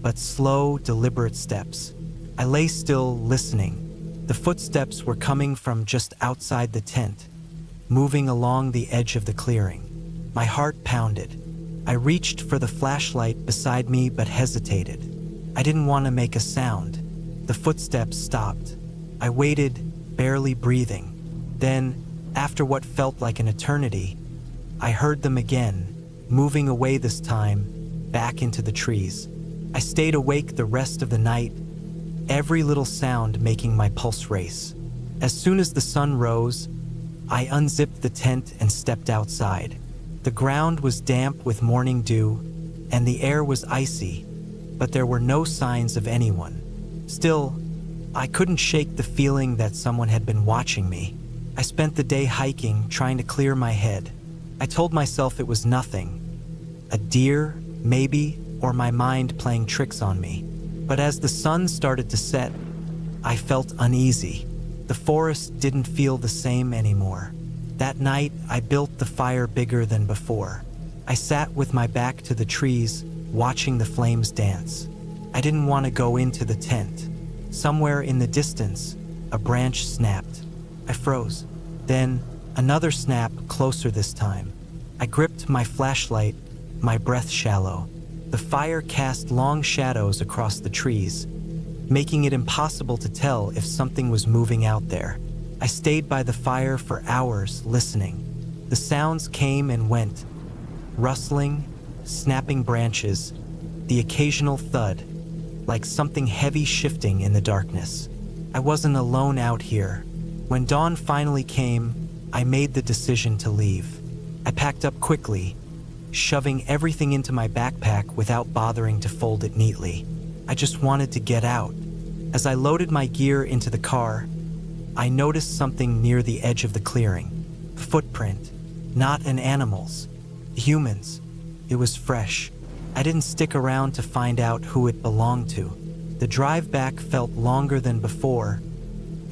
but slow, deliberate steps. I lay still, listening. The footsteps were coming from just outside the tent, moving along the edge of the clearing. My heart pounded. I reached for the flashlight beside me but hesitated. I didn't want to make a sound. The footsteps stopped. I waited, barely breathing. Then, after what felt like an eternity, I heard them again, moving away this time, back into the trees. I stayed awake the rest of the night, every little sound making my pulse race. As soon as the sun rose, I unzipped the tent and stepped outside. The ground was damp with morning dew, and the air was icy, but there were no signs of anyone. Still, I couldn't shake the feeling that someone had been watching me. I spent the day hiking, trying to clear my head. I told myself it was nothing. A deer, maybe, or my mind playing tricks on me. But as the sun started to set, I felt uneasy. The forest didn't feel the same anymore. That night, I built the fire bigger than before. I sat with my back to the trees, watching the flames dance. I didn't want to go into the tent. Somewhere in the distance, a branch snapped. I froze. Then, another snap, closer this time. I gripped my flashlight, my breath shallow. The fire cast long shadows across the trees, making it impossible to tell if something was moving out there. I stayed by the fire for hours, listening. The sounds came and went. Rustling, snapping branches, the occasional thud, like something heavy shifting in the darkness. I wasn't alone out here. When dawn finally came, I made the decision to leave. I packed up quickly, shoving everything into my backpack without bothering to fold it neatly. I just wanted to get out. As I loaded my gear into the car, I noticed something near the edge of the clearing. A footprint, not an animal's, a human's. It was fresh. I didn't stick around to find out who it belonged to. The drive back felt longer than before,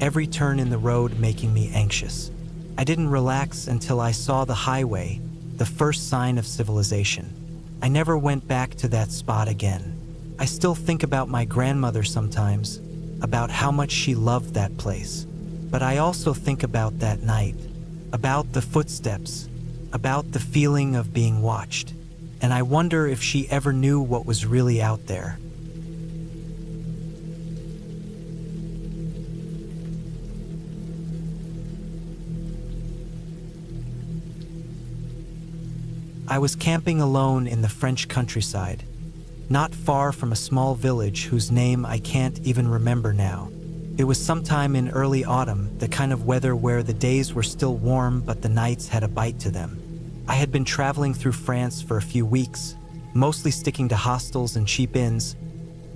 every turn in the road making me anxious. I didn't relax until I saw the highway, the first sign of civilization. I never went back to that spot again. I still think about my grandmother sometimes, about how much she loved that place. But I also think about that night, about the footsteps, about the feeling of being watched. And I wonder if she ever knew what was really out there. I was camping alone in the French countryside, not far from a small village whose name I can't even remember now. It was sometime in early autumn, the kind of weather where the days were still warm but the nights had a bite to them. I had been traveling through France for a few weeks, mostly sticking to hostels and cheap inns,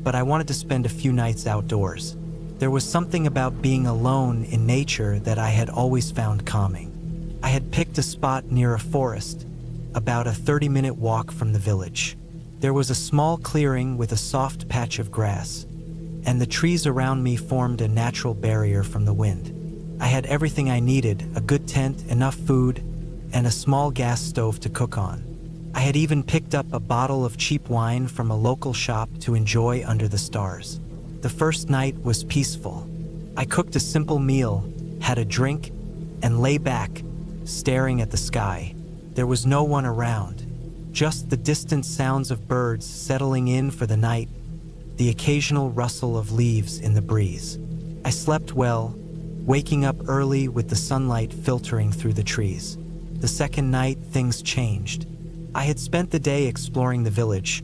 but I wanted to spend a few nights outdoors. There was something about being alone in nature that I had always found calming. I had picked a spot near a forest, about a 30-minute walk from the village. There was a small clearing with a soft patch of grass, and the trees around me formed a natural barrier from the wind. I had everything I needed: a good tent, enough food, and a small gas stove to cook on. I had even picked up a bottle of cheap wine from a local shop to enjoy under the stars. The first night was peaceful. I cooked a simple meal, had a drink, and lay back, staring at the sky. There was no one around, just the distant sounds of birds settling in for the night, the occasional rustle of leaves in the breeze. I slept well, waking up early with the sunlight filtering through the trees. The second night, things changed. I had spent the day exploring the village,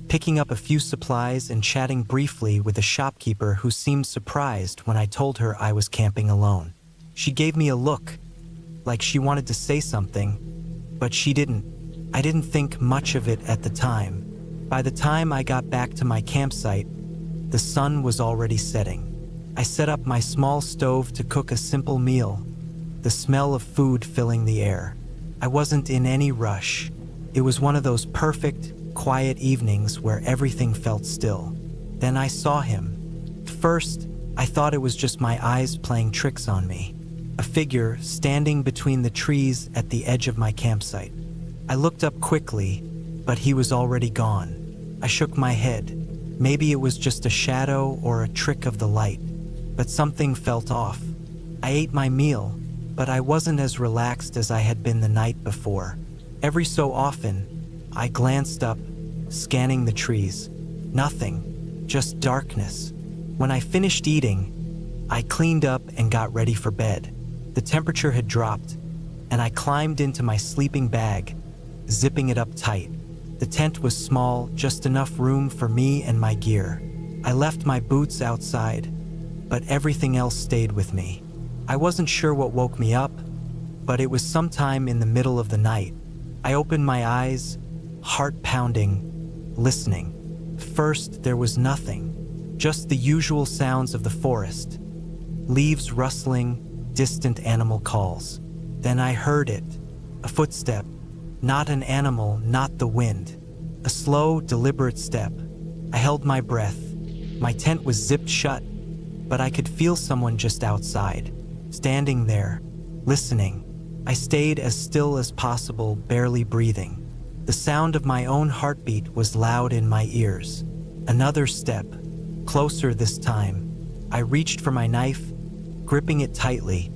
picking up a few supplies and chatting briefly with a shopkeeper who seemed surprised when I told her I was camping alone. She gave me a look, like she wanted to say something, but she didn't. I didn't think much of it at the time. By the time I got back to my campsite, the sun was already setting. I set up my small stove to cook a simple meal, the smell of food filling the air. I wasn't in any rush. It was one of those perfect, quiet evenings where everything felt still. Then I saw him. First, I thought it was just my eyes playing tricks on me. A figure standing between the trees at the edge of my campsite. I looked up quickly, but he was already gone. I shook my head. Maybe it was just a shadow or a trick of the light, but something felt off. I ate my meal, but I wasn't as relaxed as I had been the night before. Every so often, I glanced up, scanning the trees. Nothing, just darkness. When I finished eating, I cleaned up and got ready for bed. The temperature had dropped, and I climbed into my sleeping bag, zipping it up tight. The tent was small, just enough room for me and my gear. I left my boots outside, but everything else stayed with me. I wasn't sure what woke me up, but it was sometime in the middle of the night. I opened my eyes, heart pounding, listening. First, there was nothing, just the usual sounds of the forest. Leaves rustling, distant animal calls. Then I heard it, a footstep. Not an animal, not the wind. A slow, deliberate step. I held my breath. My tent was zipped shut, but I could feel someone just outside, standing there, listening. I stayed as still as possible, barely breathing. The sound of my own heartbeat was loud in my ears. Another step, closer this time. I reached for my knife, gripping it tightly,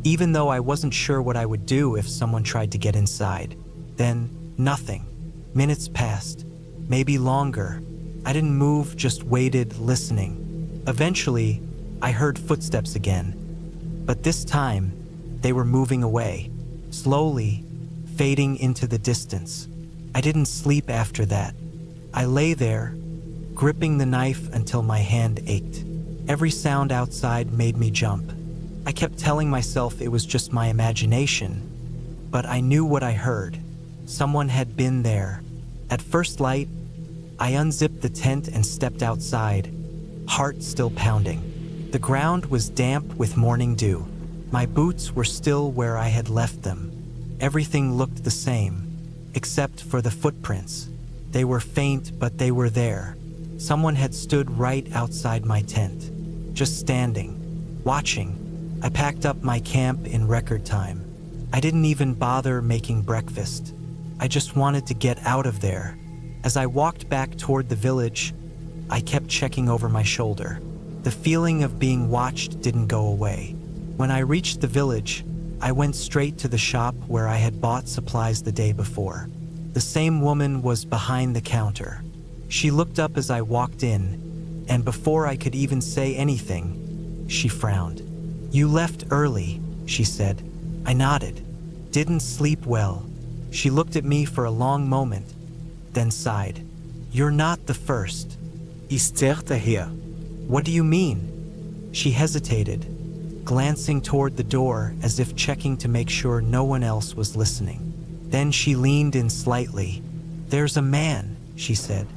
even though I wasn't sure what I would do if someone tried to get inside. Then, nothing. Minutes passed, maybe longer. I didn't move, just waited, listening. Eventually, I heard footsteps again. But this time, they were moving away, slowly, fading into the distance. I didn't sleep after that. I lay there, gripping the knife until my hand ached. Every sound outside made me jump. I kept telling myself it was just my imagination, but I knew what I heard. Someone had been there. At first light, I unzipped the tent and stepped outside, heart still pounding. The ground was damp with morning dew. My boots were still where I had left them. Everything looked the same, except for the footprints. They were faint, but they were there. Someone had stood right outside my tent, just standing, watching. I packed up my camp in record time. I didn't even bother making breakfast. I just wanted to get out of there. As I walked back toward the village, I kept checking over my shoulder. The feeling of being watched didn't go away. When I reached the village, I went straight to the shop where I had bought supplies the day before. The same woman was behind the counter. She looked up as I walked in, and before I could even say anything, she frowned. "You left early," she said. I nodded. "Didn't sleep well." She looked at me for a long moment, then sighed. "You're not the first." "What do you mean?" She hesitated, glancing toward the door as if checking to make sure no one else was listening. Then she leaned in slightly. "There's a man," she said.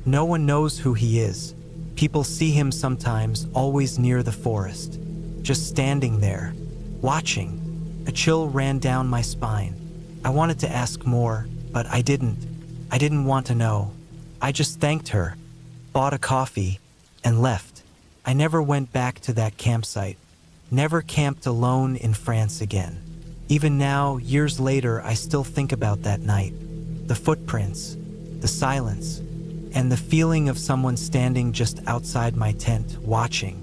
"No one knows who he is. People see him sometimes, always near the forest. Just standing there, watching." A chill ran down my spine. I wanted to ask more, but I didn't. I didn't want to know. I just thanked her, bought a coffee, and left. I never went back to that campsite. Never camped alone in France again. Even now, years later, I still think about that night. The footprints, the silence, and the feeling of someone standing just outside my tent, watching.